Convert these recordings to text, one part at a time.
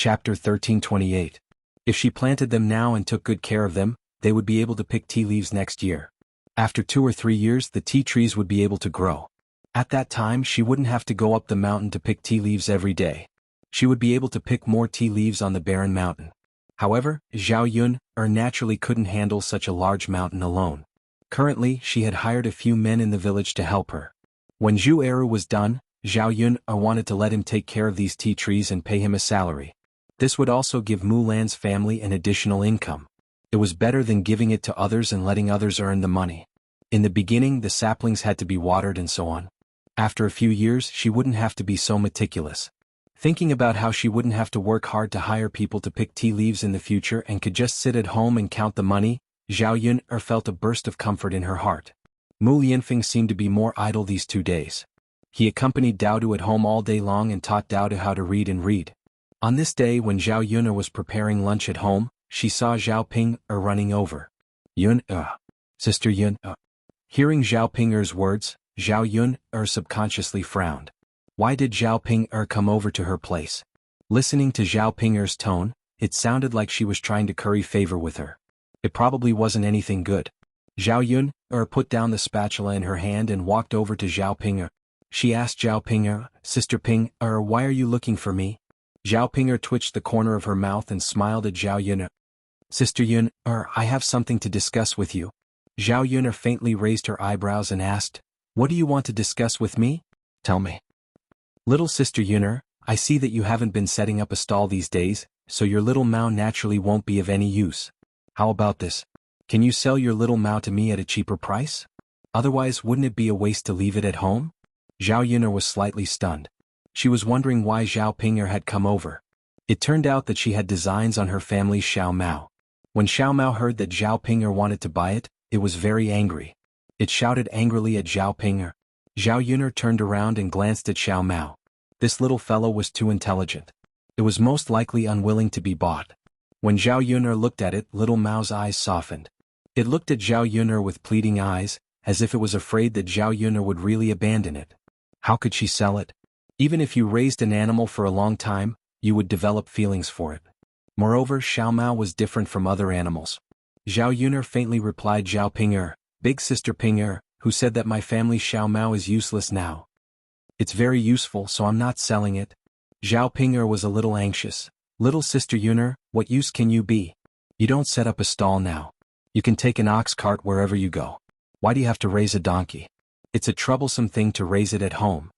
Chapter 1328. If she planted them now and took good care of them, they would be able to pick tea leaves next year. After 2 or 3 years the tea trees would be able to grow. At that time she wouldn't have to go up the mountain to pick tea leaves every day. She would be able to pick more tea leaves on the barren mountain. However, Zhao Yun naturally couldn't handle such a large mountain alone. Currently she had hired a few men in the village to help her. When Zhu Eru was done, Zhao Yun wanted to let him take care of these tea trees and pay him a salary. This would also give Mulan's family an additional income. It was better than giving it to others and letting others earn the money. In the beginning the saplings had to be watered and so on. After a few years she wouldn't have to be so meticulous. Thinking about how she wouldn't have to work hard to hire people to pick tea leaves in the future and could just sit at home and count the money, Zhao Yun felt a burst of comfort in her heart. Mu Lianfeng seemed to be more idle these 2 days. He accompanied Daodu at home all day long and taught Daodu how to read and read. On this day when Zhao Yun was preparing lunch at home, she saw Zhao Ping running over. Yun, Sister Yun, Hearing Zhao Ping's words, Zhao Yun subconsciously frowned. Why did Zhao Ping come over to her place? Listening to Zhao Ping's tone, it sounded like she was trying to curry favor with her. It probably wasn't anything good. Zhao Yun put down the spatula in her hand and walked over to Zhao Ping. She asked Zhao Ping, Sister Ping, why are you looking for me? Zhao Ping twitched the corner of her mouth and smiled at Zhao Yun. Sister Yun, I have something to discuss with you. Zhao Yun faintly raised her eyebrows and asked, What do you want to discuss with me? Tell me. Little Sister Yun, I see that you haven't been setting up a stall these days, so your little Mao naturally won't be of any use. How about this? Can you sell your little Mao to me at a cheaper price? Otherwise wouldn't it be a waste to leave it at home? Zhao Yun was slightly stunned. She was wondering why Zhao Ping had come over. It turned out that she had designs on her family's Xiao Mao. When Xiao Mao heard that Zhao Ping wanted to buy it, it was very angry. It shouted angrily at Zhao Ping. Zhao Yun turned around and glanced at Xiao Mao. This little fellow was too intelligent. It was most likely unwilling to be bought. When Zhao Yun looked at it, little Mao's eyes softened. It looked at Zhao Yun with pleading eyes, as if it was afraid that Zhao Yun would really abandon it. How could she sell it? Even if you raised an animal for a long time, you would develop feelings for it. Moreover, Xiao Mao was different from other animals. Zhao Yun faintly replied Zhao Ping, Big Sister Ping, who said that my family's Xiao Mao is useless now. It's very useful, so I'm not selling it. Zhao Ping was a little anxious. Little Sister Yun, what use can you be? You don't set up a stall now. You can take an ox cart wherever you go. Why do you have to raise a donkey? It's a troublesome thing to raise it at home.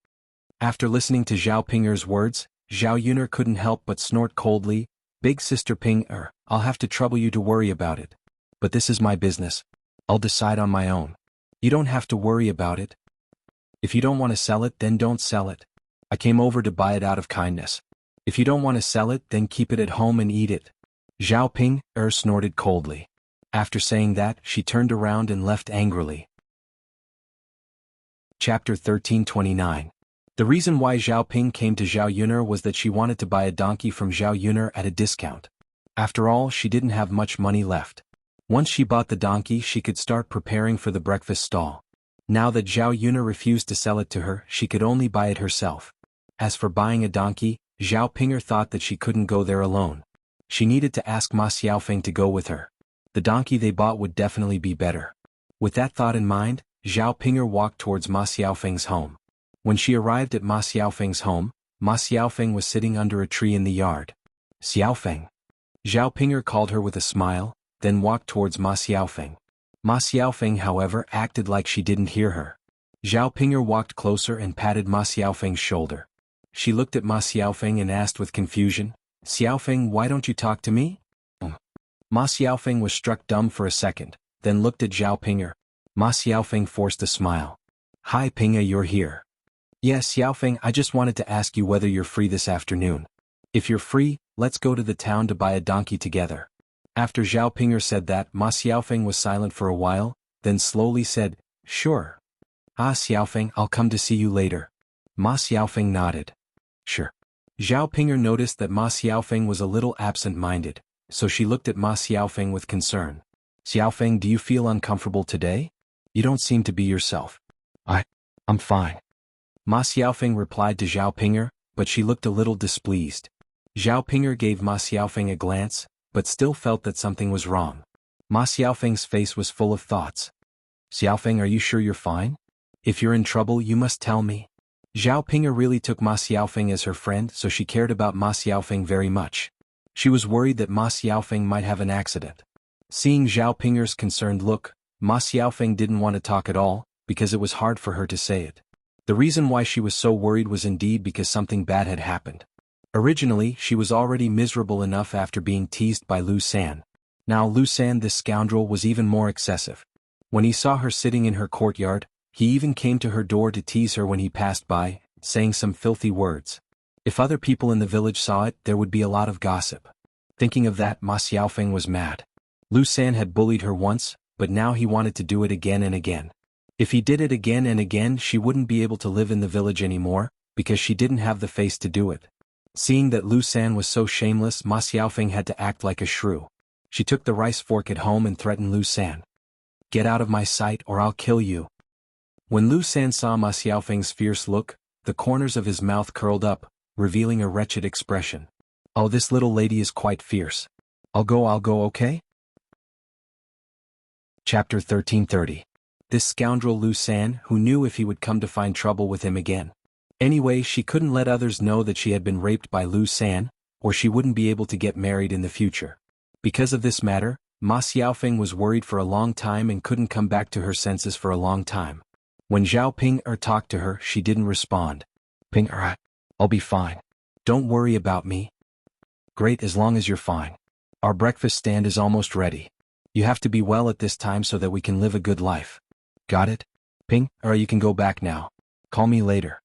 After listening to Zhao Ping's words, Zhao Yun couldn't help but snort coldly, Big Sister Ping, I'll have to trouble you to worry about it. But this is my business. I'll decide on my own. You don't have to worry about it. If you don't want to sell it, then don't sell it. I came over to buy it out of kindness. If you don't want to sell it, then keep it at home and eat it. Zhao Ping snorted coldly. After saying that, she turned around and left angrily. Chapter 1329. The reason why Zhao Ping came to Zhao Yun was that she wanted to buy a donkey from Zhao Yun at a discount. After all, she didn't have much money left. Once she bought the donkey, she could start preparing for the breakfast stall. Now that Zhao Yun refused to sell it to her, she could only buy it herself. As for buying a donkey, Zhao Ping thought that she couldn't go there alone. She needed to ask Ma Xiaofeng to go with her. The donkey they bought would definitely be better. With that thought in mind, Zhao Ping walked towards Ma Xiaofeng's home. When she arrived at Ma Xiaofeng's home, Ma Xiaofeng was sitting under a tree in the yard. Xiaofeng. Zhao Ping called her with a smile, then walked towards Ma Xiaofeng. Ma Xiaofeng, however, acted like she didn't hear her. Zhao Ping walked closer and patted Ma Xiaofeng's shoulder. She looked at Ma Xiaofeng and asked with confusion, Xiaofeng, why don't you talk to me? Ma Xiaofeng was struck dumb for a second, then looked at Zhao Ping. Ma Xiaofeng forced a smile. Hi Ping, you're here. Yes, Xiaofeng, I just wanted to ask you whether you're free this afternoon. If you're free, let's go to the town to buy a donkey together. After Zhao Ping said that, Ma Xiaofeng was silent for a while, then slowly said, Sure. Ah Xiaofeng, I'll come to see you later. Ma Xiaofeng nodded. Sure. Zhao Ping noticed that Ma Xiaofeng was a little absent-minded, so she looked at Ma Xiaofeng with concern. Xiaofeng, do you feel uncomfortable today? You don't seem to be yourself. I'm fine. Ma Xiaofeng replied to Zhao Ping, but she looked a little displeased. Zhao Ping'er gave Ma Xiaofeng a glance, but still felt that something was wrong. Ma Xiaofeng's face was full of thoughts. Xiaofeng, are you sure you're fine? If you're in trouble you must tell me. Zhao Ping'er really took Ma Xiaofeng as her friend, so she cared about Ma Xiaofeng very much. She was worried that Ma Xiaofeng might have an accident. Seeing Zhao Ping'er's concerned look, Ma Xiaofeng didn't want to talk at all, because it was hard for her to say it. The reason why she was so worried was indeed because something bad had happened. Originally, she was already miserable enough after being teased by Lu San. Now Lu San, this scoundrel, was even more excessive. When he saw her sitting in her courtyard, he even came to her door to tease her when he passed by, saying some filthy words. If other people in the village saw it, there would be a lot of gossip. Thinking of that, Ma Xiaofeng was mad. Lu San had bullied her once, but now he wanted to do it again and again. If he did it again and again, she wouldn't be able to live in the village anymore, because she didn't have the face to do it. Seeing that Lu San was so shameless, Ma Xiaofeng had to act like a shrew. She took the rice fork at home and threatened Lu San. Get out of my sight or I'll kill you. When Lu San saw Ma Xiaofeng's fierce look, the corners of his mouth curled up, revealing a wretched expression. Oh, this little lady is quite fierce. I'll go, okay? Chapter 1330. This scoundrel Lu San, who knew if he would come to find trouble with him again. Anyway, she couldn't let others know that she had been raped by Lu San, or she wouldn't be able to get married in the future. Because of this matter, Ma Xiaofeng was worried for a long time and couldn't come back to her senses for a long time. When Zhao Ping'er talked to her, she didn't respond. Ping'er, I'll be fine. Don't worry about me. Great, as long as you're fine. Our breakfast stand is almost ready. You have to be well at this time so that we can live a good life. Got it? Ping'er, you can go back now. Call me later.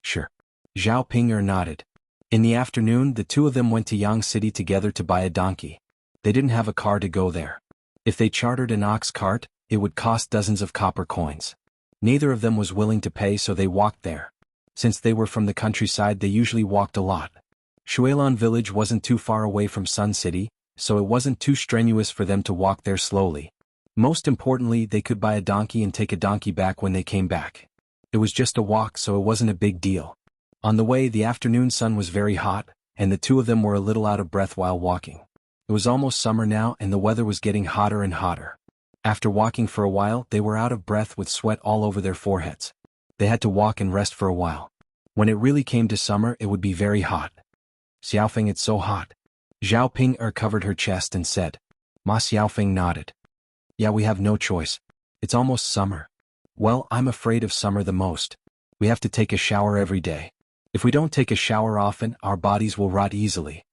Sure. Zhao Ping'er nodded. In the afternoon, the two of them went to Yang City together to buy a donkey. They didn't have a car to go there. If they chartered an ox cart, it would cost dozens of copper coins. Neither of them was willing to pay, so they walked there. Since they were from the countryside, they usually walked a lot. Shuilan village wasn't too far away from Sun City, so it wasn't too strenuous for them to walk there slowly. Most importantly, they could buy a donkey and take a donkey back when they came back. It was just a walk, so it wasn't a big deal. On the way, the afternoon sun was very hot, and the two of them were a little out of breath while walking. It was almost summer now, and the weather was getting hotter and hotter. After walking for a while, they were out of breath with sweat all over their foreheads. They had to walk and rest for a while. When it really came to summer, it would be very hot. Xiaofeng, it's so hot. Zhao Ping'er covered her chest and said. Ma Xiaofeng nodded. Yeah, we have no choice. It's almost summer. Well, I'm afraid of summer the most. We have to take a shower every day. If we don't take a shower often, our bodies will rot easily.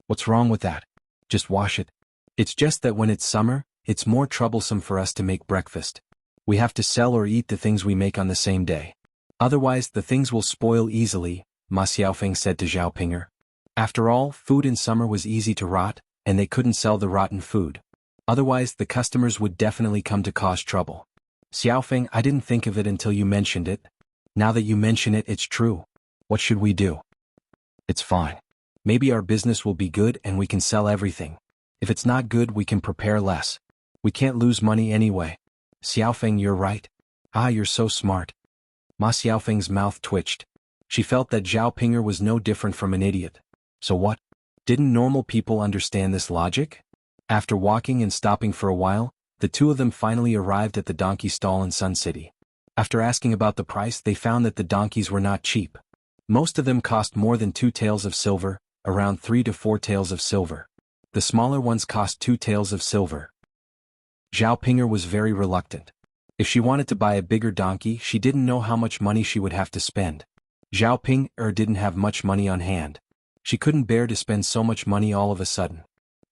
What's wrong with that? Just wash it. It's just that when it's summer, it's more troublesome for us to make breakfast. We have to sell or eat the things we make on the same day. Otherwise, the things will spoil easily, Ma Xiaofeng said to Zhao Ping'er. After all, food in summer was easy to rot, and they couldn't sell the rotten food. Otherwise, the customers would definitely come to cause trouble. Xiaofeng, I didn't think of it until you mentioned it. Now that you mention it, it's true. What should we do? It's fine. Maybe our business will be good and we can sell everything. If it's not good, we can prepare less. We can't lose money anyway. Xiaofeng, you're right. Ah, you're so smart. Ma Xiaofeng's mouth twitched. She felt that Zhao Ping'er was no different from an idiot. So what? Didn't normal people understand this logic? After walking and stopping for a while, the two of them finally arrived at the donkey stall in Sun City. After asking about the price, they found that the donkeys were not cheap. Most of them cost more than 2 taels of silver, around 3 to 4 taels of silver. The smaller ones cost 2 taels of silver. Zhao Ping'er was very reluctant. If she wanted to buy a bigger donkey, she didn't know how much money she would have to spend. Zhao Ping'er didn't have much money on hand. She couldn't bear to spend so much money all of a sudden.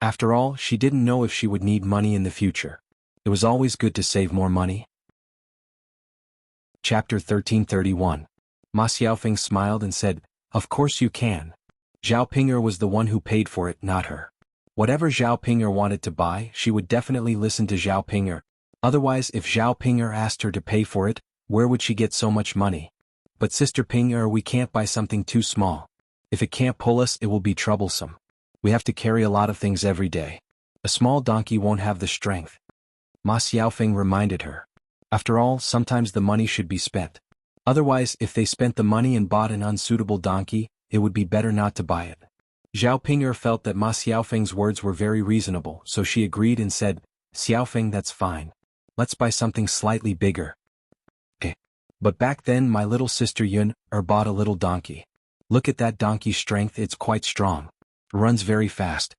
After all, she didn't know if she would need money in the future. It was always good to save more money. Chapter 1331. Ma Xiaofeng smiled and said, Of course you can. Zhao Ping'er was the one who paid for it, not her. Whatever Zhao Ping'er wanted to buy, she would definitely listen to Zhao Ping'er. Otherwise, if Zhao Ping'er asked her to pay for it, where would she get so much money? But Sister Ping'er, we can't buy something too small. If it can't pull us, it will be troublesome. We have to carry a lot of things every day. A small donkey won't have the strength. Ma Xiaofeng reminded her. After all, sometimes the money should be spent. Otherwise, if they spent the money and bought an unsuitable donkey, it would be better not to buy it. Zhao Ping'er felt that Ma Xiaofeng's words were very reasonable, so she agreed and said, Xiaofeng, that's fine. Let's buy something slightly bigger. Okay. But back then my little sister Yun bought a little donkey. Look at that donkey's strength, it's quite strong. Runs very fast.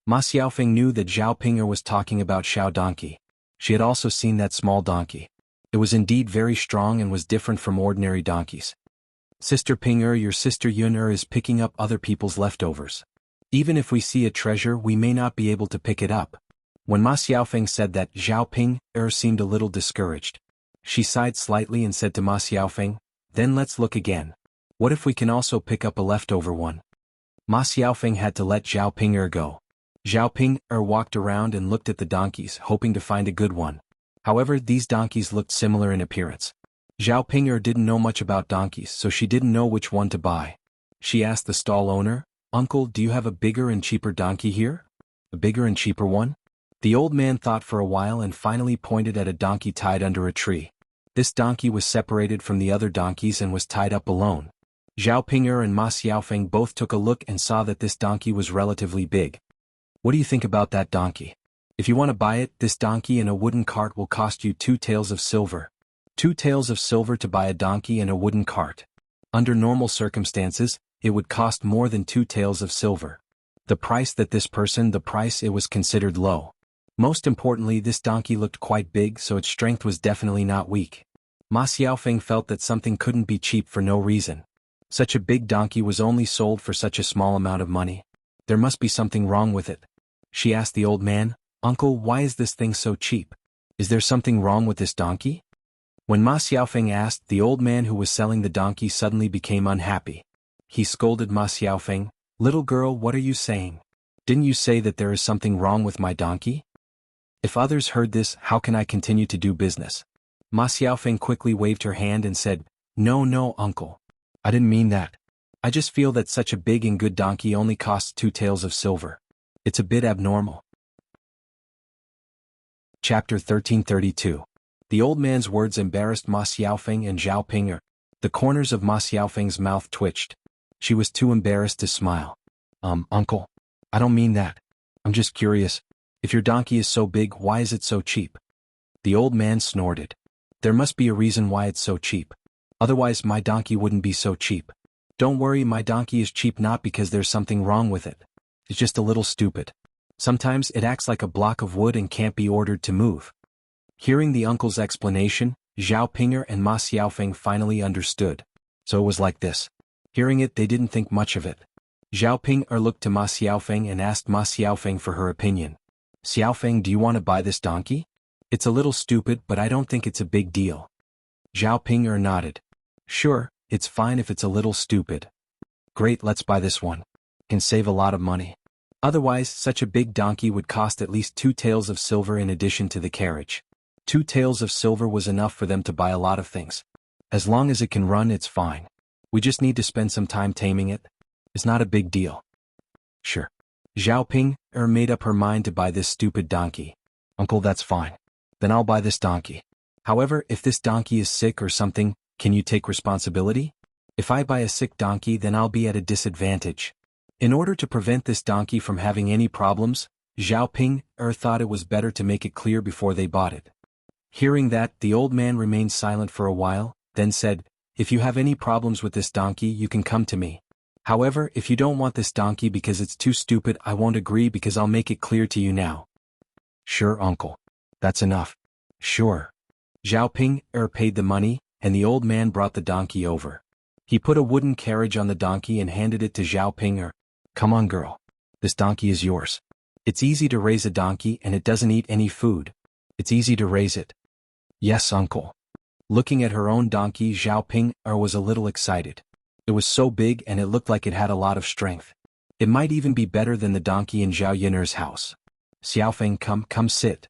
Ma Xiaofeng knew that Zhao Ping'er was talking about Xiao donkey. She had also seen that small donkey. It was indeed very strong and was different from ordinary donkeys. Sister Ping'er, your sister Yun is picking up other people's leftovers. Even if we see a treasure, we may not be able to pick it up. When Ma Xiaofeng said that, Zhao Ping'er seemed a little discouraged. She sighed slightly and said to Ma Xiaofeng, then let's look again. What if we can also pick up a leftover one? Ma Xiaofeng had to let Zhao Ping'er go. Zhao Ping'er walked around and looked at the donkeys, hoping to find a good one. However, these donkeys looked similar in appearance. Zhao Ping'er didn't know much about donkeys, so she didn't know which one to buy. She asked the stall owner, Uncle, do you have a bigger and cheaper donkey here? A bigger and cheaper one? The old man thought for a while and finally pointed at a donkey tied under a tree. This donkey was separated from the other donkeys and was tied up alone. Zhao Ping'er and Ma Xiaofeng both took a look and saw that this donkey was relatively big. What do you think about that donkey? If you want to buy it, this donkey and a wooden cart will cost you 2 taels of silver. 2 taels of silver to buy a donkey and a wooden cart. Under normal circumstances, it would cost more than 2 taels of silver. The price it was considered low. Most importantly, this donkey looked quite big, so its strength was definitely not weak. Ma Xiaofeng felt that something couldn't be cheap for no reason. Such a big donkey was only sold for such a small amount of money. There must be something wrong with it. She asked the old man, Uncle, why is this thing so cheap? Is there something wrong with this donkey? When Ma Xiaofeng asked, the old man who was selling the donkey suddenly became unhappy. He scolded Ma Xiaofeng, Little girl, what are you saying? Didn't you say that there is something wrong with my donkey? If others heard this, how can I continue to do business? Ma Xiaofeng quickly waved her hand and said, No, uncle. I didn't mean that. I just feel that such a big and good donkey only costs 2 taels of silver. It's a bit abnormal. Chapter 1332. The old man's words embarrassed Ma Xiaofeng and Zhao Ping'er. The corners of Ma Xiaofeng's mouth twitched. She was too embarrassed to smile. Uncle. I don't mean that. I'm just curious. If your donkey is so big, why is it so cheap? The old man snorted. There must be a reason why it's so cheap. Otherwise my donkey wouldn't be so cheap. Don't worry, my donkey is cheap not because there's something wrong with it. It's just a little stupid. Sometimes it acts like a block of wood and can't be ordered to move. Hearing the uncle's explanation, Zhao Ping'er and Ma Xiaofeng finally understood. So it was like this. Hearing it, they didn't think much of it. Zhao Ping'er looked to Ma Xiaofeng and asked Ma Xiaofeng for her opinion. Xiaofeng, do you want to buy this donkey? It's a little stupid, but I don't think it's a big deal. Zhao Ping'er nodded. Sure, it's fine if it's a little stupid. Great, let's buy this one. Can save a lot of money. Otherwise, such a big donkey would cost at least 2 taels of silver in addition to the carriage. 2 taels of silver was enough for them to buy a lot of things. As long as it can run, it's fine. We just need to spend some time taming it. It's not a big deal. Sure. Zhao Ping'er made up her mind to buy this stupid donkey. Uncle, that's fine. Then I'll buy this donkey. However, if this donkey is sick or something, can you take responsibility? If I buy a sick donkey, then I'll be at a disadvantage. In order to prevent this donkey from having any problems, Zhao Ping'er thought it was better to make it clear before they bought it. Hearing that, the old man remained silent for a while, then said, If you have any problems with this donkey, you can come to me. However, if you don't want this donkey because it's too stupid, I won't agree because I'll make it clear to you now. Sure, uncle. That's enough. Sure. Zhao Ping'er paid the money, and the old man brought the donkey over. He put a wooden carriage on the donkey and handed it to Zhao Ping'er. Come on, girl. This donkey is yours. It's easy to raise a donkey and it doesn't eat any food. It's easy to raise it. Yes, uncle. Looking at her own donkey, Zhao Ping'er was a little excited. It was so big and it looked like it had a lot of strength. It might even be better than the donkey in Zhao Yun'er's house. Xiaofeng, come sit.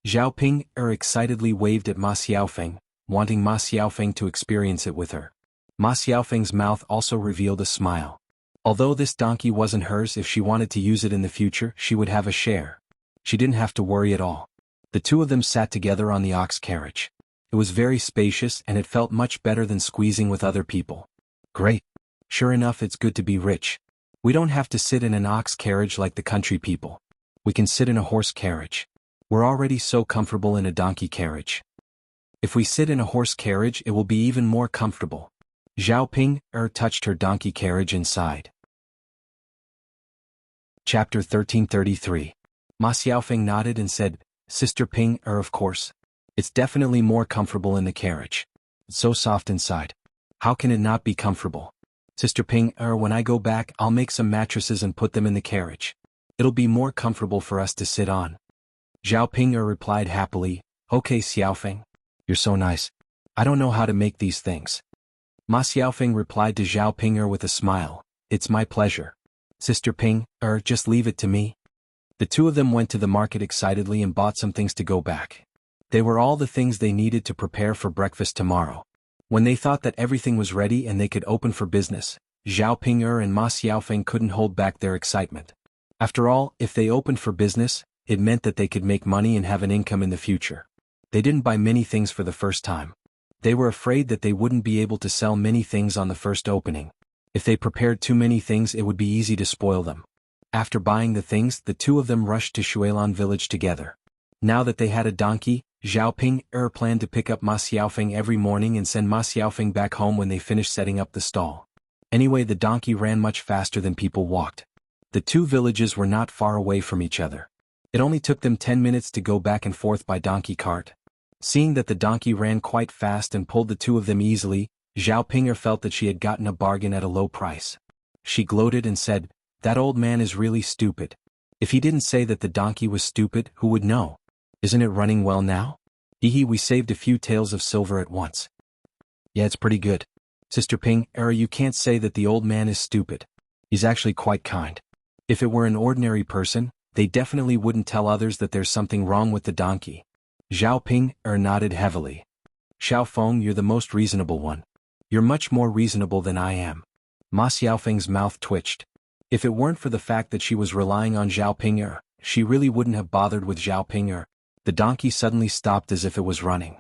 Zhao Ping'er excitedly waved at Ma Xiaofeng, wanting Ma Xiaofeng to experience it with her. Ma Xiaofeng's mouth also revealed a smile. Although this donkey wasn't hers, if she wanted to use it in the future, she would have a share. She didn't have to worry at all. The two of them sat together on the ox carriage. It was very spacious and it felt much better than squeezing with other people. Great. Sure enough, it's good to be rich. We don't have to sit in an ox carriage like the country people. We can sit in a horse carriage. We're already so comfortable in a donkey carriage. If we sit in a horse carriage, it will be even more comfortable. Zhao Ping touched her donkey carriage inside. Chapter 1333. Ma Xiaofeng nodded and said, Sister Ping, of course. It's definitely more comfortable in the carriage. It's so soft inside. How can it not be comfortable? Sister Ping, when I go back, I'll make some mattresses and put them in the carriage. It'll be more comfortable for us to sit on. Zhao Ping replied happily, Okay Xiaofeng. You're so nice. I don't know how to make these things. Ma Xiaofeng replied to Zhao Ping with a smile, It's my pleasure. Sister Ping, just leave it to me. The two of them went to the market excitedly and bought some things to go back. They were all the things they needed to prepare for breakfast tomorrow. When they thought that everything was ready and they could open for business, Zhao Ping and Ma Xiaofeng couldn't hold back their excitement. After all, if they opened for business, it meant that they could make money and have an income in the future. They didn't buy many things for the first time. They were afraid that they wouldn't be able to sell many things on the first opening. If they prepared too many things, it would be easy to spoil them. After buying the things, the two of them rushed to Shuilan village together. Now that they had a donkey, Zhao Ping planned to pick up Ma Xiaofeng every morning and send Ma Xiaofeng back home when they finished setting up the stall. Anyway, the donkey ran much faster than people walked. The two villages were not far away from each other. It only took them 10 minutes to go back and forth by donkey cart. Seeing that the donkey ran quite fast and pulled the two of them easily, Zhao Ping felt that she had gotten a bargain at a low price. She gloated and said, That old man is really stupid. If he didn't say that the donkey was stupid, who would know? Isn't it running well now? We saved a few taels of silver at once. Yeah, it's pretty good. Sister Ping, you can't say that the old man is stupid. He's actually quite kind. If it were an ordinary person, they definitely wouldn't tell others that there's something wrong with the donkey. Zhao Ping nodded heavily. Xiao Feng, you're the most reasonable one. You're much more reasonable than I am. Ma Xiaofeng's mouth twitched. If it weren't for the fact that she was relying on Zhao Ping, she really wouldn't have bothered with Zhao Ping. The donkey suddenly stopped as if it was running.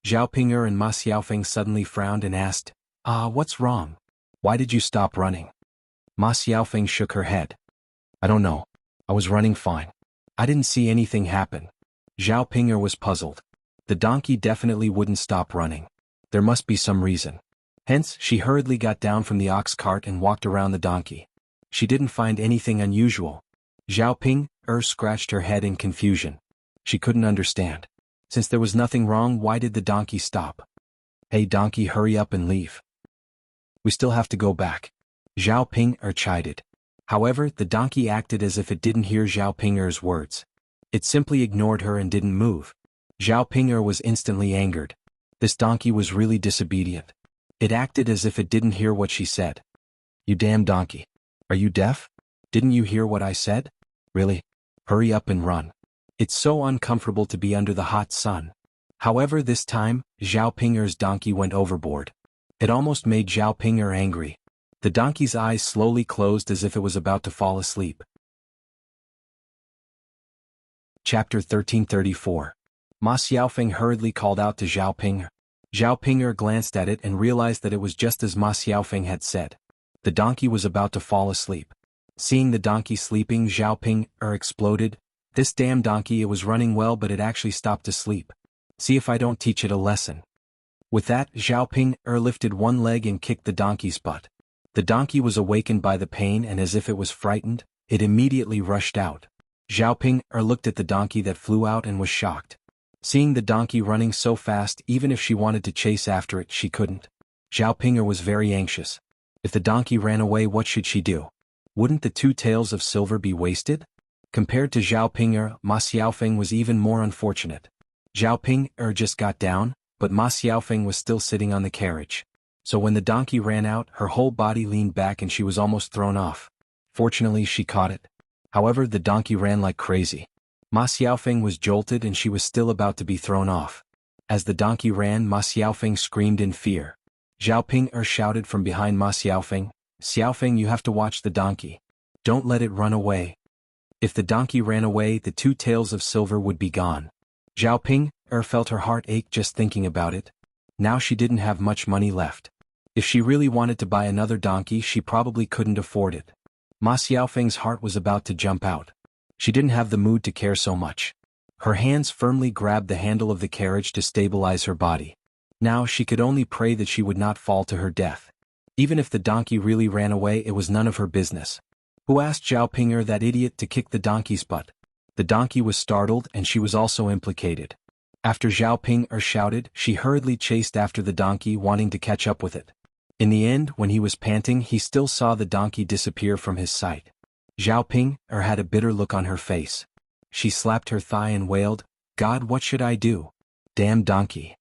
Zhao Ping and Ma Xiaofeng suddenly frowned and asked, what's wrong? Why did you stop running? Ma Xiaofeng shook her head. I don't know. I was running fine. I didn't see anything happen. Zhao Ping was puzzled. The donkey definitely wouldn't stop running. There must be some reason. Hence, she hurriedly got down from the ox cart and walked around the donkey. She didn't find anything unusual. Zhao Ping scratched her head in confusion. She couldn't understand. Since there was nothing wrong, why did the donkey stop? Hey donkey, hurry up and leave. We still have to go back. Zhao Ping chided. However, the donkey acted as if it didn't hear Zhao Ping's words. It simply ignored her and didn't move. Zhao Ping was instantly angered. This donkey was really disobedient. It acted as if it didn't hear what she said. You damn donkey. Are you deaf? Didn't you hear what I said? Really? Hurry up and run. It's so uncomfortable to be under the hot sun. However, this time, Zhao Ping's donkey went overboard. It almost made Zhao Ping angry. The donkey's eyes slowly closed as if it was about to fall asleep. Chapter 1334. Ma Xiaofeng hurriedly called out to Zhao Ping. Zhao Ping glanced at it and realized that it was just as Ma Xiaofeng had said. The donkey was about to fall asleep. Seeing the donkey sleeping, Zhao Ping exploded. This damn donkey, it was running well, but it actually stopped to sleep. See if I don't teach it a lesson. With that, Zhao Ping lifted one leg and kicked the donkey's butt. The donkey was awakened by the pain, and as if it was frightened, it immediately rushed out. Zhao Ping looked at the donkey that flew out and was shocked. Seeing the donkey running so fast, even if she wanted to chase after it, she couldn't. Zhao Ping was very anxious. If the donkey ran away, what should she do? Wouldn't the 2 taels of silver be wasted? Compared to Zhao Ping, Ma Xiaofeng was even more unfortunate. Zhao Ping just got down, but Ma Xiaofeng was still sitting on the carriage. So when the donkey ran out, her whole body leaned back and she was almost thrown off. Fortunately, she caught it. However, the donkey ran like crazy. Ma Xiaofeng was jolted and she was still about to be thrown off. As the donkey ran, Ma Xiaofeng screamed in fear. Zhao Ping shouted from behind Ma Xiaofeng, Xiaofeng, you have to watch the donkey. Don't let it run away. If the donkey ran away, the 2 taels of silver would be gone. Zhao Ping felt her heart ache just thinking about it. Now she didn't have much money left. If she really wanted to buy another donkey, she probably couldn't afford it. Ma Xiaofeng's heart was about to jump out. She didn't have the mood to care so much. Her hands firmly grabbed the handle of the carriage to stabilize her body. Now she could only pray that she would not fall to her death. Even if the donkey really ran away, it was none of her business. Who asked Zhao Ping'er, that idiot, to kick the donkey's butt? The donkey was startled and she was also implicated. After Zhao Ping'er shouted, she hurriedly chased after the donkey, wanting to catch up with it. In the end, when he was panting, he still saw the donkey disappear from his sight. Zhao Ping'er had a bitter look on her face. She slapped her thigh and wailed, "God, what should I do? Damn donkey."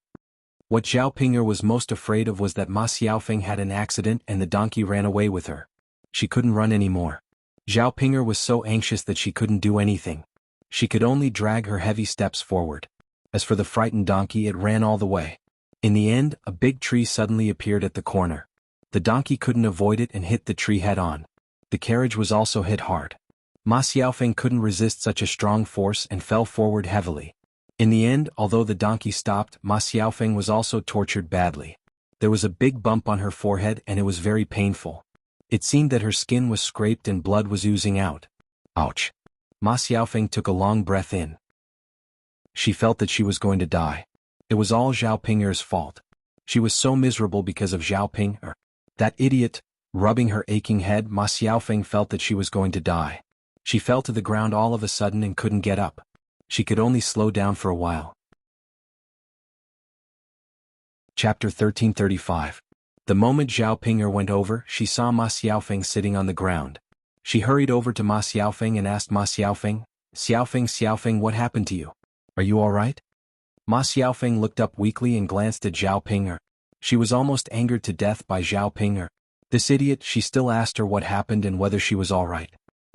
What Zhao Ping'er was most afraid of was that Ma Xiaofeng had an accident and the donkey ran away with her. She couldn't run anymore. Zhao Ping'er was so anxious that she couldn't do anything. She could only drag her heavy steps forward. As for the frightened donkey, it ran all the way. In the end, a big tree suddenly appeared at the corner. The donkey couldn't avoid it and hit the tree head-on. The carriage was also hit hard. Ma Xiaofeng couldn't resist such a strong force and fell forward heavily. In the end, although the donkey stopped, Ma Xiaofeng was also tortured badly. There was a big bump on her forehead and it was very painful. It seemed that her skin was scraped and blood was oozing out. Ouch! Ma Xiaofeng took a long breath in. She felt that she was going to die. It was all Zhao Ping'er's fault. She was so miserable because of Zhao Ping'er. That idiot! Rubbing her aching head, Ma Xiaofeng felt that she was going to die. She fell to the ground all of a sudden and couldn't get up. She could only slow down for a while. Chapter 1335. The moment Zhao Ping'er went over, she saw Ma Xiaofeng sitting on the ground. She hurried over to Ma Xiaofeng and asked Ma Xiaofeng, Xiaofeng, what happened to you? Are you all right? Ma Xiaofeng looked up weakly and glanced at Zhao Ping'er. She was almost angered to death by Zhao Ping'er. This idiot. She still asked her what happened and whether she was all right.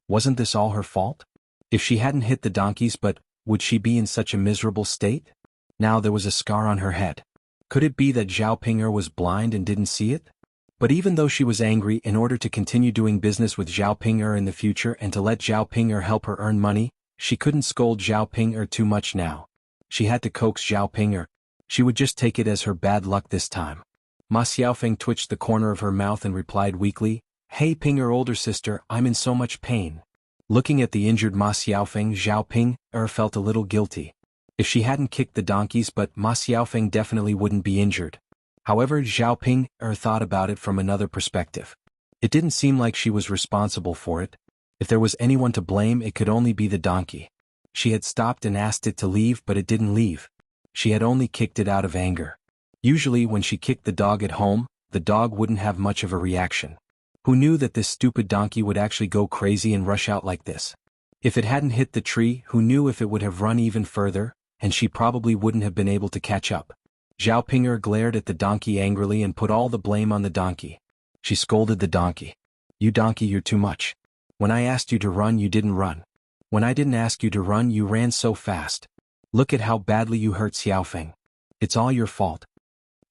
Wasn't this all her fault? If she hadn't hit the donkeys, but would she be in such a miserable state? Now there was a scar on her head. Could it be that Zhao Ping'er was blind and didn't see it? But even though she was angry, in order to continue doing business with Zhao Ping'er in the future and to let Zhao Ping'er help her earn money, she couldn't scold Zhao Ping'er too much now. She had to coax Zhao Ping'er. She would just take it as her bad luck this time. Ma Xiaofeng twitched the corner of her mouth and replied weakly, "Hey Ping'er, older sister, I'm in so much pain." Looking at the injured Ma Xiaofeng, Zhao Ping'er felt a little guilty. If she hadn't kicked the donkeys, but Ma Xiaofeng definitely wouldn't be injured. However, Zhao Ping'er thought about it from another perspective. It didn't seem like she was responsible for it. If there was anyone to blame, it could only be the donkey. She had stopped and asked it to leave, but it didn't leave. She had only kicked it out of anger. Usually when she kicked the dog at home, the dog wouldn't have much of a reaction. Who knew that this stupid donkey would actually go crazy and rush out like this? If it hadn't hit the tree, who knew if it would have run even further, and she probably wouldn't have been able to catch up. Zhao Ping'er glared at the donkey angrily and put all the blame on the donkey. She scolded the donkey. "You donkey, you're too much. When I asked you to run, you didn't run. When I didn't ask you to run, you ran so fast. Look at how badly you hurt Xiaofeng. It's all your fault."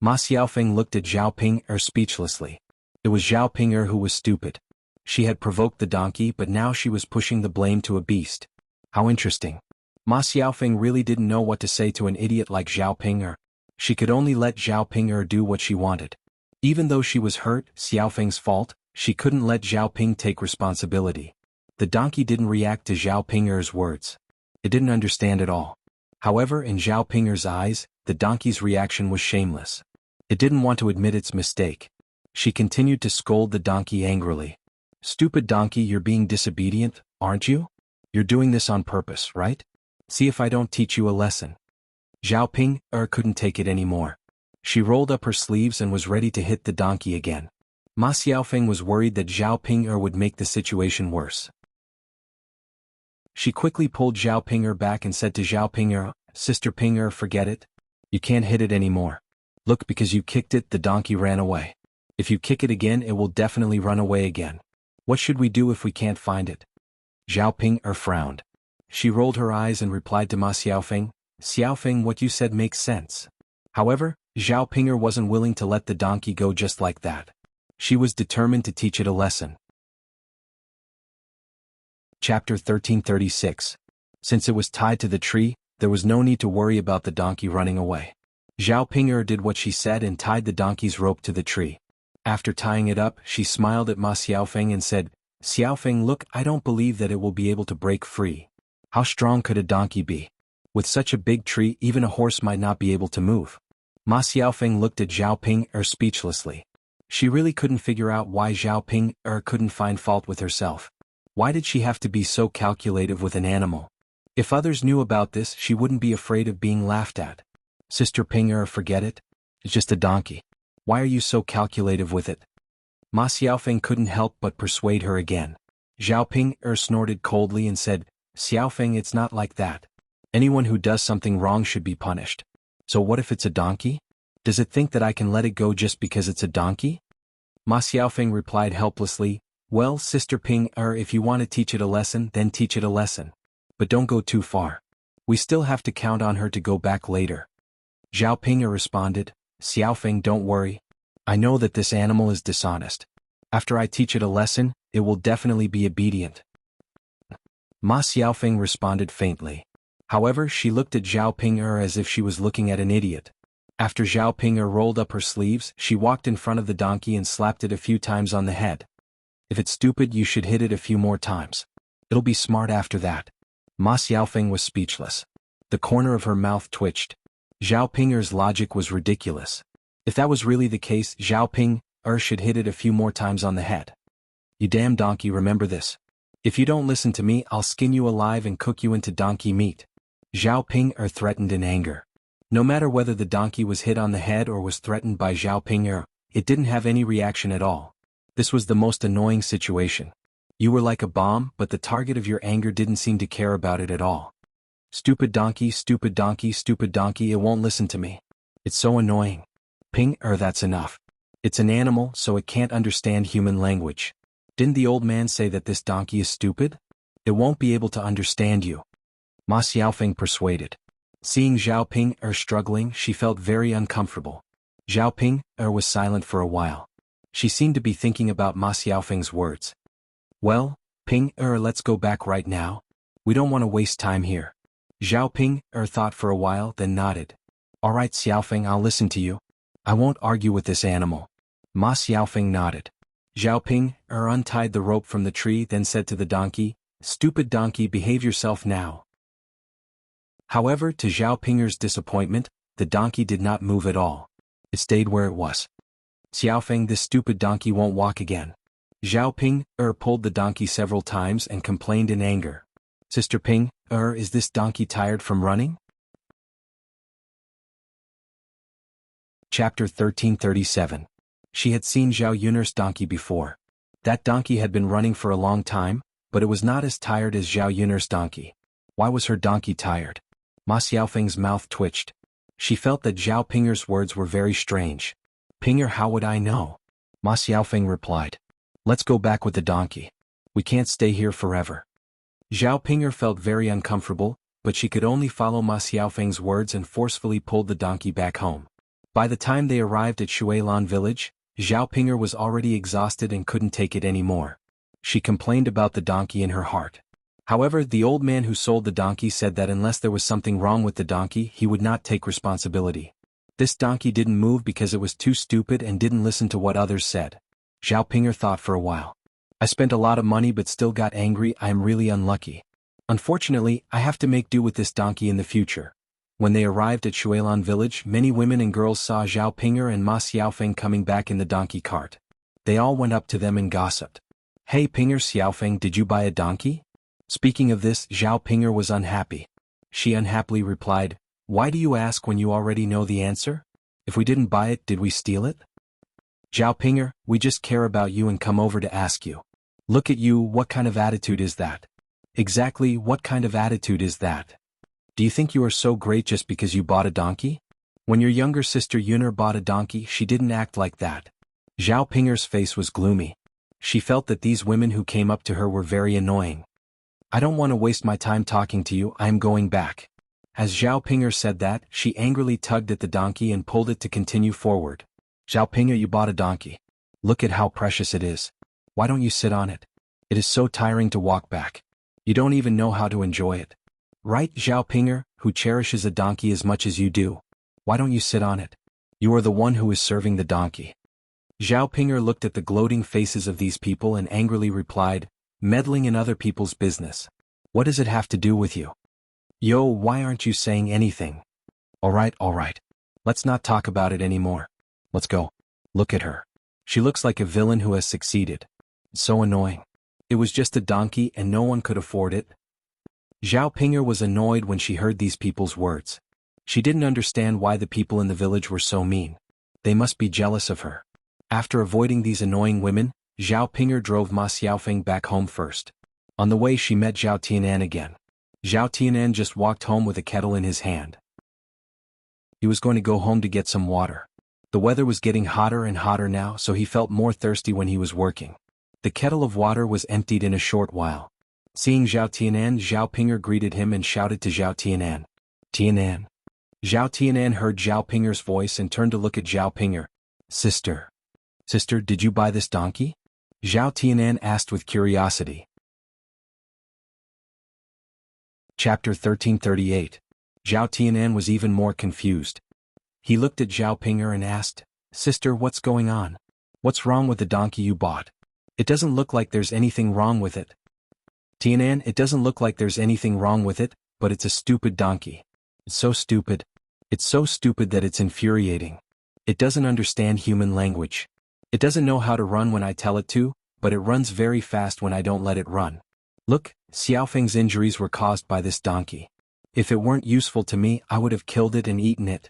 Ma Xiaofeng looked at Zhao Ping'er speechlessly. It was Zhao Ping'er who was stupid. She had provoked the donkey, but now she was pushing the blame to a beast. How interesting. Ma Xiaofeng really didn't know what to say to an idiot like Zhao Ping'er. She could only let Zhao Ping'er do what she wanted. Even though she was hurt, Xiaofeng's fault, she couldn't let Zhao Ping take responsibility. The donkey didn't react to Zhao Ping'er's words. It didn't understand at all. However, in Zhao Ping'er's eyes, the donkey's reaction was shameless. It didn't want to admit its mistake. She continued to scold the donkey angrily. "Stupid donkey, you're being disobedient, aren't you? You're doing this on purpose, right? See if I don't teach you a lesson." Zhao Ping'er couldn't take it anymore. She rolled up her sleeves and was ready to hit the donkey again. Ma Xiaofeng was worried that Zhao Ping'er would make the situation worse. She quickly pulled Zhao Ping'er back and said to Zhao Ping'er, "Sister Ping'er, forget it. You can't hit it anymore. Look, because you kicked it, the donkey ran away. If you kick it again, it will definitely run away again. What should we do if we can't find it?" Zhao Ping'er frowned. She rolled her eyes and replied to Ma Xiaofeng, "Xiaofeng, what you said makes sense." However, Zhao Ping'er wasn't willing to let the donkey go just like that. She was determined to teach it a lesson. Chapter 1336. Since it was tied to the tree, there was no need to worry about the donkey running away. Zhao Ping'er did what she said and tied the donkey's rope to the tree. After tying it up, she smiled at Ma Xiaofeng and said, Xiaofeng, look, I don't believe that it will be able to break free. How strong could a donkey be? With such a big tree, even a horse might not be able to move. Ma Xiaofeng looked at Zhao Ping speechlessly. She really couldn't figure out why Zhao Ping couldn't find fault with herself. Why did she have to be so calculative with an animal? If others knew about this, she wouldn't be afraid of being laughed at. Sister Ping, forget it. It's just a donkey. Why are you so calculative with it? Ma Xiaofeng couldn't help but persuade her again. Zhao Ping snorted coldly and said, Xiaofeng, it's not like that. Anyone who does something wrong should be punished. So what if it's a donkey? Does it think that I can let it go just because it's a donkey? Ma Xiaofeng replied helplessly, well, Sister Ping, if you want to teach it a lesson, then teach it a lesson. But don't go too far. We still have to count on her to go back later. Zhao Ping responded, Xiaofeng, don't worry. I know that this animal is dishonest. After I teach it a lesson, it will definitely be obedient. Ma Xiaofeng responded faintly. However, she looked at Zhao Ping as if she was looking at an idiot. After Zhao Ping rolled up her sleeves, she walked in front of the donkey and slapped it a few times on the head. If it's stupid, you should hit it a few more times. It'll be smart after that. Ma Xiaofeng was speechless. The corner of her mouth twitched. Zhao Ping's logic was ridiculous. If that was really the case, Zhao Ping should hit it a few more times on the head. You damn donkey, remember this. If you don't listen to me, I'll skin you alive and cook you into donkey meat. Zhao Ping threatened in anger. No matter whether the donkey was hit on the head or was threatened by Zhao Ping, it didn't have any reaction at all. This was the most annoying situation. You were like a bomb, but the target of your anger didn't seem to care about it at all. Stupid donkey, stupid donkey, stupid donkey, it won't listen to me. It's so annoying. Ping, that's enough. It's an animal, so it can't understand human language. Didn't the old man say that this donkey is stupid? It won't be able to understand you. Ma Xiaofeng persuaded. Seeing Zhao Ping struggling, she felt very uncomfortable. Zhao Ping was silent for a while. She seemed to be thinking about Ma Xiaofeng's words. Well, Ping, let's go back right now. We don't want to waste time here. Zhao Ping thought for a while, then nodded. All right, Xiaofeng, I'll listen to you. I won't argue with this animal. Ma Xiaofeng nodded. Zhao Ping untied the rope from the tree, then said to the donkey, Stupid donkey, behave yourself now. However, to Zhao Ping's disappointment, the donkey did not move at all. It stayed where it was. Xiaofeng, this stupid donkey won't walk again. Zhao Ping pulled the donkey several times and complained in anger. Sister Ping, is this donkey tired from running? Chapter 1337. She had seen Zhao Yun'er's donkey before. That donkey had been running for a long time, but it was not as tired as Zhao Yun'er's donkey. Why was her donkey tired? Ma Xiaofeng's mouth twitched. She felt that Zhao Ping's words were very strange. Ping, how would I know? Ma Xiaofeng replied. Let's go back with the donkey. We can't stay here forever. Zhao Ping felt very uncomfortable, but she could only follow Ma Xiaofeng's words and forcefully pulled the donkey back home. By the time they arrived at Shuilan village, Zhao Ping was already exhausted and couldn't take it anymore. She complained about the donkey in her heart. However, the old man who sold the donkey said that unless there was something wrong with the donkey, he would not take responsibility. This donkey didn't move because it was too stupid and didn't listen to what others said. Zhao Ping thought for a while. I spent a lot of money but still got angry. I am really unlucky. Unfortunately, I have to make do with this donkey in the future. When they arrived at Shuilan village, many women and girls saw Zhao Ping and Ma Xiaofeng coming back in the donkey cart. They all went up to them and gossiped. Hey Ping, Xiaofeng, did you buy a donkey? Speaking of this, Zhao Ping was unhappy. She unhappily replied, Why do you ask when you already know the answer? If we didn't buy it, did we steal it? Zhao Ping, we just care about you and come over to ask you. Look at you, what kind of attitude is that? Exactly, what kind of attitude is that? Do you think you are so great just because you bought a donkey? When your younger sister Yun'er bought a donkey, she didn't act like that. Zhao Ping's face was gloomy. She felt that these women who came up to her were very annoying. I don't want to waste my time talking to you, I am going back. As Zhao Ping said that, she angrily tugged at the donkey and pulled it to continue forward. Zhao Ping, you bought a donkey. Look at how precious it is. Why don't you sit on it? It is so tiring to walk back. You don't even know how to enjoy it. Right, Zhao Ping, who cherishes a donkey as much as you do. Why don't you sit on it? You are the one who is serving the donkey. Zhao Ping'er looked at the gloating faces of these people and angrily replied, "Meddling in other people's business. What does it have to do with you? Yo, why aren't you saying anything? Alright. Let's not talk about it anymore. Let's go. Look at her. She looks like a villain who has succeeded. So annoying. It was just a donkey and no one could afford it." Zhao Ping'er was annoyed when she heard these people's words. She didn't understand why the people in the village were so mean. They must be jealous of her. After avoiding these annoying women, Zhao Ping'er drove Ma Xiaofeng back home first. On the way she met Zhao Tianan again. Zhao Tianan just walked home with a kettle in his hand. He was going to go home to get some water. The weather was getting hotter and hotter now, so he felt more thirsty when he was working. The kettle of water was emptied in a short while. Seeing Zhao Tianan, Zhao Ping'er greeted him and shouted to Zhao Tianan, "Tianan." Zhao Tianan heard Zhao Ping'er's voice and turned to look at Zhao Ping'er. Sister, did you buy this donkey?" Zhao Tianan asked with curiosity. Chapter 1338. Zhao Tianan was even more confused. He looked at Zhao Ping'er and asked, "Sister, what's going on? What's wrong with the donkey you bought? It doesn't look like there's anything wrong with it." "Tianan, it doesn't look like there's anything wrong with it, but it's a stupid donkey. It's so stupid. It's so stupid that it's infuriating. It doesn't understand human language. It doesn't know how to run when I tell it to, but it runs very fast when I don't let it run. Look, Xiaofeng's injuries were caused by this donkey. If it weren't useful to me, I would have killed it and eaten it."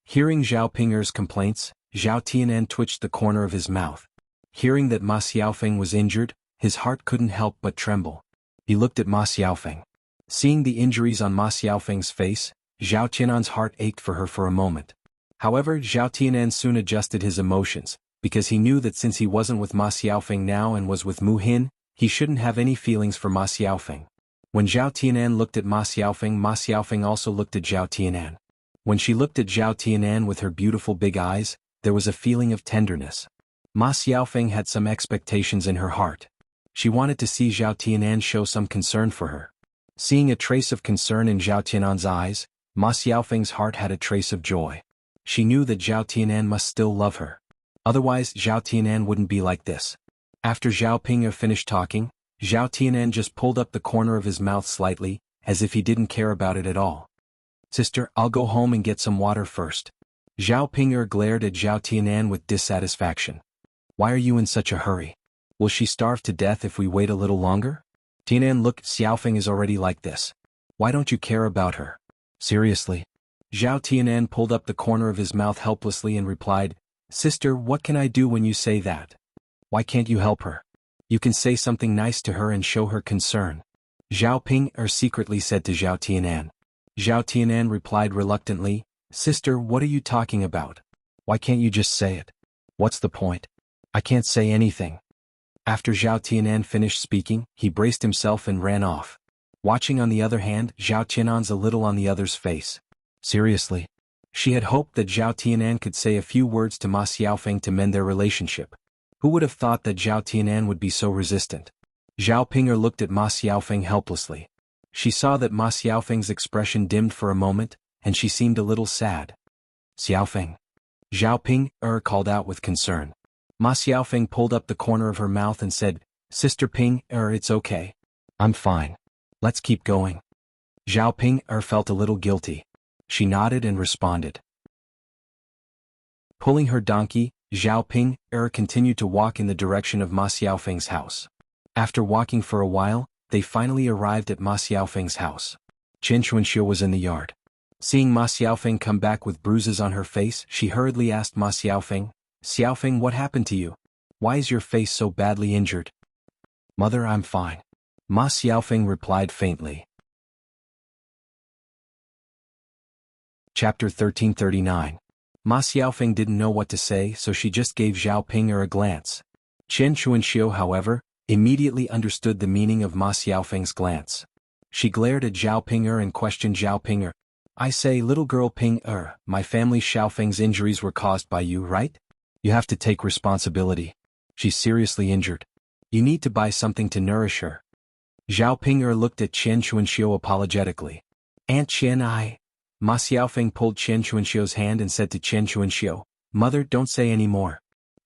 Hearing Zhao Ping'er's complaints, Zhao Tianan twitched the corner of his mouth. Hearing that Ma Xiaofeng was injured, his heart couldn't help but tremble. He looked at Ma Xiaofeng. Seeing the injuries on Ma Xiaofeng's face, Zhao Tianan's heart ached for her for a moment. However, Zhao Tianan soon adjusted his emotions, because he knew that since he wasn't with Ma Xiaofeng now and was with Mu Hin, he shouldn't have any feelings for Ma Xiaofeng. When Zhao Tianan looked at Ma Xiaofeng also looked at Zhao Tianan. When she looked at Zhao Tianan with her beautiful big eyes, there was a feeling of tenderness. Ma Xiaofeng had some expectations in her heart. She wanted to see Zhao Tianan show some concern for her. Seeing a trace of concern in Zhao Tianan's eyes, Ma Xiaofeng's heart had a trace of joy. She knew that Zhao Tianan must still love her. Otherwise, Zhao Tianan wouldn't be like this. After Zhao Ping'er finished talking, Zhao Tianan just pulled up the corner of his mouth slightly, as if he didn't care about it at all. "Sister, I'll go home and get some water first." Zhao Ping'er glared at Zhao Tianan with dissatisfaction. "Why are you in such a hurry? Will she starve to death if we wait a little longer?" "Tianan, look, Xiaofeng is already like this. Why don't you care about her? Seriously?" Zhao Tianan pulled up the corner of his mouth helplessly and replied, "Sister, what can I do when you say that? Why can't you help her? You can say something nice to her and show her concern." Zhao Ping'er secretly said to Zhao Tianan. Zhao Tianan replied reluctantly, "Sister, what are you talking about? Why can't you just say it? What's the point? I can't say anything." After Zhao Tianan finished speaking, he braced himself and ran off. Watching on the other hand, Zhao Tianan's a little on the other's face. Seriously? She had hoped that Zhao Tianan could say a few words to Ma Xiaofeng to mend their relationship. Who would have thought that Zhao Tianan would be so resistant? Zhao Ping'er looked at Ma Xiaofeng helplessly. She saw that Ma Xiaofeng's expression dimmed for a moment, and she seemed a little sad. "Xiaofeng." Zhao Ping'er called out with concern. Ma Xiaofeng pulled up the corner of her mouth and said, "Sister Ping'er, it's okay. I'm fine. Let's keep going." Zhao Ping'er felt a little guilty. She nodded and responded. Pulling her donkey, Zhao Ping'er continued to walk in the direction of Ma Xiaofeng's house. After walking for a while, they finally arrived at Ma Xiaofeng's house. Chen Chuanxiu was in the yard. Seeing Ma Xiaofeng come back with bruises on her face, she hurriedly asked Ma Xiaofeng, "Xiaofeng, what happened to you? Why is your face so badly injured?" "Mother, I'm fine." Ma Xiaofeng replied faintly. Chapter 1339. Ma Xiaofeng didn't know what to say, so she just gave Zhao Ping'er a glance. Chen Chuanxiu, however, immediately understood the meaning of Ma Xiaofeng's glance. She glared at Zhao Ping'er and questioned Zhao Ping'er. "I say, little girl Ping'er, my family Xiaofeng's injuries were caused by you, right? You have to take responsibility. She's seriously injured. You need to buy something to nourish her." Zhao Ping'er looked at Chen Chuanxiu apologetically. "Aunt Chen, Ma Xiaofeng pulled Chen Chuanxiu's hand and said to Chen Chuanxiu, "Mother, don't say any more.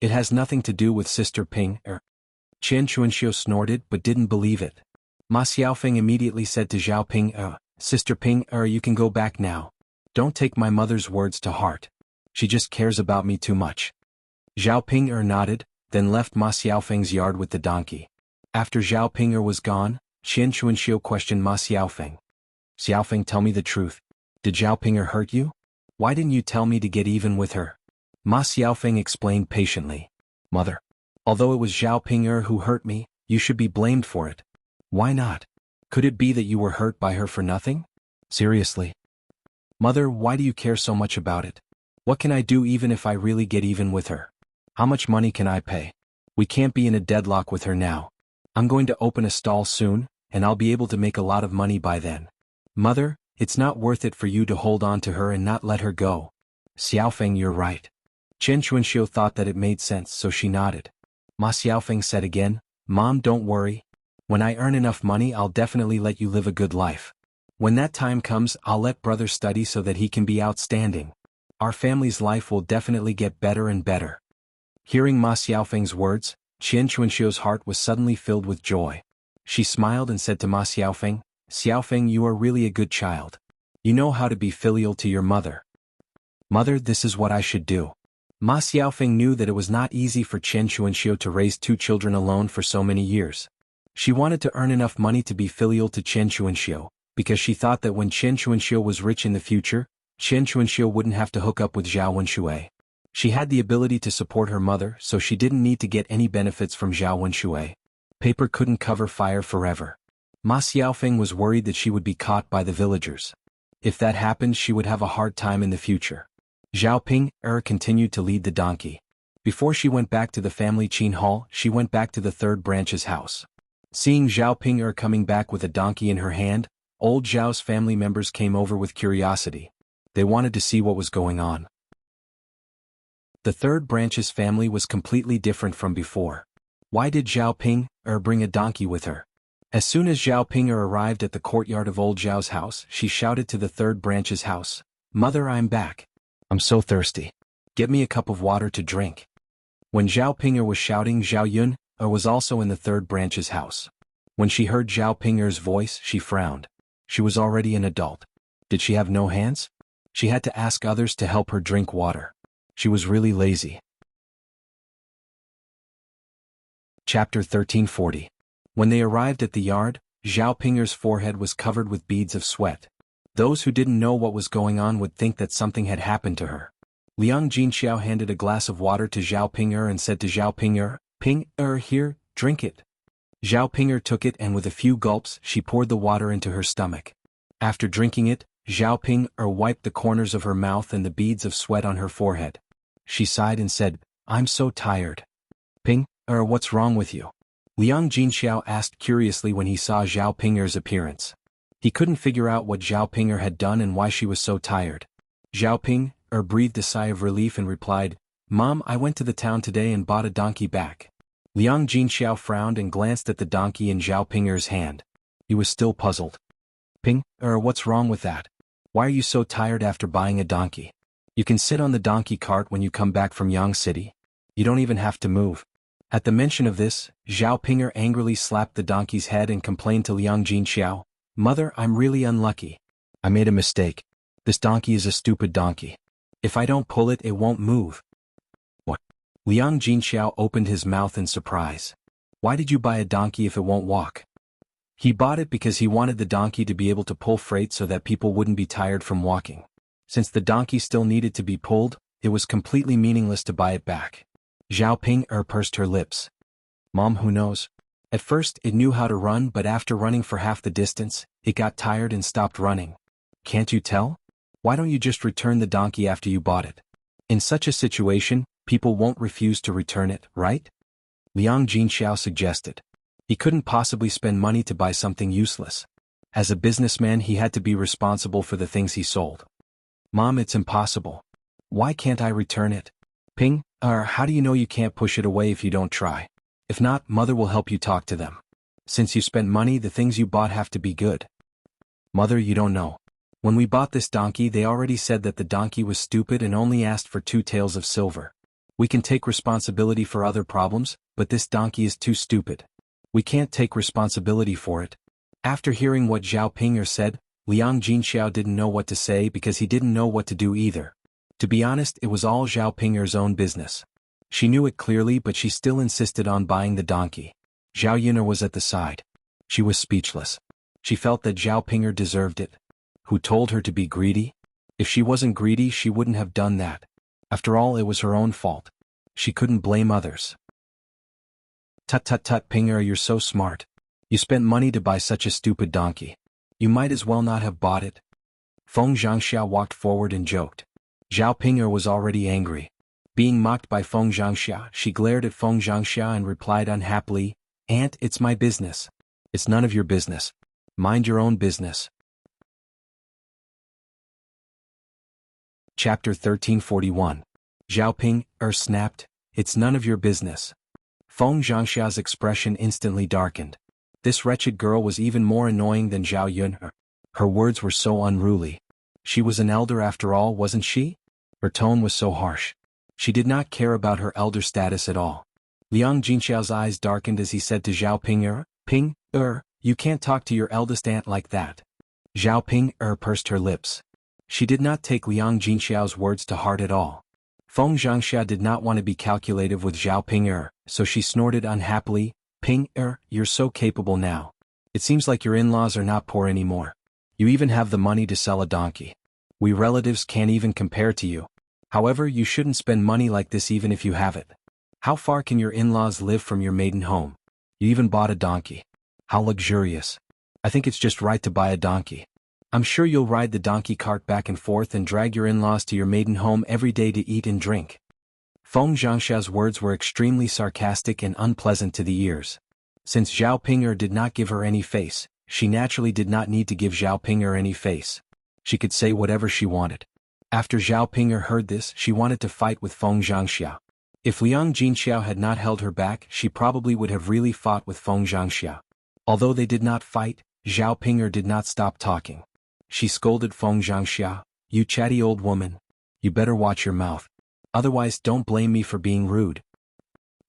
It has nothing to do with Sister Ping, Chen Chuanxiu snorted but didn't believe it. Ma Xiaofeng immediately said to Zhao Ping, Sister Ping, you can go back now. Don't take my mother's words to heart. She just cares about me too much. Zhao Ping nodded, then left Ma Xiaofeng's yard with the donkey. After Zhao Ping was gone, Chen Chuanxiu questioned Ma Xiaofeng. Xiaofeng, tell me the truth. Did Zhao Ping hurt you? Why didn't you tell me to get even with her? Ma Xiaofeng explained patiently. Mother, although it was Zhao Ping who hurt me, you should be blamed for it. Why not? Could it be that you were hurt by her for nothing? Seriously? Mother, why do you care so much about it? What can I do even if I really get even with her? How much money can I pay? We can't be in a deadlock with her now. I'm going to open a stall soon, and I'll be able to make a lot of money by then. Mother, it's not worth it for you to hold on to her and not let her go. Xiaofeng, you're right. Chen Chuanxiu thought that it made sense, so she nodded. Ma Xiaofeng said again, Mom, don't worry. When I earn enough money, I'll definitely let you live a good life. When that time comes, I'll let brother study so that he can be outstanding. Our family's life will definitely get better and better. Hearing Ma Xiaofeng's words, Chen Chuanxiu's heart was suddenly filled with joy. She smiled and said to Ma Xiaofeng, Xiaofeng, you are really a good child. You know how to be filial to your mother. Mother, this is what I should do. Ma Xiaofeng knew that it was not easy for Chen Chuanxiu to raise two children alone for so many years. She wanted to earn enough money to be filial to Chen Chuanxiu, because she thought that when Chen Chuanxiu was rich in the future, Chen Chuanxiu wouldn't have to hook up with Zhao Wenshui. She had the ability to support her mother, so she didn't need to get any benefits from Zhao Wenshui. Paper couldn't cover fire forever. Ma Xiaofeng was worried that she would be caught by the villagers. If that happened, she would have a hard time in the future. Zhao Ping continued to lead the donkey. Before she went back to the family Qin hall, she went back to the third branch's house. Seeing Zhao Ping coming back with a donkey in her hand, old Zhao's family members came over with curiosity. They wanted to see what was going on. The third branch's family was completely different from before. Why did Zhao Ping bring a donkey with her? As soon as Zhao Ping arrived at the courtyard of old Zhao's house, she shouted to the third branch's house, Mother, I'm back. I'm so thirsty. Get me a cup of water to drink. When Zhao Ping was shouting, Zhao Yun was also in the third branch's house. When she heard Zhao Ping's voice, she frowned. She was already an adult. Did she have no hands? She had to ask others to help her drink water. She was really lazy. Chapter 1340. When they arrived at the yard, Zhao Ping's forehead was covered with beads of sweat. Those who didn't know what was going on would think that something had happened to her. Liang Jinxiao handed a glass of water to Zhao Ping and said to Zhao Ping, Ping, here, drink it. Zhao Ping took it and with a few gulps she poured the water into her stomach. After drinking it, Zhao Ping wiped the corners of her mouth and the beads of sweat on her forehead. She sighed and said, I'm so tired. Ping, what's wrong with you? Liang Jinxiao asked curiously when he saw Zhao Ping's appearance. He couldn't figure out what Zhao Ping had done and why she was so tired. Zhao Ping breathed a sigh of relief and replied, Mom, I went to the town today and bought a donkey back. Liang Jinxiao frowned and glanced at the donkey in Zhao Ping's hand. He was still puzzled. Ping, what's wrong with that? Why are you so tired after buying a donkey? You can sit on the donkey cart when you come back from Yang City. You don't even have to move. At the mention of this, Zhao Ping angrily slapped the donkey's head and complained to Liang Jinxiao, Mother, I'm really unlucky. I made a mistake. This donkey is a stupid donkey. If I don't pull it, it won't move. What? Liang Jinxiao opened his mouth in surprise. Why did you buy a donkey if it won't walk? He bought it because he wanted the donkey to be able to pull freight so that people wouldn't be tired from walking. Since the donkey still needed to be pulled, it was completely meaningless to buy it back. Zhao Ping pursed her lips. Mom, who knows? At first, it knew how to run, but after running for half the distance, it got tired and stopped running. Can't you tell? Why don't you just return the donkey after you bought it? In such a situation, people won't refuse to return it, right? Liang Jinxiao suggested. He couldn't possibly spend money to buy something useless. As a businessman, he had to be responsible for the things he sold. Mom, it's impossible. Why can't I return it? Ping, how do you know you can't push it away if you don't try? If not, Mother will help you talk to them. Since you spent money, the things you bought have to be good. Mother, you don't know. When we bought this donkey, they already said that the donkey was stupid and only asked for 2 taels of silver. We can take responsibility for other problems, but this donkey is too stupid. We can't take responsibility for it. After hearing what Zhao Ping'er said, Liang Jinxiao didn't know what to say because he didn't know what to do either. To be honest, it was all Zhao Ping'er's own business. She knew it clearly, but she still insisted on buying the donkey. Zhao Yun'er was at the side. She was speechless. She felt that Zhao Ping'er deserved it. Who told her to be greedy? If she wasn't greedy, she wouldn't have done that. After all, it was her own fault. She couldn't blame others. Tut tut tut, Ping'er, you're so smart. You spent money to buy such a stupid donkey. You might as well not have bought it. Feng Zhangxia walked forward and joked. Zhao Ping'er was already angry. Being mocked by Feng Zhangxia, she glared at Feng Zhangxia and replied unhappily, "Aunt, it's my business." "It's none of your business. Mind your own business." Chapter 1341. Zhao Ping'er snapped, "It's none of your business." Feng Zhangxia's expression instantly darkened. This wretched girl was even more annoying than Zhao Yun'er. Her words were so unruly. She was an elder after all, wasn't she? Her tone was so harsh. She did not care about her elder status at all. Liang Jinxiao's eyes darkened as he said to Zhao Ping'er, "Ping'er, you can't talk to your eldest aunt like that." Zhao Ping'er pursed her lips. She did not take Liang Jinxiao's words to heart at all. Feng Zhangxia did not want to be calculative with Zhao Ping'er, so she snorted unhappily, "Ping'er, you're so capable now. It seems like your in-laws are not poor anymore. You even have the money to sell a donkey. We relatives can't even compare to you. However, you shouldn't spend money like this even if you have it. How far can your in-laws live from your maiden home? You even bought a donkey. How luxurious. I think it's just right to buy a donkey. I'm sure you'll ride the donkey cart back and forth and drag your in-laws to your maiden home every day to eat and drink." Feng Zhangxia's words were extremely sarcastic and unpleasant to the ears. Since Zhao Ping'er did not give her any face, she naturally did not need to give Zhao Ping'er any face. She could say whatever she wanted. After Zhao Ping'er heard this, she wanted to fight with Feng Zhangxia. If Liang Jinxiao had not held her back, she probably would have really fought with Feng Zhangxia. Although they did not fight, Zhao Ping'er did not stop talking. She scolded Feng Zhangxia, "You chatty old woman. You better watch your mouth. Otherwise don't blame me for being rude.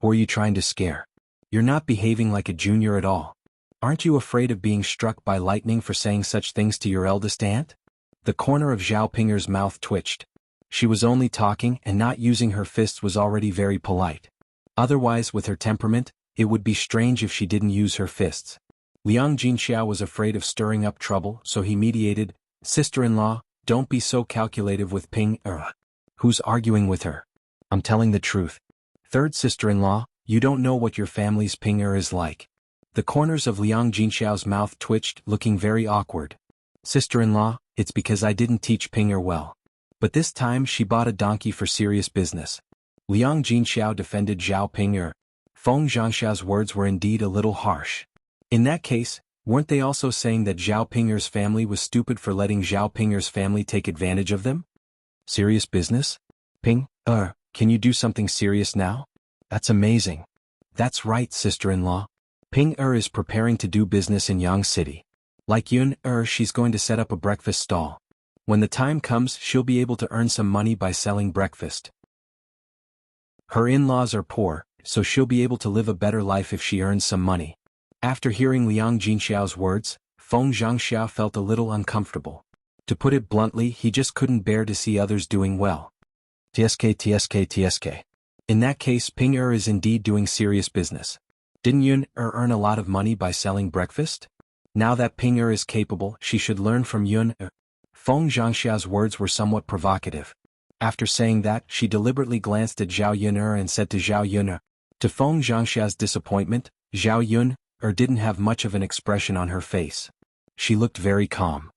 Who are you trying to scare? You're not behaving like a junior at all. Aren't you afraid of being struck by lightning for saying such things to your eldest aunt?" The corner of Zhao Ping'er's mouth twitched. She was only talking, and not using her fists was already very polite. Otherwise, with her temperament, it would be strange if she didn't use her fists. Liang Jinxiao was afraid of stirring up trouble, so he mediated, "Sister-in-law, don't be so calculative with Ping'er. Who's arguing with her? I'm telling the truth. Third sister-in-law, you don't know what your family's Ping'er is like." The corners of Liang Jinxiao's mouth twitched, looking very awkward. "Sister-in-law, it's because I didn't teach Ping'er well. But this time she bought a donkey for serious business." Liang Jinxiao defended Zhao Ping'er. Feng Zhangxia's words were indeed a little harsh. In that case, weren't they also saying that Zhao Ping'er's family was stupid for letting Zhao Ping'er's family take advantage of them? Serious business? Ping'er, can you do something serious now? That's amazing. That's right, sister-in-law. Ping'er is preparing to do business in Yang City. Like Yun'er, she's going to set up a breakfast stall. When the time comes, she'll be able to earn some money by selling breakfast. Her in-laws are poor, so she'll be able to live a better life if she earns some money. After hearing Liang Jinxiao's words, Feng Zhangxia felt a little uncomfortable. To put it bluntly, he just couldn't bear to see others doing well. TSK. In that case, Ping'er is indeed doing serious business. Didn't Yun'er earn a lot of money by selling breakfast? Now that Ping'er is capable, she should learn from Yun'er. Feng Zhangxia's words were somewhat provocative. After saying that, she deliberately glanced at Zhao Yun'er and said to Zhao Yun'er. To Feng Zhangxia's disappointment, Zhao Yun'er didn't have much of an expression on her face. She looked very calm.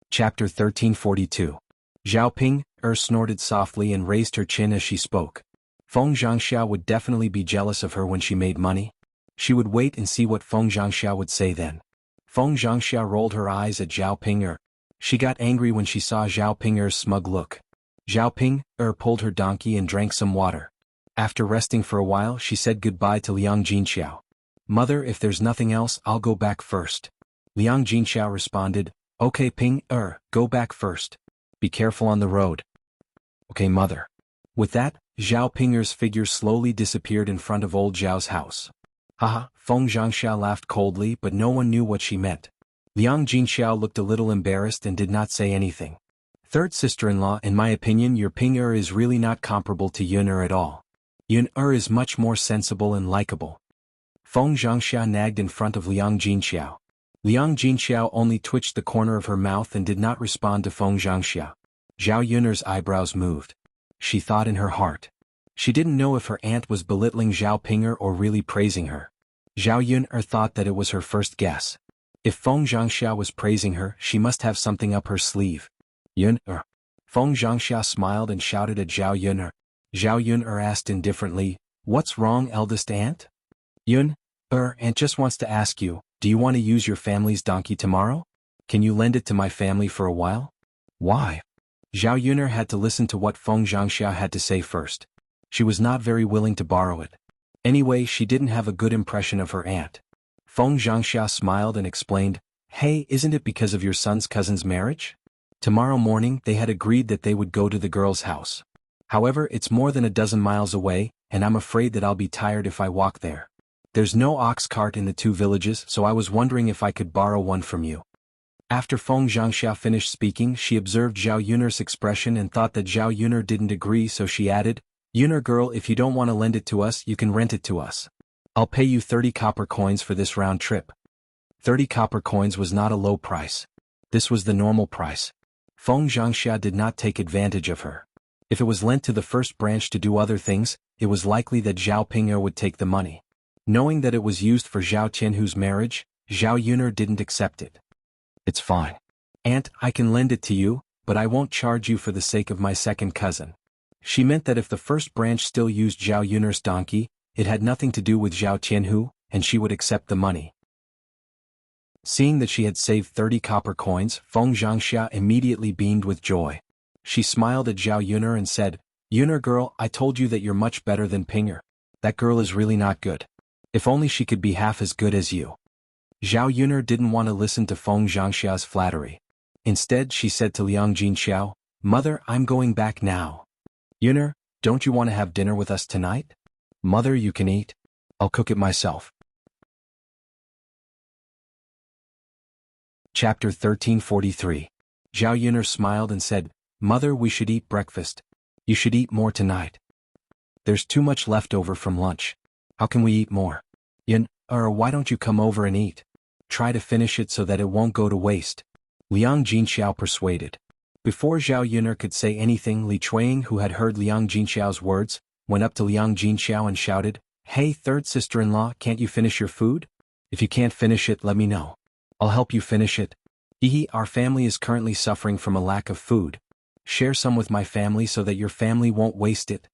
Chapter 1342. Zhao Ping'er snorted softly and raised her chin as she spoke. Feng Zhangxia would definitely be jealous of her when she made money. She would wait and see what Feng Zhangxia would say then. Feng Zhangxia rolled her eyes at Zhao Ping'er. She got angry when she saw Zhao Ping'er's smug look. Zhao Ping'er pulled her donkey and drank some water. After resting for a while, she said goodbye to Liang Jinxiao. "Mother, if there's nothing else, I'll go back first." Liang Jinxiao responded, "Okay Ping'er, go back first. Be careful on the road." Okay, mother. With that, Zhao Pinger's figure slowly disappeared in front of old Zhao's house. Haha, Feng Zhangxia laughed coldly, but no one knew what she meant. Liang Jinxiao looked a little embarrassed and did not say anything. Third sister-in-law, in my opinion, your Ping-er is really not comparable to Yun-er at all. Yun-er is much more sensible and likable. Feng Zhangxia nagged in front of Liang Jinxiao. Liang Jinxiao only twitched the corner of her mouth and did not respond to Feng Zhangxia. Zhao Yun'er's eyebrows moved. She thought in her heart. She didn't know if her aunt was belittling Zhao Ping'er or really praising her. Zhao Yun'er thought that it was her first guess. If Feng Zhangxia was praising her, she must have something up her sleeve. Yun'er. Feng Zhangxia smiled and shouted at Zhao Yun'er. Zhao Yun'er asked indifferently, "What's wrong, eldest aunt?" Yun'er, aunt just wants to ask you, do you want to use your family's donkey tomorrow? Can you lend it to my family for a while? Why? Zhao Yun'er had to listen to what Feng Zhangxia had to say first. She was not very willing to borrow it. Anyway, she didn't have a good impression of her aunt. Feng Zhangxia smiled and explained, "Hey, isn't it because of your son's cousin's marriage? Tomorrow morning they had agreed that they would go to the girl's house. However, it's more than a dozen miles away, and I'm afraid that I'll be tired if I walk there. There's no ox cart in the two villages, so I was wondering if I could borrow one from you." After Feng Zhangxia finished speaking, she observed Zhao Yun'er's expression and thought that Zhao Yun'er didn't agree, so she added, "Yun'er girl, if you don't want to lend it to us, you can rent it to us. I'll pay you 30 copper coins for this round trip." 30 copper coins was not a low price. This was the normal price. Feng Zhangxia did not take advantage of her. If it was lent to the first branch to do other things, it was likely that Zhao Ping'er would take the money. Knowing that it was used for Zhao Tianhu's marriage, Zhao Yun'er didn't accept it. "It's fine. Aunt, I can lend it to you, but I won't charge you for the sake of my second cousin." She meant that if the first branch still used Zhao Yun'er's donkey, it had nothing to do with Zhao Tianhu, and she would accept the money. Seeing that she had saved 30 copper coins, Feng Zhangxia immediately beamed with joy. She smiled at Zhao Yun'er and said, "Yun'er girl, I told you that you're much better than Ping'er. That girl is really not good. If only she could be half as good as you." Zhao Yun'er didn't want to listen to Feng Zhangxia's flattery. Instead, she said to Liang Jinxiao, "Mother, I'm going back now." "Yun'er, don't you want to have dinner with us tonight?" "Mother, you can eat. I'll cook it myself." Chapter 1343. Zhao Yun'er smiled and said, "Mother, we should eat breakfast. You should eat more tonight. There's too much left over from lunch. How can we eat more? Yun'er, why don't you come over and eat? Try to finish it so that it won't go to waste." Liang Jinxiao persuaded. Before Zhao Yun'er could say anything, Li Chuang, who had heard Liang Jinxiao's words, went up to Liang Jinxiao and shouted, "Hey, third sister-in-law, can't you finish your food? If you can't finish it, let me know. I'll help you finish it. Our family is currently suffering from a lack of food. Share some with my family so that your family won't waste it."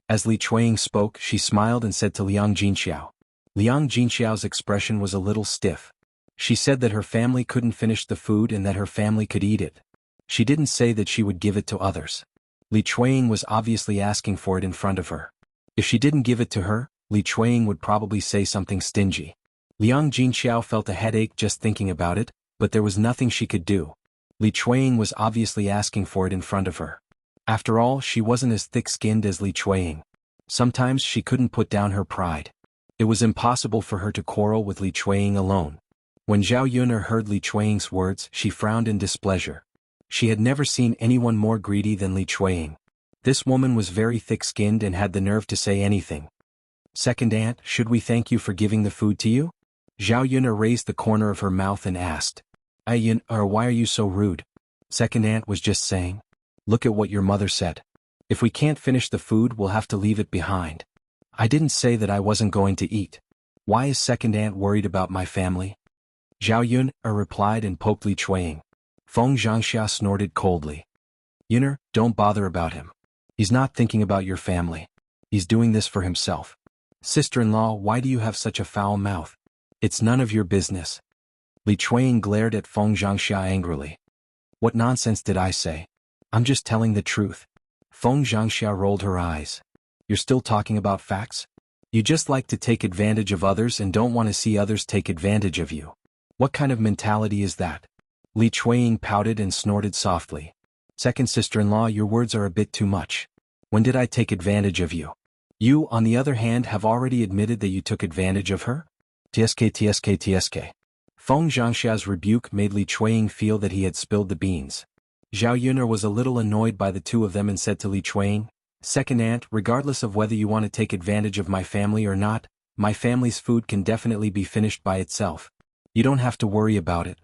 As Li Chuang spoke, she smiled and said to Liang Jinxiao. Liang Jinxiao's expression was a little stiff. She said that her family couldn't finish the food and that her family could eat it. She didn't say that she would give it to others. Li Chuang was obviously asking for it in front of her. If she didn't give it to her, Li Chuang would probably say something stingy. Liang Jinxiao felt a headache just thinking about it, but there was nothing she could do. Li Chuang was obviously asking for it in front of her. After all, she wasn't as thick-skinned as Li Chuang. Sometimes she couldn't put down her pride. It was impossible for her to quarrel with Li Chuang alone. When Zhao Yun'er heard Li Chuang's words, she frowned in displeasure. She had never seen anyone more greedy than Li Chuang. This woman was very thick-skinned and had the nerve to say anything. "Second aunt, should we thank you for giving the food to you?" Zhao Yun'er raised the corner of her mouth and asked. "Yun'er, why are you so rude? Second aunt was just saying. Look at what your mother said. If we can't finish the food, we'll have to leave it behind. I didn't say that I wasn't going to eat. Why is second aunt worried about my family?" Zhao Yun'er replied and poked Li Chuang. Feng Zhangxia snorted coldly. "Yun'er, don't bother about him. He's not thinking about your family. He's doing this for himself. Sister-in-law, why do you have such a foul mouth? It's none of your business." Li Chuang glared at Feng Zhangxia angrily. "What nonsense did I say? I'm just telling the truth." Feng Zhangxia rolled her eyes. "You're still talking about facts? You just like to take advantage of others and don't want to see others take advantage of you. What kind of mentality is that?" Li Chuang pouted and snorted softly. Second sister-in-law, your words are a bit too much. When did I take advantage of you? You, on the other hand, have already admitted that you took advantage of her? Tsk. Feng Zhangxia's rebuke made Li Chuiying feel that he had spilled the beans. Zhao Yuner was a little annoyed by the two of them and said to Li Chuiying, Second aunt, regardless of whether you want to take advantage of my family or not, my family's food can definitely be finished by itself. You don't have to worry about it.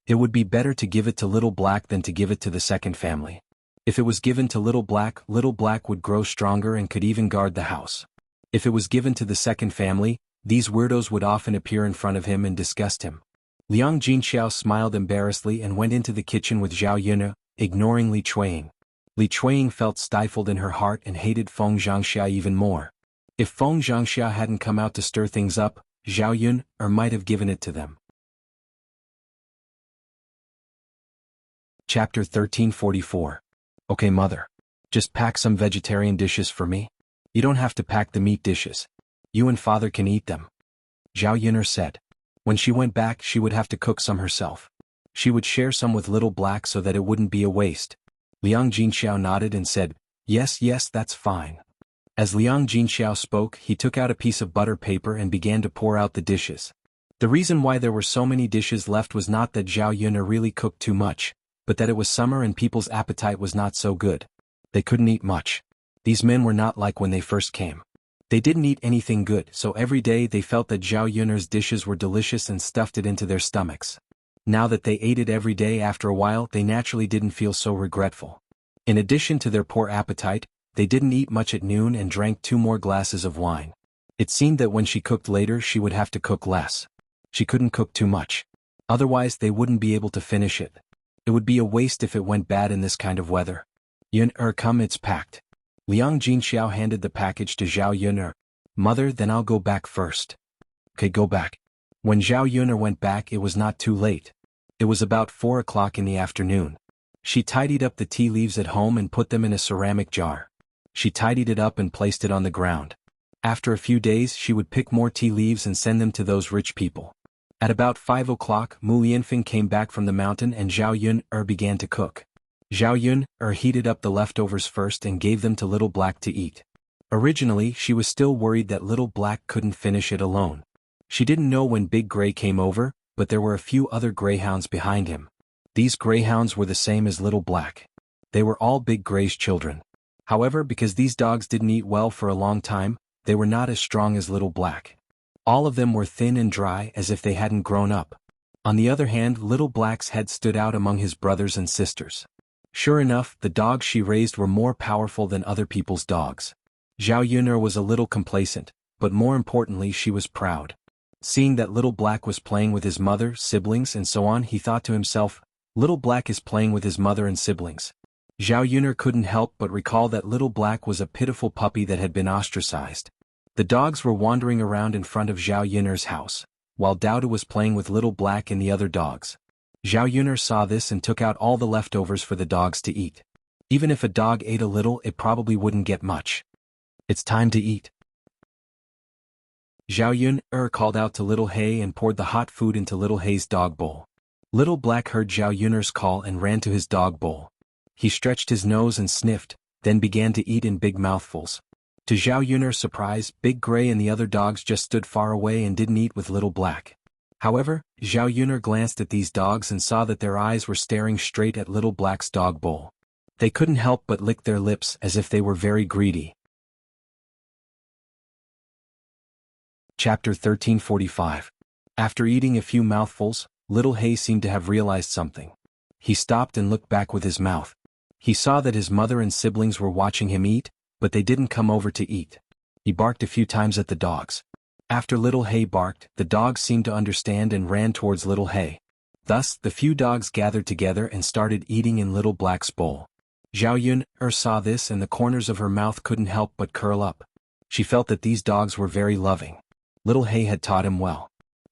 It would be better to give it to Little Black than to give it to the second family. If it was given to Little Black would grow stronger and could even guard the house. If it was given to the second family, these weirdos would often appear in front of him and disgust him. Liang Jinxiao smiled embarrassedly and went into the kitchen with Zhao Yun, ignoring Li Chuiying. Li Chuiying felt stifled in her heart and hated Feng Zhangxia even more. If Feng Zhangxia hadn't come out to stir things up, Zhao Yun might have given it to them. Chapter 1344. Okay, mother. Just pack some vegetarian dishes for me. You don't have to pack the meat dishes. You and father can eat them. Zhao Yun'er said. When she went back, she would have to cook some herself. She would share some with Little Black so that it wouldn't be a waste. Liang Jinxiao nodded and said, Yes, that's fine. As Liang Jinxiao spoke, he took out a piece of butter paper and began to pour out the dishes. The reason why there were so many dishes left was not that Zhao Yun'er really cooked too much, but that it was summer and people's appetite was not so good. They couldn't eat much. These men were not like when they first came. They didn't eat anything good, so every day they felt that Zhao Yun'er's dishes were delicious and stuffed it into their stomachs. Now that they ate it every day, after a while they naturally didn't feel so regretful. In addition to their poor appetite, they didn't eat much at noon and drank 2 more glasses of wine. It seemed that when she cooked later she would have to cook less. She couldn't cook too much. Otherwise they wouldn't be able to finish it. It would be a waste if it went bad in this kind of weather. Yun'er, come, it's packed. Liang Jinxiao handed the package to Zhao Yun'er. Mother, then I'll go back first. Okay, go back. When Zhao Yun'er went back, it was not too late. It was about 4 o'clock in the afternoon. She tidied up the tea leaves at home and put them in a ceramic jar. She tidied it up and placed it on the ground. After a few days she would pick more tea leaves and send them to those rich people. At about 5 o'clock, Mu Lianfeng came back from the mountain and Zhao Yun'er began to cook. Zhao Yun'er heated up the leftovers first and gave them to Little Black to eat. Originally, she was still worried that Little Black couldn't finish it alone. She didn't know when Big Gray came over, but there were a few other greyhounds behind him. These greyhounds were the same as Little Black. They were all Big Gray's children. However, because these dogs didn't eat well for a long time, they were not as strong as Little Black. All of them were thin and dry as if they hadn't grown up. On the other hand, Little Black's head stood out among his brothers and sisters. Sure enough, the dogs she raised were more powerful than other people's dogs. Zhao Yun'er was a little complacent, but more importantly she was proud. Seeing that Little Black was playing with his mother, siblings and so on, he thought to himself, Little Black is playing with his mother and siblings. Zhao Yun'er couldn't help but recall that Little Black was a pitiful puppy that had been ostracized. The dogs were wandering around in front of Zhao Yun'er's house, while Dowda was playing with Little Black and the other dogs. Zhao Yun'er saw this and took out all the leftovers for the dogs to eat. Even if a dog ate a little, it probably wouldn't get much. It's time to eat. Zhao Yun'er called out to Little Hay and poured the hot food into Little Hay's dog bowl. Little Black heard Zhao Yun'er's call and ran to his dog bowl. He stretched his nose and sniffed, then began to eat in big mouthfuls. To Zhao Yun'er's surprise, Big Gray and the other dogs just stood far away and didn't eat with Little Black. However, Zhao Yun'er glanced at these dogs and saw that their eyes were staring straight at Little Black's dog bowl. They couldn't help but lick their lips as if they were very greedy. Chapter 1345. After eating a few mouthfuls, Little Hay seemed to have realized something. He stopped and looked back with his mouth. He saw that his mother and siblings were watching him eat, but they didn't come over to eat. He barked a few times at the dogs. After Little Hay barked, the dogs seemed to understand and ran towards Little Hay. Thus, the few dogs gathered together and started eating in Little Black's bowl. Zhao Yun'er saw this and the corners of her mouth couldn't help but curl up. She felt that these dogs were very loving. Little Hay had taught him well.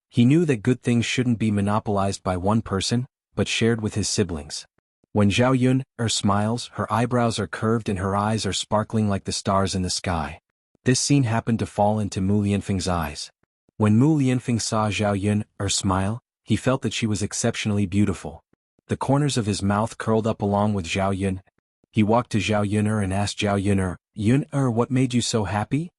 He knew that good things shouldn't be monopolized by one person, but shared with his siblings. When Zhao Yun'er smiles, her eyebrows are curved and her eyes are sparkling like the stars in the sky. This scene happened to fall into Mu Lianfeng's eyes. When Mu Lianfeng saw Zhao Yun'er smile, he felt that she was exceptionally beautiful. the corners of his mouth curled up along with Zhao Yun. He walked to Zhao Yun'er and asked Zhao Yun'er, "Yun'er, what made you so happy?"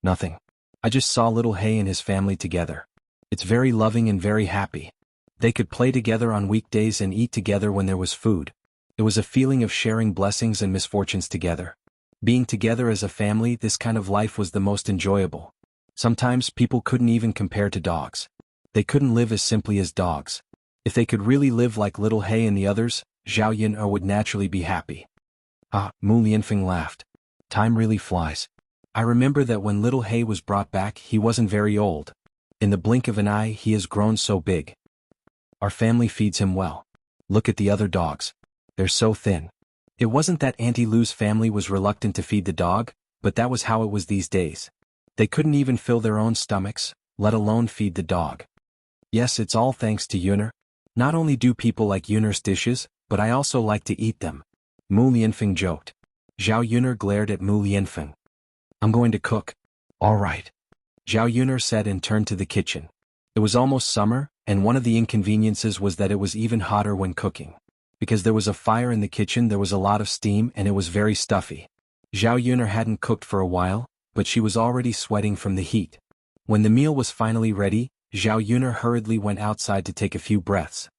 "Nothing. I just saw little He and his family together. It's very loving and very happy. They could play together on weekdays and eat together when there was food. It was a feeling of sharing blessings and misfortunes together. Being together as a family, this kind of life was the most enjoyable. Sometimes people couldn't even compare to dogs. They couldn't live as simply as dogs. If they could really live like little He and the others, Zhao Yun'er would naturally be happy." Ah, Mu Lianfeng laughed. "Time really flies. I remember that when little He was brought back, he wasn't very old. In the blink of an eye, he has grown so big. Our family feeds him well. Look at the other dogs. They're so thin." It wasn't that Auntie Lu's family was reluctant to feed the dog, but that was how it was these days. They couldn't even fill their own stomachs, let alone feed the dog. "Yes, it's all thanks to Yun'er. Not only do people like Yun'er's dishes, but I also like to eat them," Mu Lianfeng joked. Zhao Yun'er glared at Mu Lianfeng. "I'm going to cook." "All right," Zhao Yun'er said and turned to the kitchen. It was almost summer, and one of the inconveniences was that it was even hotter when cooking. Because there was a fire in the kitchen, there was a lot of steam and it was very stuffy. Zhao Yun'er hadn't cooked for a while, but she was already sweating from the heat. When the meal was finally ready, Zhao Yun'er hurriedly went outside to take a few breaths.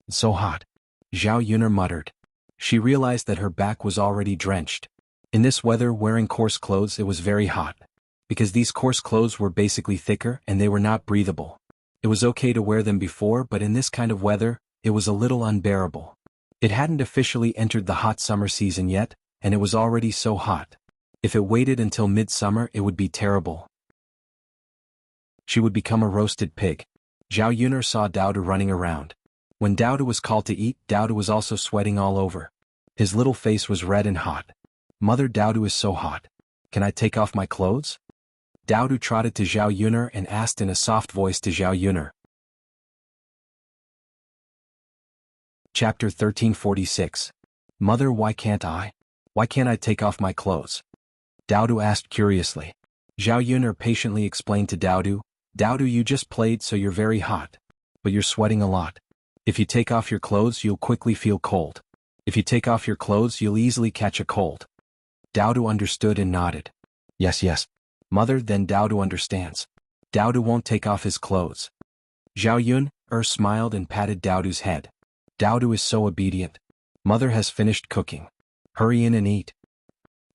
"It's so hot," Zhao Yun'er muttered. She realized that her back was already drenched. In this weather, wearing coarse clothes, it was very hot. Because these coarse clothes were basically thicker and they were not breathable. It was okay to wear them before, but in this kind of weather, it was a little unbearable. It hadn't officially entered the hot summer season yet, and it was already so hot. If it waited until midsummer, it would be terrible. She would become a roasted pig. Zhao Yun'er saw Daodu running around. When Daodu was called to eat, Daodu was also sweating all over. His little face was red and hot. "Mother, Daodu is so hot. Can I take off my clothes?" Daodu trotted to Zhao Yun'er and asked in a soft voice to Zhao Yun'er. Chapter 1346. "Mother, why can't I? Why can't I take off my clothes?" Daodu asked curiously. Zhao Yun'er patiently explained to Daodu, "Daodu, you just played so you're very hot. But you're sweating a lot. If you take off your clothes, you'll quickly feel cold. If you take off your clothes, you'll easily catch a cold." Daodu understood and nodded. Yes. Mother, then Daodu understands. Daodu won't take off his clothes." Zhao Yun'er smiled and patted Daodu's head. "Daodu is so obedient. Mother has finished cooking. Hurry in and eat."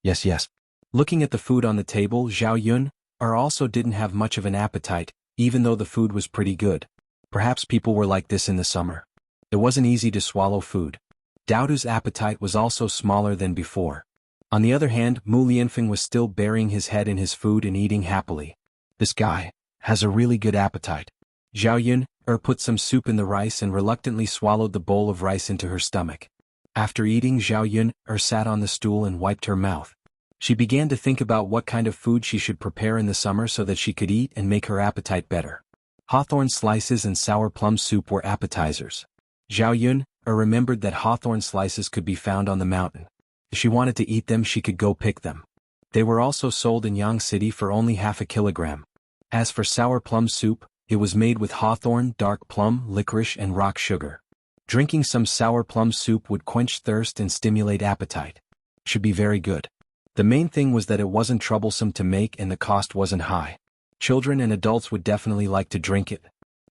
Yes. Looking at the food on the table, Zhao Yun'er also didn't have much of an appetite, even though the food was pretty good. Perhaps people were like this in the summer. It wasn't easy to swallow food. Daodu's appetite was also smaller than before. On the other hand, Mu Lianfeng was still burying his head in his food and eating happily. "This guy has a really good appetite." Zhao Yun'er put some soup in the rice and reluctantly swallowed the bowl of rice into her stomach. After eating, Zhao Yun'er sat on the stool and wiped her mouth. She began to think about what kind of food she should prepare in the summer so that she could eat and make her appetite better. Hawthorn slices and sour plum soup were appetizers. Zhao Yun'er remembered that hawthorn slices could be found on the mountain. If she wanted to eat them, she could go pick them. They were also sold in Yang City for only half a kilogram. As for sour plum soup, it was made with hawthorn, dark plum, licorice and rock sugar. Drinking some sour plum soup would quench thirst and stimulate appetite. Should be very good. The main thing was that it wasn't troublesome to make and the cost wasn't high. Children and adults would definitely like to drink it.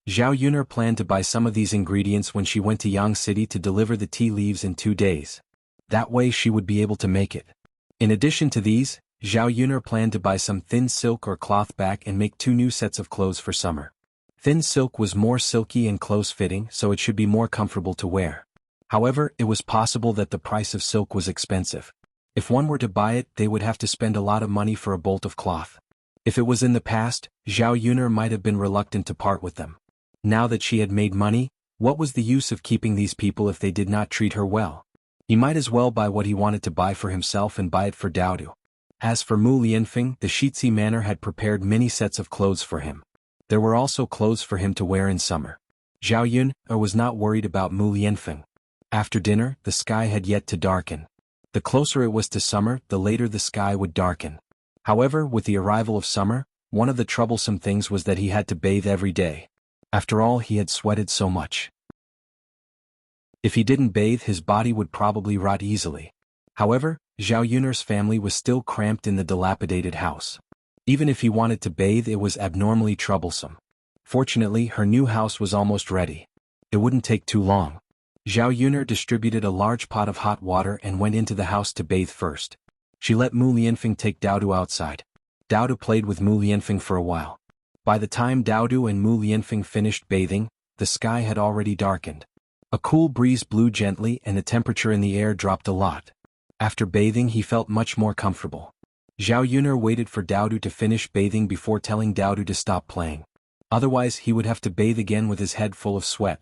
Zhao Yun'er planned to buy some of these ingredients when she went to Yang City to deliver the tea leaves in 2 days. That way she would be able to make it. In addition to these, Zhao Yun'er planned to buy some thin silk or cloth back and make 2 new sets of clothes for summer. Thin silk was more silky and close-fitting, so it should be more comfortable to wear. However, it was possible that the price of silk was expensive. If one were to buy it, they would have to spend a lot of money for a bolt of cloth. If it was in the past, Zhao Yun'er might have been reluctant to part with them. Now that she had made money, what was the use of keeping these people if they did not treat her well? He might as well buy what he wanted to buy for himself and buy it for Daodu. As for Mu Lianfeng, the Shitzi Manor had prepared many sets of clothes for him. There were also clothes for him to wear in summer. Zhao Yun'er was not worried about Mu Lianfeng. After dinner, the sky had yet to darken. The closer it was to summer, the later the sky would darken. However, with the arrival of summer, one of the troublesome things was that he had to bathe every day. After all, he had sweated so much. If he didn't bathe, his body would probably rot easily. However, Zhao Yun'er's family was still cramped in the dilapidated house. Even if he wanted to bathe, it was abnormally troublesome. Fortunately, her new house was almost ready. It wouldn't take too long. Zhao Yun'er distributed a large pot of hot water and went into the house to bathe first. She let Mu Lianfeng take Daodu outside. Daodu played with Mu Lianfeng for a while. By the time Daodu and Mu Lianfeng finished bathing, the sky had already darkened. A cool breeze blew gently and the temperature in the air dropped a lot. After bathing, he felt much more comfortable. Zhao Yun'er waited for Daodu to finish bathing before telling Daodu to stop playing. Otherwise, he would have to bathe again with his head full of sweat.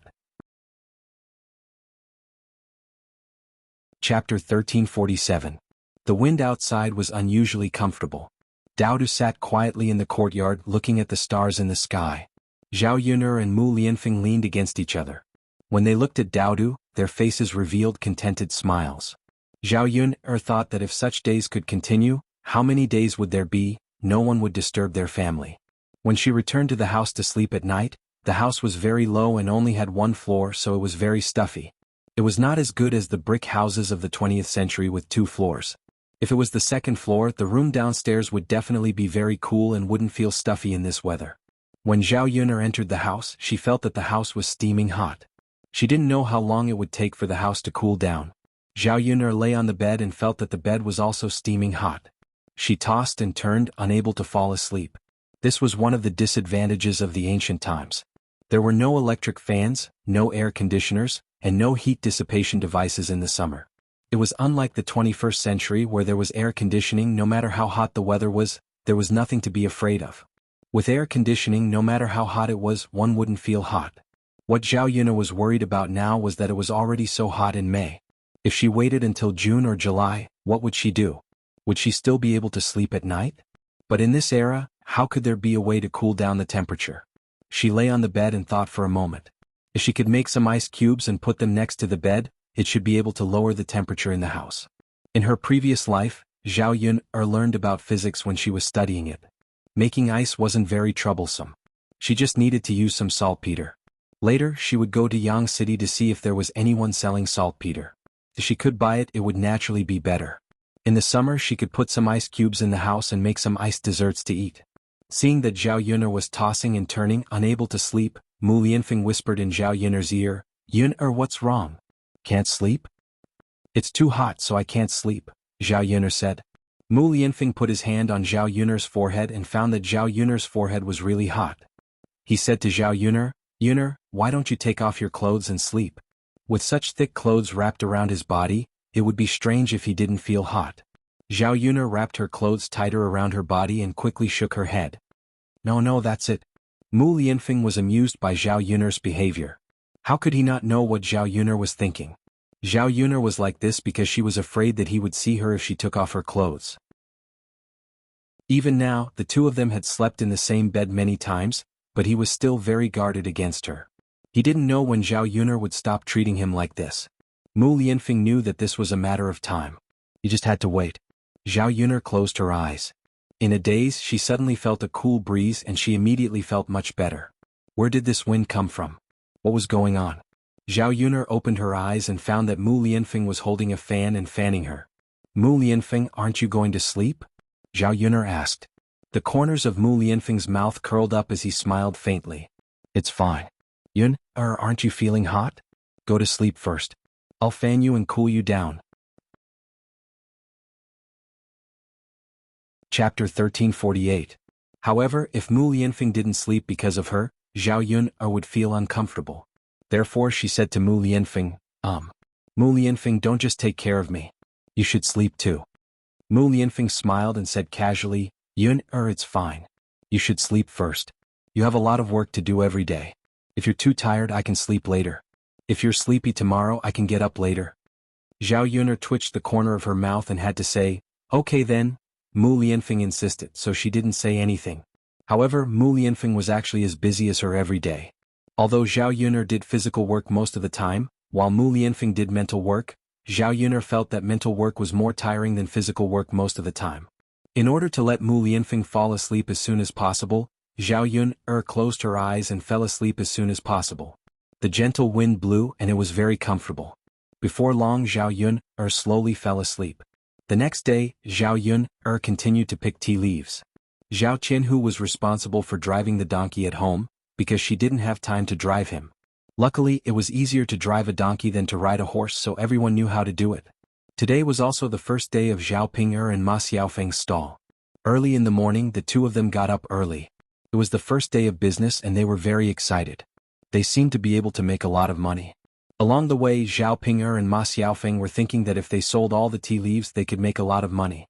Chapter 1347. The wind outside was unusually comfortable. Daodu sat quietly in the courtyard looking at the stars in the sky. Zhao Yun'er and Mu Lianfeng leaned against each other. When they looked at Daodu, their faces revealed contented smiles. Zhao Yun'er thought that if such days could continue, how many days would there be? No one would disturb their family. When she returned to the house to sleep at night, the house was very low and only had one floor, so it was very stuffy. It was not as good as the brick houses of the 20th century with 2 floors. If it was the second floor, the room downstairs would definitely be very cool and wouldn't feel stuffy in this weather. When Zhao Yun'er entered the house, she felt that the house was steaming hot. She didn't know how long it would take for the house to cool down. Zhao Yun'er lay on the bed and felt that the bed was also steaming hot. She tossed and turned, unable to fall asleep. This was one of the disadvantages of the ancient times. There were no electric fans, no air conditioners, and no heat dissipation devices in the summer. It was unlike the 21st century where there was air conditioning. No matter how hot the weather was, there was nothing to be afraid of. With air conditioning, no matter how hot it was, one wouldn't feel hot. What Zhao Yun'er was worried about now was that it was already so hot in May. If she waited until June or July, what would she do? Would she still be able to sleep at night? But in this era, how could there be a way to cool down the temperature? She lay on the bed and thought for a moment. If she could make some ice cubes and put them next to the bed, it should be able to lower the temperature in the house. In her previous life, Zhao Yun'er learned about physics when she was studying it. Making ice wasn't very troublesome. She just needed to use some saltpeter. Later, she would go to Yang City to see if there was anyone selling saltpeter. If she could buy it, it would naturally be better. In the summer, she could put some ice cubes in the house and make some iced desserts to eat. Seeing that Zhao Yun'er was tossing and turning, unable to sleep, Mu Lianfeng whispered in Zhao Yun'er's ear, "Yun'er, what's wrong? Can't sleep?" "It's too hot, so I can't sleep," Zhao Yun'er said. Mu Lianfeng put his hand on Zhao Yun'er's forehead and found that Zhao Yun'er's forehead was really hot. He said to Zhao Yun'er, "Yun'er, why don't you take off your clothes and sleep?" With such thick clothes wrapped around his body, it would be strange if he didn't feel hot. Zhao Yun'er wrapped her clothes tighter around her body and quickly shook her head. No, that's it." Mu Lianfeng was amused by Zhao Yun'er's behavior. How could he not know what Zhao Yun'er was thinking? Zhao Yun'er was like this because she was afraid that he would see her if she took off her clothes. Even now, the two of them had slept in the same bed many times, but he was still very guarded against her. He didn't know when Zhao Yun'er would stop treating him like this. Mu Lianfeng knew that this was a matter of time. He just had to wait. Zhao Yun'er closed her eyes. In a daze, she suddenly felt a cool breeze and she immediately felt much better. Where did this wind come from? What was going on? Zhao Yun'er opened her eyes and found that Mu Lianfeng was holding a fan and fanning her. "Mu Lianfeng, aren't you going to sleep?" Zhao Yun'er asked. The corners of Mu Lianfeng's mouth curled up as he smiled faintly. "It's fine. Yun'er, aren't you feeling hot? Go to sleep first. I'll fan you and cool you down." Chapter 1348. However, if Mu Lianfeng didn't sleep because of her, Zhao Yun'er would feel uncomfortable. Therefore she said to Mu Lianfeng, Mu Lianfeng, don't just take care of me. You should sleep too." Mu Lianfeng smiled and said casually, "Yun'er, it's fine. You should sleep first. You have a lot of work to do every day. If you're too tired, I can sleep later. If you're sleepy tomorrow, I can get up later." Zhao Yun'er twitched the corner of her mouth and had to say, "Okay then." Mu Lianfeng insisted, so she didn't say anything. However, Mu Lianfeng was actually as busy as her every day. Although Zhao Yun'er did physical work most of the time, while Mu Lianfeng did mental work, Zhao Yun'er felt that mental work was more tiring than physical work most of the time. In order to let Mu Lianfeng fall asleep as soon as possible, Zhao Yun'er closed her eyes and fell asleep as soon as possible. The gentle wind blew and it was very comfortable. Before long Zhao Yun slowly fell asleep. The next day, Zhao Yun continued to pick tea leaves. Zhao Qinhu was responsible for driving the donkey at home, because she didn't have time to drive him. Luckily, it was easier to drive a donkey than to ride a horse, so everyone knew how to do it. Today was also the first day of Zhao Ping'er and Ma Xiaofeng's stall. Early in the morning, the two of them got up early. It was the first day of business and they were very excited. They seemed to be able to make a lot of money. Along the way, Zhao Ping'er and Ma Xiaofeng were thinking that if they sold all the tea leaves they could make a lot of money.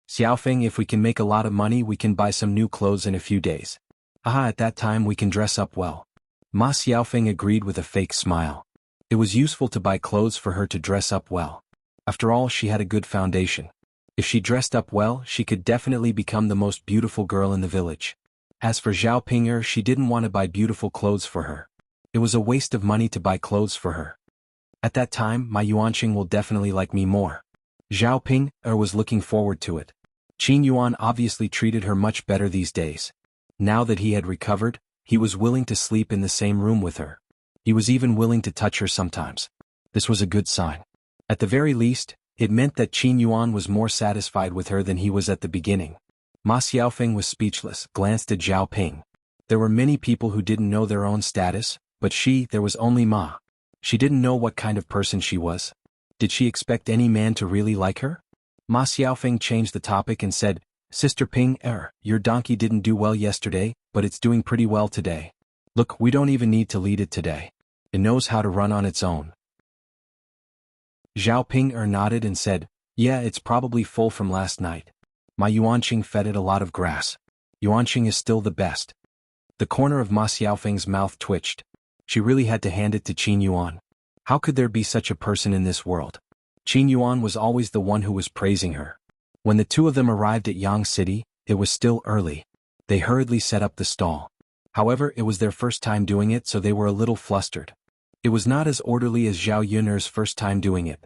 Xiaofeng, if we can make a lot of money we can buy some new clothes in a few days. Aha, at that time we can dress up well. Ma Xiaofeng agreed with a fake smile. It was useful to buy clothes for her to dress up well. After all, she had a good foundation. If she dressed up well, she could definitely become the most beautiful girl in the village. As for Zhao Ping'er, she didn't want to buy beautiful clothes for her. It was a waste of money to buy clothes for her. At that time, my Yuanqing will definitely like me more. Zhao Ping'er was looking forward to it. Qin Yuan obviously treated her much better these days. Now that he had recovered, he was willing to sleep in the same room with her. He was even willing to touch her sometimes. This was a good sign. At the very least, it meant that Qin Yuan was more satisfied with her than he was at the beginning. Ma Xiaofeng was speechless, glanced at Zhao Ping. There were many people who didn't know their own status, but there was only Ma. She didn't know what kind of person she was. Did she expect any man to really like her? Ma Xiaofeng changed the topic and said, Sister Ping, your donkey didn't do well yesterday, but it's doing pretty well today. Look, we don't even need to lead it today. It knows how to run on its own. Zhao Ping'er nodded and said, yeah, it's probably full from last night. My Yuanqing fed it a lot of grass. Yuanqing is still the best. The corner of Ma Xiaofeng's mouth twitched. She really had to hand it to Qin Yuan. How could there be such a person in this world? Qin Yuan was always the one who was praising her. When the two of them arrived at Yang City, it was still early. They hurriedly set up the stall. However, it was their first time doing it, so they were a little flustered. It was not as orderly as Zhao Yun'er's first time doing it.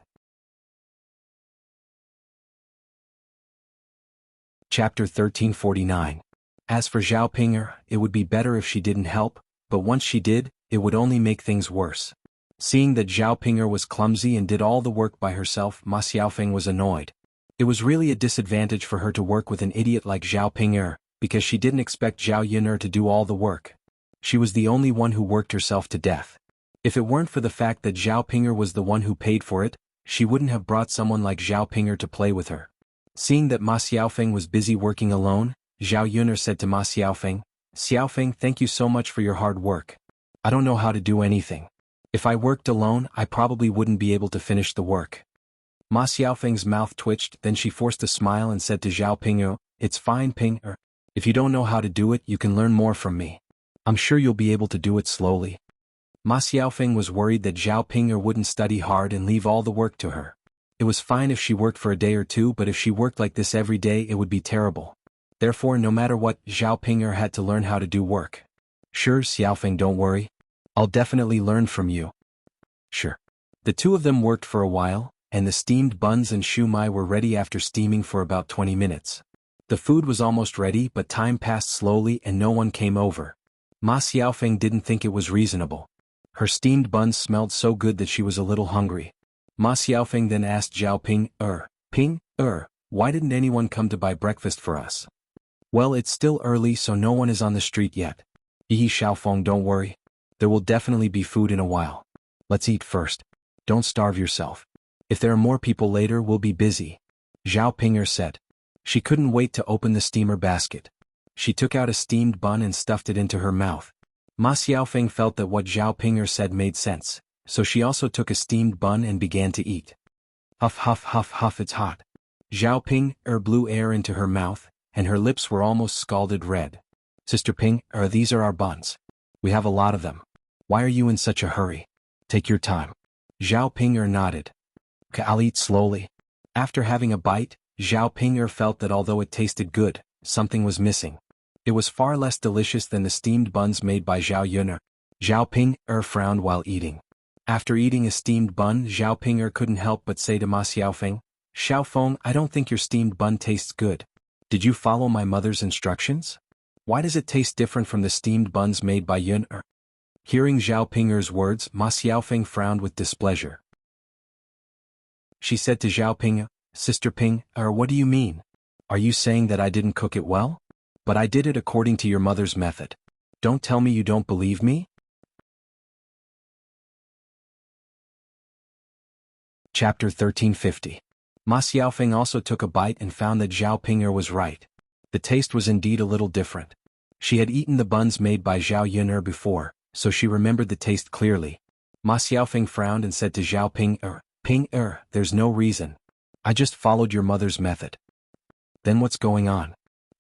Chapter 1349. As for Zhao Ping'er, it would be better if she didn't help, but once she did, it would only make things worse. Seeing that Zhao Ping'er was clumsy and did all the work by herself, Ma Xiaofeng was annoyed. It was really a disadvantage for her to work with an idiot like Zhao Ping'er, because she didn't expect Zhao Yun'er to do all the work. She was the only one who worked herself to death. If it weren't for the fact that Zhao Ping'er was the one who paid for it, she wouldn't have brought someone like Zhao Ping'er to play with her. Seeing that Ma Xiaofeng was busy working alone, Zhao Yun'er said to Ma Xiaofeng, Xiaofeng, thank you so much for your hard work. I don't know how to do anything. If I worked alone, I probably wouldn't be able to finish the work. Ma Xiaofeng's mouth twitched, then she forced a smile and said to Zhao Ping'er, it's fine, Ping'er. If you don't know how to do it, you can learn more from me. I'm sure you'll be able to do it slowly. Ma Xiaofeng was worried that Zhao Ping'er wouldn't study hard and leave all the work to her. It was fine if she worked for a day or two, but if she worked like this every day it would be terrible. Therefore, no matter what, Zhao Ping'er had to learn how to do work. Sure, Xiaofeng, don't worry. I'll definitely learn from you. Sure. The two of them worked for a while, and the steamed buns and shumai were ready after steaming for about 20 minutes. The food was almost ready, but time passed slowly and no one came over. Ma Xiaofeng didn't think it was reasonable. Her steamed buns smelled so good that she was a little hungry. Ma Xiaofeng then asked Zhao Ping'er, why didn't anyone come to buy breakfast for us? Well, it's still early, so no one is on the street yet. Xiaofeng, don't worry. There will definitely be food in a while. Let's eat first. Don't starve yourself. If there are more people later, we'll be busy. Zhao Ping'er said. She couldn't wait to open the steamer basket. She took out a steamed bun and stuffed it into her mouth. Ma Xiaofeng felt that what Zhao Ping'er said made sense, so she also took a steamed bun and began to eat. Huff huff huff huff, it's hot. Zhao Ping'er blew air into her mouth, and her lips were almost scalded red. Sister Ping'er, these are our buns. We have a lot of them. Why are you in such a hurry? Take your time. Zhao Ping'er nodded. Okay, I'll eat slowly. After having a bite, Zhao Ping'er felt that although it tasted good, something was missing. It was far less delicious than the steamed buns made by Zhao Yun'er. Zhao Ping'er frowned while eating. After eating a steamed bun, Zhao Ping'er couldn't help but say to Ma Xiaofeng, Xiaofeng, I don't think your steamed bun tastes good. Did you follow my mother's instructions? Why does it taste different from the steamed buns made by Yun'er? Hearing Zhao Pinger's words, Ma Xiaofeng frowned with displeasure. She said to Zhao Ping, Sister Ping, what do you mean? Are you saying that I didn't cook it well? But I did it according to your mother's method. Don't tell me you don't believe me? Chapter 1350. Ma Xiaofeng also took a bite and found that Zhao Pinger was right. The taste was indeed a little different. She had eaten the buns made by Zhao Yun'er before, so she remembered the taste clearly. Ma Xiaofeng frowned and said to Zhao Ping, there's no reason. I just followed your mother's method. Then what's going on?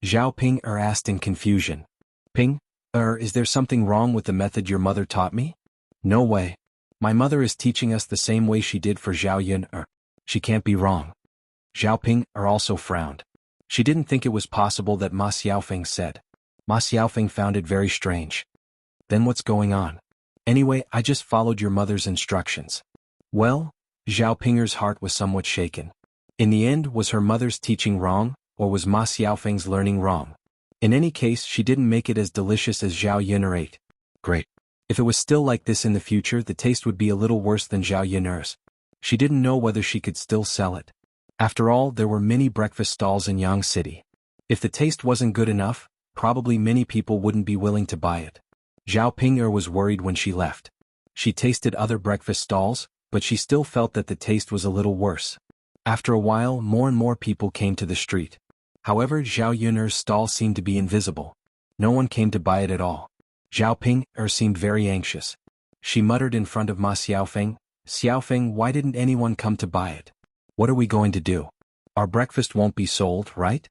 Zhao Ping asked in confusion. Ping, is there something wrong with the method your mother taught me? No way. My mother is teaching us the same way she did for Zhao Yun'er. She can't be wrong. Zhao Ping also frowned. She didn't think it was possible that Ma Xiaofeng said. Ma Xiaofeng found it very strange. Then what's going on? Anyway, I just followed your mother's instructions. Well, Zhao Pinger's heart was somewhat shaken. In the end, was her mother's teaching wrong, or was Ma Xiaofeng's learning wrong? In any case, she didn't make it as delicious as Zhao Yun'er ate. Great. If it was still like this in the future, the taste would be a little worse than Zhao Yun'er's. She didn't know whether she could still sell it. After all, there were many breakfast stalls in Yang City. If the taste wasn't good enough, probably many people wouldn't be willing to buy it. Zhao Pinger was worried when she left. She tasted other breakfast stalls, but she still felt that the taste was a little worse. After a while, more and more people came to the street. However, Zhao Yun'er's stall seemed to be invisible. No one came to buy it at all. Zhao Pinger seemed very anxious. She muttered in front of Ma Xiaofeng, Xiaofeng, why didn't anyone come to buy it? What are we going to do? Our breakfast won't be sold, right?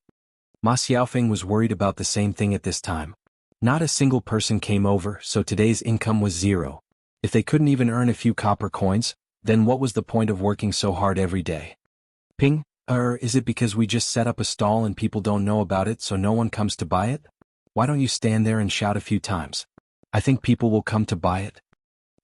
Ma Xiaofeng was worried about the same thing at this time. Not a single person came over, so today's income was zero. If they couldn't even earn a few copper coins, then what was the point of working so hard every day? Ping, is it because we just set up a stall and people don't know about it so no one comes to buy it? Why don't you stand there and shout a few times? I think people will come to buy it.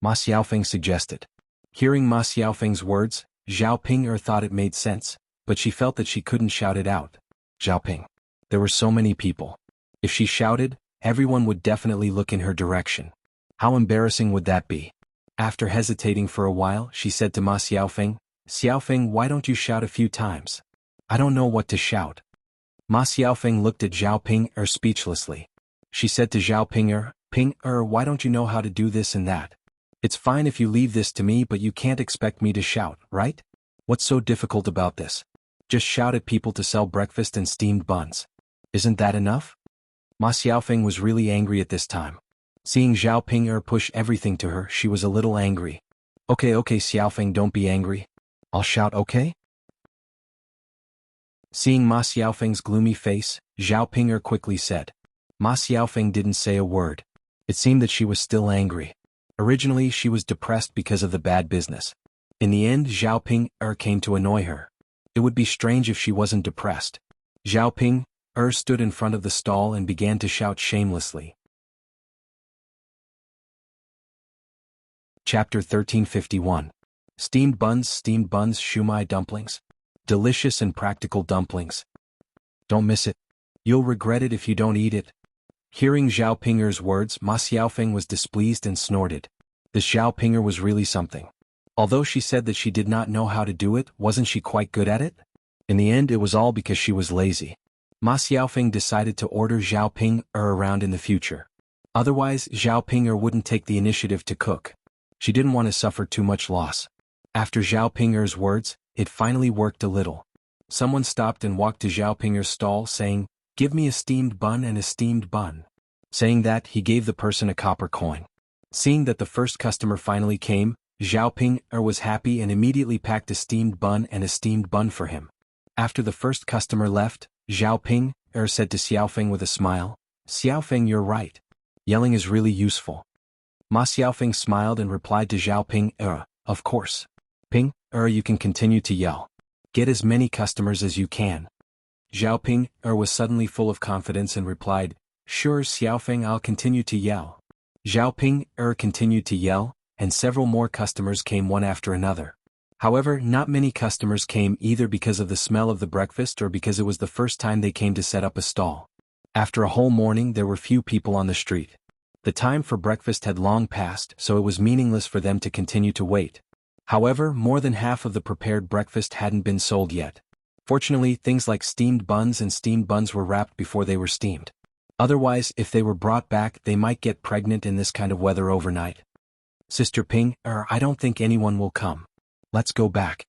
Ma Xiaofeng suggested. Hearing Ma Xiaofeng's words, Zhao Pinger thought it made sense, but she felt that she couldn't shout it out. Zhao Ping. There were so many people. If she shouted, everyone would definitely look in her direction. How embarrassing would that be? After hesitating for a while, she said to Ma Xiaofeng, Xiaofeng, why don't you shout a few times? I don't know what to shout. Ma Xiaofeng looked at Zhao Pinger speechlessly. She said to Zhao Pinger, why don't you know how to do this and that? It's fine if you leave this to me, but you can't expect me to shout, right? What's so difficult about this? Just shout at people to sell breakfast and steamed buns. Isn't that enough? Ma Xiaofeng was really angry at this time. Seeing Zhao Pinger push everything to her, she was a little angry. Okay, Xiaofeng, don't be angry. I'll shout, okay? Seeing Ma Xiaofeng's gloomy face, Zhao Pinger quickly said. Ma Xiaofeng didn't say a word. It seemed that she was still angry. Originally, she was depressed because of the bad business. In the end, Zhao Pinger came to annoy her. It would be strange if she wasn't depressed. Zhao Pinger stood in front of the stall and began to shout shamelessly. Chapter 1351. Steamed buns, shumai dumplings. Delicious and practical dumplings. Don't miss it. You'll regret it if you don't eat it. Hearing Zhao Pinger's words, Ma Xiaofeng was displeased and snorted. This Zhao Pinger was really something. Although she said that she did not know how to do it, wasn't she quite good at it? In the end, it was all because she was lazy. Ma Xiaofeng decided to order Zhao Pinger around in the future. Otherwise, Zhao Pinger wouldn't take the initiative to cook. She didn't want to suffer too much loss. After Zhao Pinger's words, it finally worked a little. Someone stopped and walked to Zhao Pinger's stall saying, Give me a steamed bun and a steamed bun. Saying that, he gave the person a copper coin. Seeing that the first customer finally came, Zhao Pinger was happy and immediately packed a steamed bun and a steamed bun for him. After the first customer left, Zhao Pinger said to Xiaofeng with a smile, Xiaofeng, you're right. Yelling is really useful. Ma Xiaofeng smiled and replied to Zhao Pinger, of course. Pinger, you can continue to yell. Get as many customers as you can. Zhao Pinger was suddenly full of confidence and replied, Sure, Xiaofeng, I'll continue to yell. Zhao Pinger continued to yell, and several more customers came one after another. However, not many customers came either because of the smell of the breakfast or because it was the first time they came to set up a stall. After a whole morning, there were few people on the street. The time for breakfast had long passed, so it was meaningless for them to continue to wait. However, more than half of the prepared breakfast hadn't been sold yet. Fortunately, things like steamed buns were wrapped before they were steamed. Otherwise, if they were brought back, they might get pregnant in this kind of weather overnight. Sister Ping, I don't think anyone will come. Let's go back.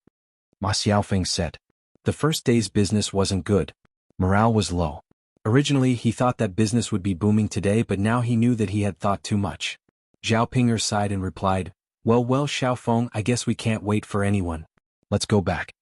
Ma Xiaofeng said. The first day's business wasn't good. Morale was low. Originally, he thought that business would be booming today, but now he knew that he had thought too much. Zhao Ping'er sighed and replied, Well, Xiaofeng, I guess we can't wait for anyone. Let's go back.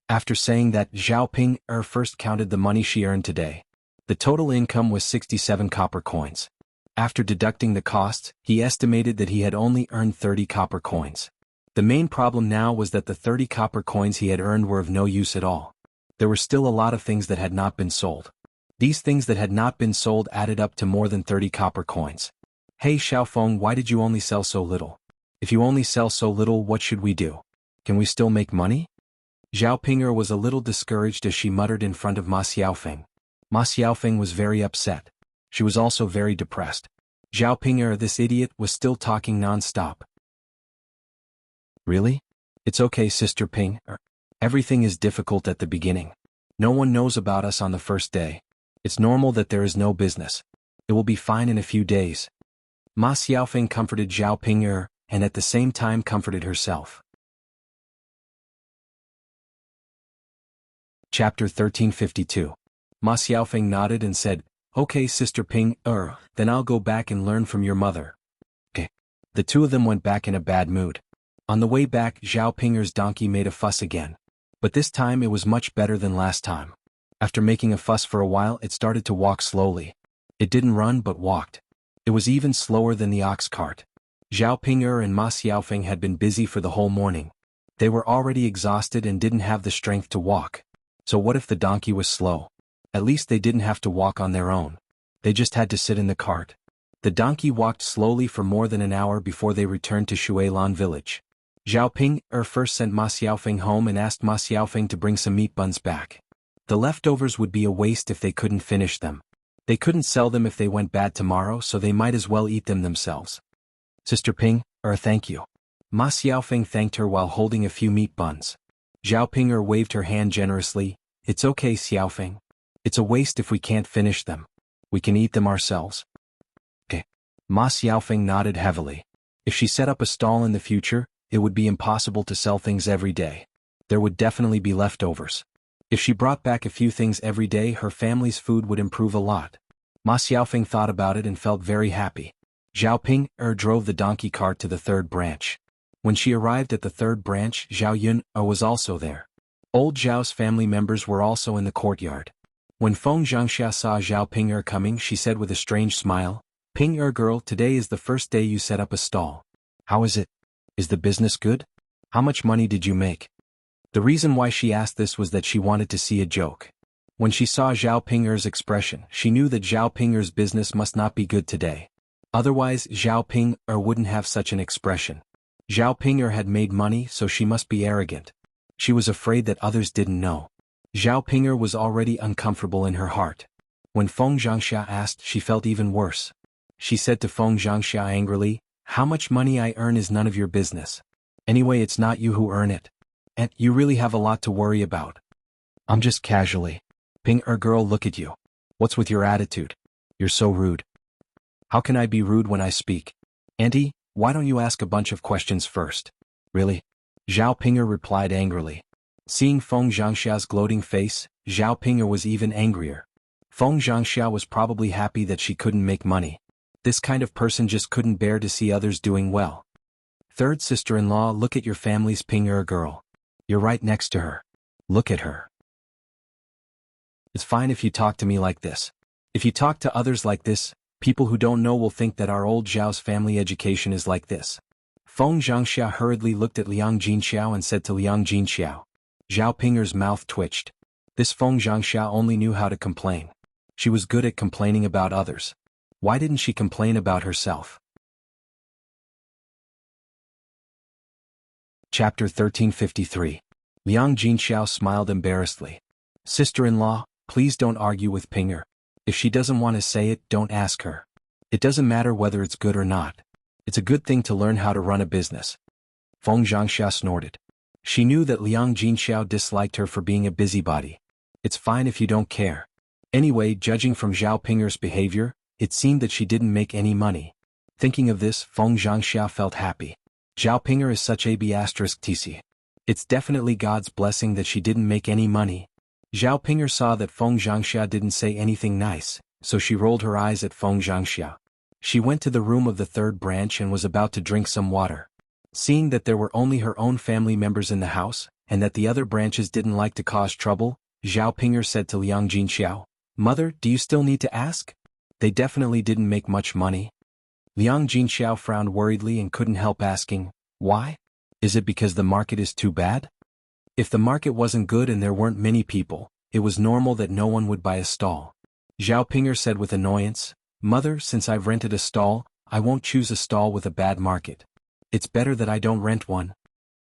After saying that, Zhao Ping'er first counted the money she earned today. The total income was 67 copper coins. After deducting the costs, he estimated that he had only earned 30 copper coins. The main problem now was that the 30 copper coins he had earned were of no use at all. There were still a lot of things that had not been sold. These things that had not been sold added up to more than 30 copper coins. Hey Xiaofeng, why did you only sell so little? If you only sell so little, what should we do? Can we still make money? Zhao Ping'er was a little discouraged as she muttered in front of Ma Xiaofeng. Ma Xiaofeng was very upset. She was also very depressed. Zhao Ping'er, this idiot, was still talking non-stop. Really? It's okay, Sister Ping. Everything is difficult at the beginning. No one knows about us on the first day. It's normal that there is no business. It will be fine in a few days. Ma Xiaofeng comforted Zhao Ping'er, and at the same time comforted herself. Chapter 1352. Ma Xiaofeng nodded and said, Okay, Sister Ping, then I'll go back and learn from your mother. Okay. The two of them went back in a bad mood. On the way back, Zhao Ping'er's donkey made a fuss again. But this time it was much better than last time. After making a fuss for a while, it started to walk slowly. It didn't run but walked. It was even slower than the ox cart. Zhao Ping'er and Ma Xiaofeng had been busy for the whole morning. They were already exhausted and didn't have the strength to walk. So what if the donkey was slow? At least they didn't have to walk on their own. They just had to sit in the cart. The donkey walked slowly for more than an hour before they returned to Shuilan village. Zhao Ping'er first sent Ma Xiaofeng home and asked Ma Xiaofeng to bring some meat buns back. The leftovers would be a waste if they couldn't finish them. They couldn't sell them if they went bad tomorrow, so they might as well eat them themselves. Sister Ping, thank you. Ma Xiaofeng thanked her while holding a few meat buns. Zhao Ping'er waved her hand generously. It's okay, Xiaofeng. It's a waste if we can't finish them. We can eat them ourselves. Okay. Ma Xiaofeng nodded heavily. If she set up a stall in the future, it would be impossible to sell things every day. There would definitely be leftovers. If she brought back a few things every day, her family's food would improve a lot. Ma Xiaofeng thought about it and felt very happy. Zhao Ping'er drove the donkey cart to the third branch. When she arrived at the third branch, Zhao Yun was also there. Old Zhao's family members were also in the courtyard. When Feng Zhangxia saw Zhao Ping'er coming, she said with a strange smile, Ping'er girl, today is the first day you set up a stall. How is it? Is the business good? How much money did you make? The reason why she asked this was that she wanted to see a joke. When she saw Zhao Ping'er's expression, she knew that Zhao Ping'er's business must not be good today. Otherwise, Zhao Ping'er wouldn't have such an expression. Zhao Ping'er had made money, so she must be arrogant. She was afraid that others didn't know. Zhao Ping'er was already uncomfortable in her heart. When Feng Zhangxia asked, she felt even worse. She said to Feng Zhangxia angrily, How much money I earn is none of your business. Anyway, it's not you who earn it. And you really have a lot to worry about. I'm just casually. Ping'er girl, look at you. What's with your attitude? You're so rude. How can I be rude when I speak? Auntie, why don't you ask a bunch of questions first? Really? Zhao Ping'er replied angrily. Seeing Feng Zhangxia's gloating face, Zhao Ping'er was even angrier. Feng Zhangxia was probably happy that she couldn't make money. This kind of person just couldn't bear to see others doing well. Third sister-in-law, look at your family's Ping'er girl. You're right next to her. Look at her. It's fine if you talk to me like this. If you talk to others like this, people who don't know will think that our old Zhao's family education is like this. Feng Zhangxia hurriedly looked at Liang Jinxiao and said to Liang Jinxiao. Zhao Ping'er's mouth twitched. This Feng Zhangxia only knew how to complain. She was good at complaining about others. Why didn't she complain about herself? Chapter 1353. Liang Jinxiao smiled embarrassedly. Sister-in-law, please don't argue with Ping'er. If she doesn't want to say it, don't ask her. It doesn't matter whether it's good or not. It's a good thing to learn how to run a business. Feng Zhangxia snorted. She knew that Liang Jinxiao disliked her for being a busybody. It's fine if you don't care. Anyway, judging from Zhao Pinger's behavior, it seemed that she didn't make any money. Thinking of this, Feng Zhangxia felt happy. Zhao Pinger is such a b*tc. It's definitely God's blessing that she didn't make any money. Zhao Pinger saw that Feng Zhangxia didn't say anything nice, so she rolled her eyes at Feng Zhangxia. She went to the room of the third branch and was about to drink some water. Seeing that there were only her own family members in the house, and that the other branches didn't like to cause trouble, Zhao Pinger said to Liang Jinxiao, "Mother, do you still need to ask? They definitely didn't make much money." Liang Jinxiao frowned worriedly and couldn't help asking, "Why? Is it because the market is too bad?" If the market wasn't good and there weren't many people, it was normal that no one would buy a stall. Zhao Pinger said with annoyance, "Mother, since I've rented a stall, I won't choose a stall with a bad market. It's better that I don't rent one."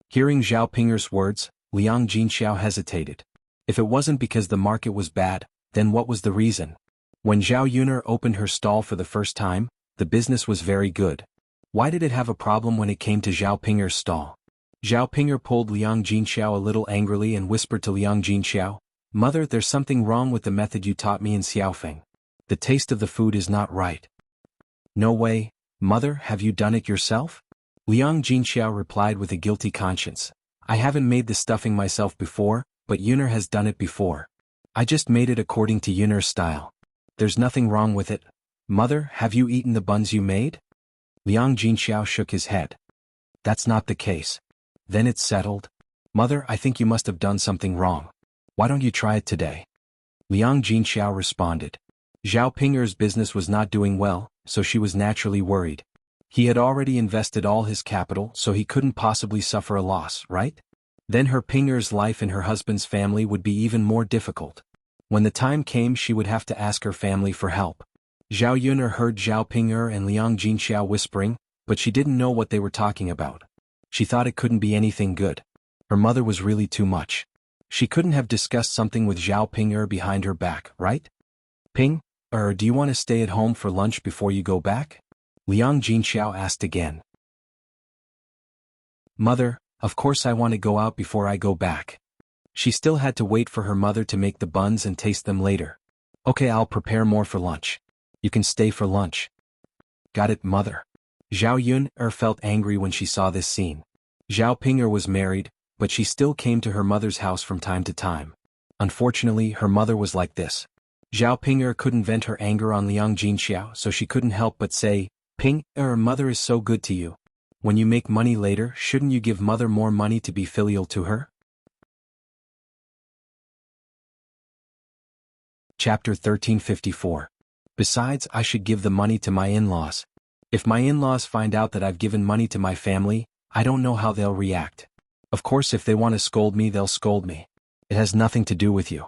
Hearing Zhao Pinger's words, Liang Jinxiao hesitated. If it wasn't because the market was bad, then what was the reason? When Zhao Yuner opened her stall for the first time, the business was very good. Why did it have a problem when it came to Zhao Pinger's stall? Zhao Pinger pulled Liang Jinxiao a little angrily and whispered to Liang Jinxiao, "Mother, there's something wrong with the method you taught me in Xiaofeng. The taste of the food is not right." "No way, Mother, have you done it yourself?" Liang Jinxiao replied with a guilty conscience. "I haven't made the stuffing myself before, but Yuner has done it before. I just made it according to Yuner's style. There's nothing wrong with it. Mother, have you eaten the buns you made?" Liang Jinxiao shook his head. "That's not the case." "Then it's settled. Mother, I think you must have done something wrong. Why don't you try it today?" Liang Jinxiao responded. Zhao Pinger's business was not doing well, so she was naturally worried. He had already invested all his capital, so he couldn't possibly suffer a loss, right? Then her Pinger's life and her husband's family would be even more difficult. When the time came, she would have to ask her family for help. Zhao Yuner heard Zhao Pinger and Liang Jinxiao whispering, but she didn't know what they were talking about. She thought it couldn't be anything good. Her mother was really too much. She couldn't have discussed something with Zhao Pinger behind her back, right? "Ping, do you want to stay at home for lunch before you go back?" Liang Jinxiao asked again. "Mother, of course I want to go out before I go back." She still had to wait for her mother to make the buns and taste them later. "Okay, I'll prepare more for lunch. You can stay for lunch." "Got it, Mother." Zhao Yuner felt angry when she saw this scene. Zhao Pinger was married, but she still came to her mother's house from time to time. Unfortunately, her mother was like this. Zhao Pinger couldn't vent her anger on Liang Jinxiao, so she couldn't help but say, "Ping, mother is so good to you. When you make money later, shouldn't you give mother more money to be filial to her?" Chapter 1354. Besides, I should give the money to my in-laws. If my in-laws find out that I've given money to my family, I don't know how they'll react. Of course, if they want to scold me, they'll scold me. It has nothing to do with you.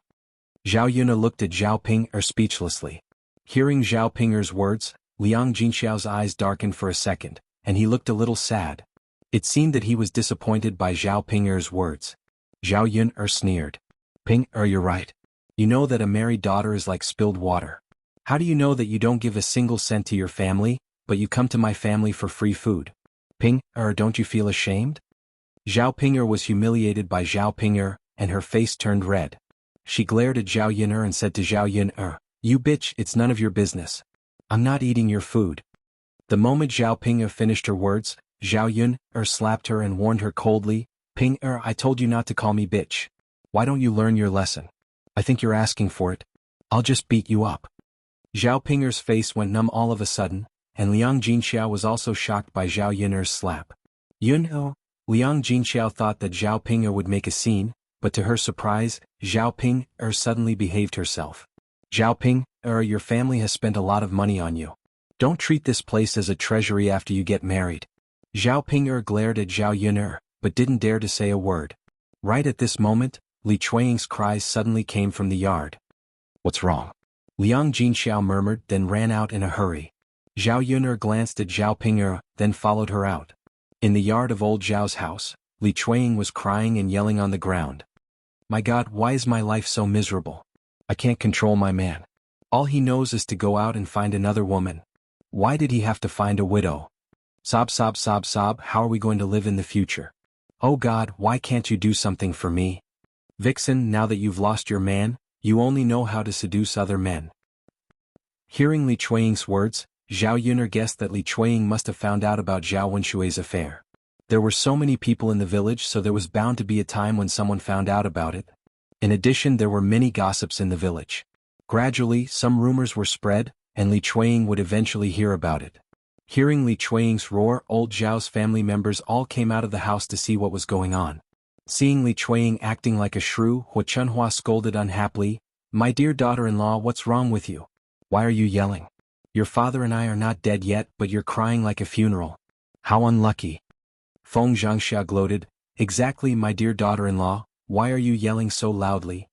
Zhao Yuner looked at Zhao Pinger speechlessly. Hearing Zhao Pinger's words, Liang Jinxiao's eyes darkened for a second, and he looked a little sad. It seemed that he was disappointed by Zhao Pinger's words. Zhao Yuner sneered. "Pinger, you're right. You know that a married daughter is like spilled water. How do you know that you don't give a single cent to your family, but you come to my family for free food? Pinger, don't you feel ashamed?" Zhao Pinger was humiliated by Zhao Pinger, and her face turned red. She glared at Zhao Yuner and said to Zhao Yuner, "You bitch, it's none of your business. I'm not eating your food." The moment Zhao Pinger finished her words, Zhao Yuner slapped her and warned her coldly, "Pinger, I told you not to call me bitch. Why don't you learn your lesson? I think you're asking for it. I'll just beat you up." Zhao Pinger's face went numb all of a sudden, and Liang Jinxiao was also shocked by Zhao Yuner's slap. Liang Jinxiao thought that Zhao Pinger would make a scene, but to her surprise, Zhao Pinger suddenly behaved herself. "Zhao Pinger, your family has spent a lot of money on you. Don't treat this place as a treasury after you get married." Zhao Pinger glared at Zhao Yuner, but didn't dare to say a word. Right at this moment, Li Chuanying's cries suddenly came from the yard. "What's wrong?" Liang Jinxiao murmured, then ran out in a hurry. Zhao Yuner glanced at Zhao Pinger, then followed her out. In the yard of old Zhao's house, Li Chuanying was crying and yelling on the ground. "My God, why is my life so miserable? I can't control my man. All he knows is to go out and find another woman. Why did he have to find a widow? Sob, sob, sob, sob, how are we going to live in the future? Oh God, why can't you do something for me? Vixen, now that you've lost your man, you only know how to seduce other men. Hearing Li Chuanying's words, Zhao Yuner guessed that Li Chuanying must have found out about Zhao Wenshui's affair. There were so many people in the village, so there was bound to be a time when someone found out about it. In addition, there were many gossips in the village. Gradually, some rumors were spread, and Li Chuanying would eventually hear about it. Hearing Li Chuanying's roar, old Zhao's family members all came out of the house to see what was going on. Seeing Li Chuanying acting like a shrew, Hua Chunhua scolded unhappily, "My dear daughter-in-law, what's wrong with you? Why are you yelling? Your father and I are not dead yet, but you're crying like a funeral. How unlucky." Feng Zhangxia gloated, "Exactly, my dear daughter-in-law, why are you yelling so loudly?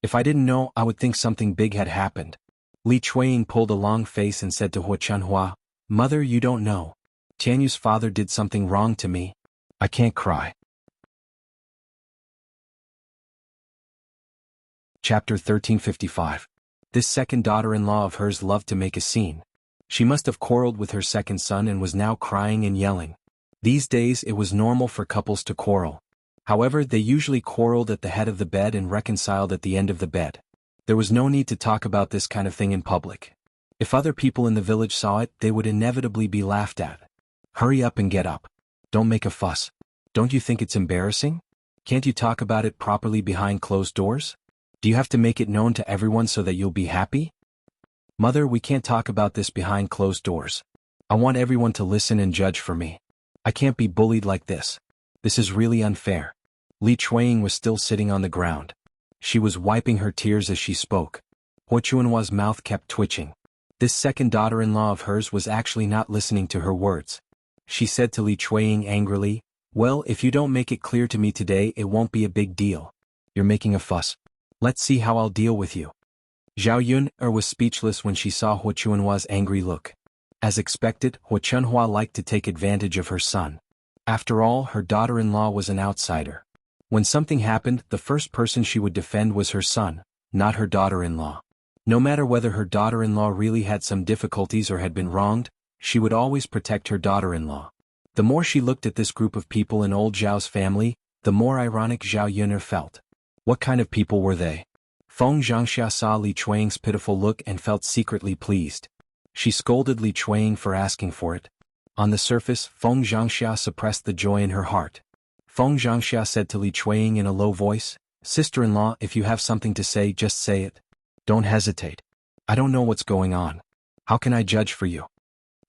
If I didn't know, I would think something big had happened." Li Chuanying pulled a long face and said to Hua Chunhua, "Mother, you don't know. Tianyu's father did something wrong to me. I can't cry." Chapter 1355. This second daughter-in-law of hers loved to make a scene. She must have quarreled with her second son and was now crying and yelling. These days it was normal for couples to quarrel. However, they usually quarreled at the head of the bed and reconciled at the end of the bed. There was no need to talk about this kind of thing in public. If other people in the village saw it, they would inevitably be laughed at. Hurry up and get up. Don't make a fuss. Don't you think it's embarrassing? Can't you talk about it properly behind closed doors? Do you have to make it known to everyone so that you'll be happy? Mother, we can't talk about this behind closed doors. I want everyone to listen and judge for me. I can't be bullied like this. This is really unfair. Li Chuanying was still sitting on the ground. She was wiping her tears as she spoke. Hua Chunhua's mouth kept twitching. This second daughter-in-law of hers was actually not listening to her words. She said to Li Chuanying angrily, "Well, if you don't make it clear to me today, it won't be a big deal. You're making a fuss. Let's see how I'll deal with you." Zhao Yuner was speechless when she saw Hua Chunhua's angry look. As expected, Hua Chunhua liked to take advantage of her son. After all, her daughter-in-law was an outsider. When something happened, the first person she would defend was her son, not her daughter-in-law. No matter whether her daughter-in-law really had some difficulties or had been wronged, she would always protect her daughter-in-law. The more she looked at this group of people in old Zhao's family, the more ironic Zhao Yuner felt. What kind of people were they? Feng Zhangxia saw Li Chuanying's pitiful look and felt secretly pleased. She scolded Li Chuanying for asking for it. On the surface, Feng Zhangxia suppressed the joy in her heart. Feng Zhangxia said to Li Chuanying in a low voice, "Sister-in-law, if you have something to say, just say it. Don't hesitate. I don't know what's going on. How can I judge for you?"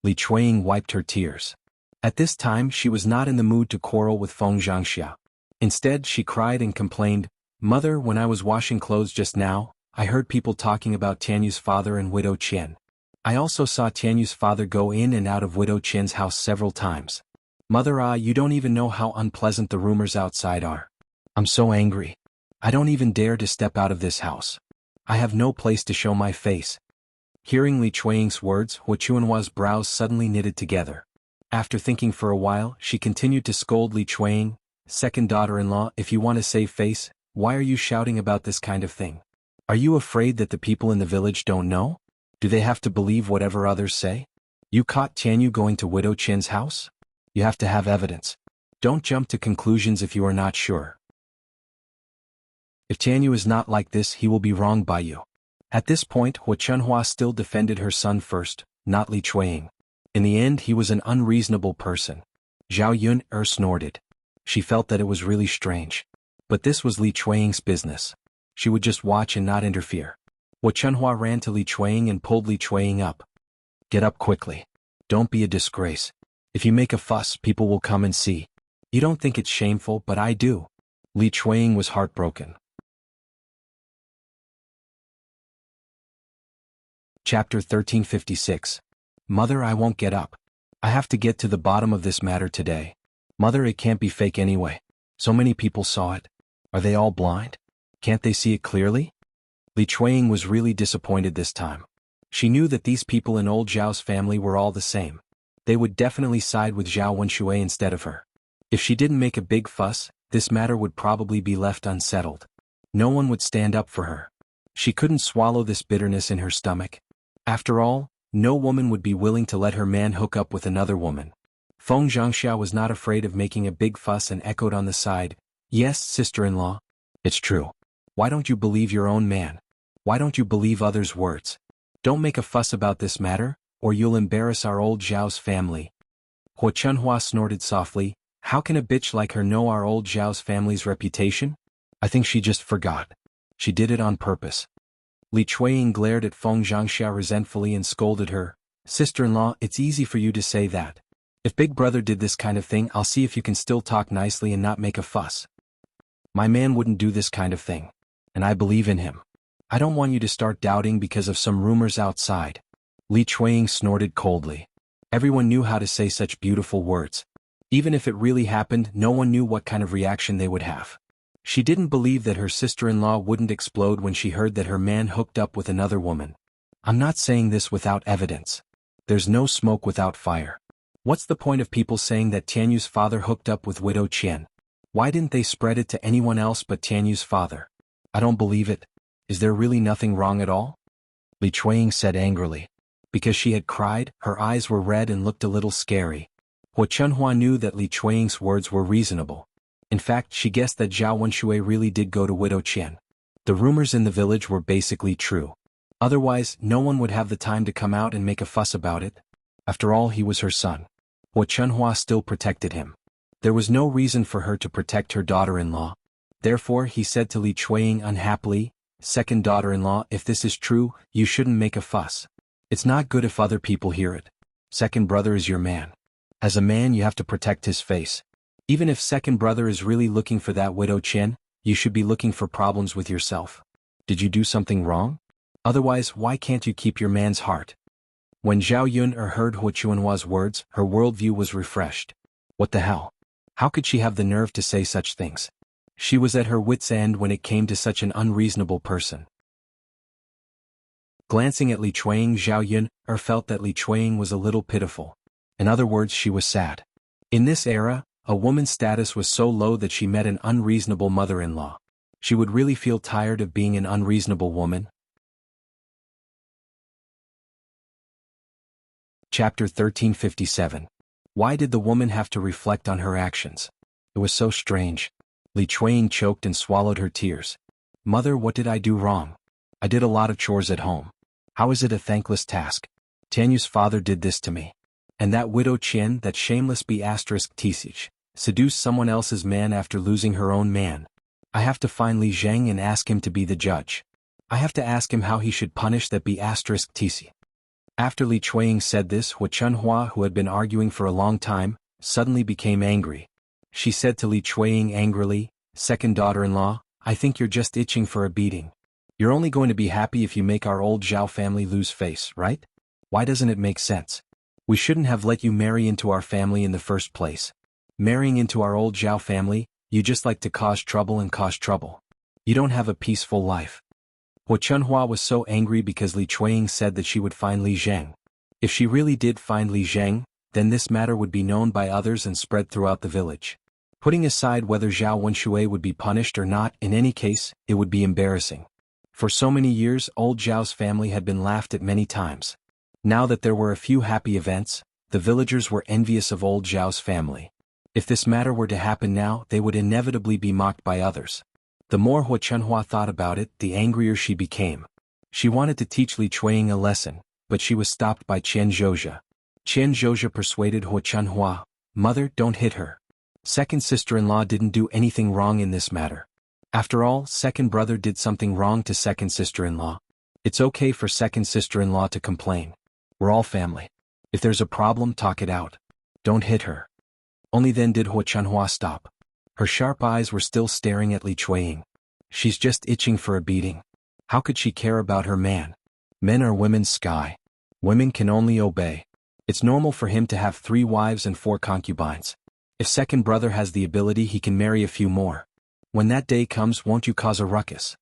Li Chuanying wiped her tears. At this time, she was not in the mood to quarrel with Feng Zhangxia. Instead, she cried and complained, "Mother, when I was washing clothes just now, I heard people talking about Tianyu's father and Widow Qian. I also saw Tianyu's father go in and out of Widow Qian's house several times. Mother, you don't even know how unpleasant the rumors outside are. I'm so angry. I don't even dare to step out of this house. I have no place to show my face." Hearing Li Chuanying's words, Hua Chunhua's brows suddenly knitted together. After thinking for a while, she continued to scold Li Chuanying, "Second daughter-in-law, if you want to save face, why are you shouting about this kind of thing? Are you afraid that the people in the village don't know? Do they have to believe whatever others say? You caught Tianyu going to Widow Qian's house? You have to have evidence. Don't jump to conclusions if you are not sure. If Tianyu is not like this, he will be wronged by you." At this point, Hua Chunhua still defended her son first, not Li Chuanying. In the end, he was an unreasonable person. Zhao Yuner snorted. She felt that it was really strange. But this was Li Chuanying's business. She would just watch and not interfere. Hua Chunhua ran to Li Chuanying and pulled Li Chuanying up. "Get up quickly. Don't be a disgrace. If you make a fuss, people will come and see. You don't think it's shameful, but I do." Li Chuanying was heartbroken. Chapter 1356. Mother, I won't get up. I have to get to the bottom of this matter today. Mother, it can't be fake anyway. So many people saw it. Are they all blind? Can't they see it clearly? Li Chuanying was really disappointed this time. She knew that these people in old Zhao's family were all the same. They would definitely side with Zhao Wenshui instead of her. If she didn't make a big fuss, this matter would probably be left unsettled. No one would stand up for her. She couldn't swallow this bitterness in her stomach. After all, No woman would be willing to let her man hook up with another woman. Feng Zhangxia was not afraid of making a big fuss and echoed on the side, "Yes, sister-in-law. It's true. Why don't you believe your own man? Why don't you believe others' words? Don't make a fuss about this matter, or you'll embarrass our old Zhao's family." Hua Chunhua snorted softly, "How can a bitch like her know our old Zhao's family's reputation? I think she just forgot. She did it on purpose." Li Chuiying glared at Feng Zhangxia resentfully and scolded her, "Sister-in-law, it's easy for you to say that. If Big Brother did this kind of thing, I'll see if you can still talk nicely and not make a fuss. My man wouldn't do this kind of thing. And I believe in him. I don't want you to start doubting because of some rumors outside." Li Chuiying snorted coldly. Everyone knew how to say such beautiful words. Even if it really happened, no one knew what kind of reaction they would have. She didn't believe that her sister-in-law wouldn't explode when she heard that her man hooked up with another woman. "I'm not saying this without evidence. There's no smoke without fire. What's the point of people saying that Tianyu's father hooked up with widow Qian? Why didn't they spread it to anyone else but Tianyu's father? I don't believe it. Is there really nothing wrong at all?" Li Chuiying said angrily. Because she had cried, her eyes were red and looked a little scary. Hua Chunhua knew that Li Chuiying's words were reasonable. In fact, she guessed that Zhao Wenshui really did go to widow Qian. The rumors in the village were basically true. Otherwise, no one would have the time to come out and make a fuss about it. After all, he was her son. Hua Chunhua still protected him. There was no reason for her to protect her daughter-in-law. Therefore, he said to Li Chuiying unhappily, "Second daughter-in-law, if this is true, you shouldn't make a fuss. It's not good if other people hear it. Second brother is your man. As a man, you have to protect his face. Even if second brother is really looking for that widow Qian, you should be looking for problems with yourself. Did you do something wrong? Otherwise, why can't you keep your man's heart?" When Zhao Yun'er heard Hua Chunhua's words, her worldview was refreshed. What the hell? How could she have the nerve to say such things? She was at her wit's end when it came to such an unreasonable person. Glancing at Li Chuiying, Zhao Yun'er felt that Li Chuiying was a little pitiful. In other words, she was sad. In this era, a woman's status was so low that she met an unreasonable mother-in-law. She would really feel tired of being an unreasonable woman. Chapter 1357. Why did the woman have to reflect on her actions? It was so strange. Li Chuiying choked and swallowed her tears. "Mother, what did I do wrong? I did a lot of chores at home. How is it a thankless task? Tianyu's father did this to me. And that widow Qian, that shameless B*Tsich, seduced someone else's man after losing her own man. I have to find Li Zheng and ask him to be the judge. I have to ask him how he should punish that B*Tc." After Li Chuiying said this, Hua Chunhua, who had been arguing for a long time, suddenly became angry. She said to Li Chuiying angrily, "Second daughter-in-law, I think you're just itching for a beating. You're only going to be happy if you make our old Zhao family lose face, right? Why doesn't it make sense? We shouldn't have let you marry into our family in the first place. Marrying into our old Zhao family, you just like to cause trouble and cause trouble. You don't have a peaceful life." Hua Chunhua was so angry because Li Chuiying said that she would find Li Zheng. If she really did find Li Zheng, then this matter would be known by others and spread throughout the village. Putting aside whether Zhao Wenshui would be punished or not, in any case, it would be embarrassing. For so many years, old Zhao's family had been laughed at many times. Now that there were a few happy events, the villagers were envious of old Zhao's family. If this matter were to happen now, they would inevitably be mocked by others. The more Hua Chunhua thought about it, the angrier she became. She wanted to teach Li Chuiying a lesson, but she was stopped by Qian Zhozha. Qian Zhozha persuaded Hua Chunhua, "Mother, don't hit her. Second sister-in-law didn't do anything wrong in this matter. After all, second brother did something wrong to second sister-in-law. It's okay for second sister-in-law to complain. We're all family. If there's a problem, talk it out. Don't hit her." Only then did Hua Chunhua stop. Her sharp eyes were still staring at Li Chuiying. She's just itching for a beating. How could she care about her man? Men are women's sky. Women can only obey. It's normal for him to have 3 wives and 4 concubines. If second brother has the ability, he can marry a few more. When that day comes, won't you cause a ruckus?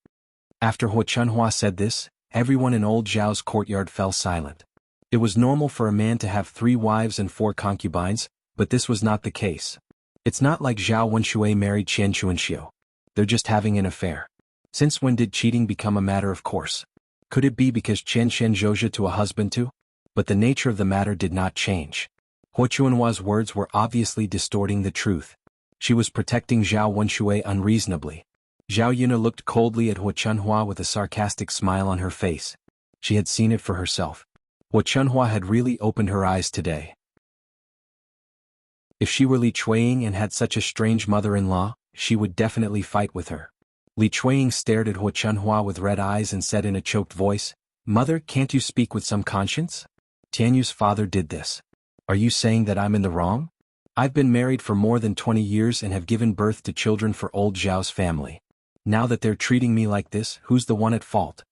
After Hua Chunhua said this, everyone in old Zhao's courtyard fell silent. It was normal for a man to have 3 wives and 4 concubines, but this was not the case. It's not like Zhao Wenshui married Qian Chuanxiu. They're just having an affair. Since when did cheating become a matter of course? Could it be because Qian Zhozha to a husband too? But the nature of the matter did not change. Hua Chuanhua's words were obviously distorting the truth. She was protecting Zhao Wenshui unreasonably. Zhao Yuna looked coldly at Hua Chunhua with a sarcastic smile on her face. She had seen it for herself. Hua Chunhua had really opened her eyes today. If she were Li Chuiying and had such a strange mother-in-law, she would definitely fight with her. Li Chuiying stared at Hua Chunhua with red eyes and said in a choked voice, "Mother, can't you speak with some conscience? Tianyu's father did this. Are you saying that I'm in the wrong? I've been married for more than 20 years and have given birth to children for old Zhao's family. Now that they're treating me like this, who's the one at fault?"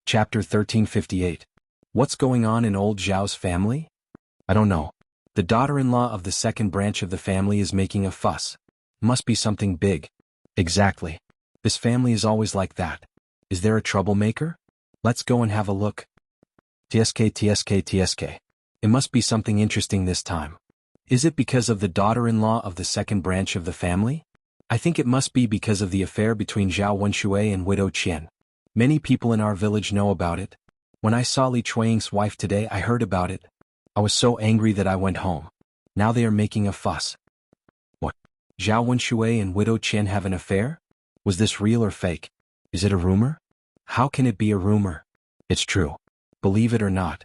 Chapter 1358. What's going on in old Zhao's family? I don't know. The daughter-in-law of the second branch of the family is making a fuss. Must be something big. Exactly. This family is always like that. Is there a troublemaker? Let's go and have a look. TSK. It must be something interesting this time. Is it because of the daughter-in-law of the second branch of the family? I think it must be because of the affair between Zhao Wenshui and Widow Qian. Many people in our village know about it. When I saw Li Chuiying's wife today, I heard about it. I was so angry that I went home. Now they are making a fuss. What? Zhao Wenshui and Widow Qian have an affair? Was this real or fake? Is it a rumor? How can it be a rumor? It's true. Believe it or not.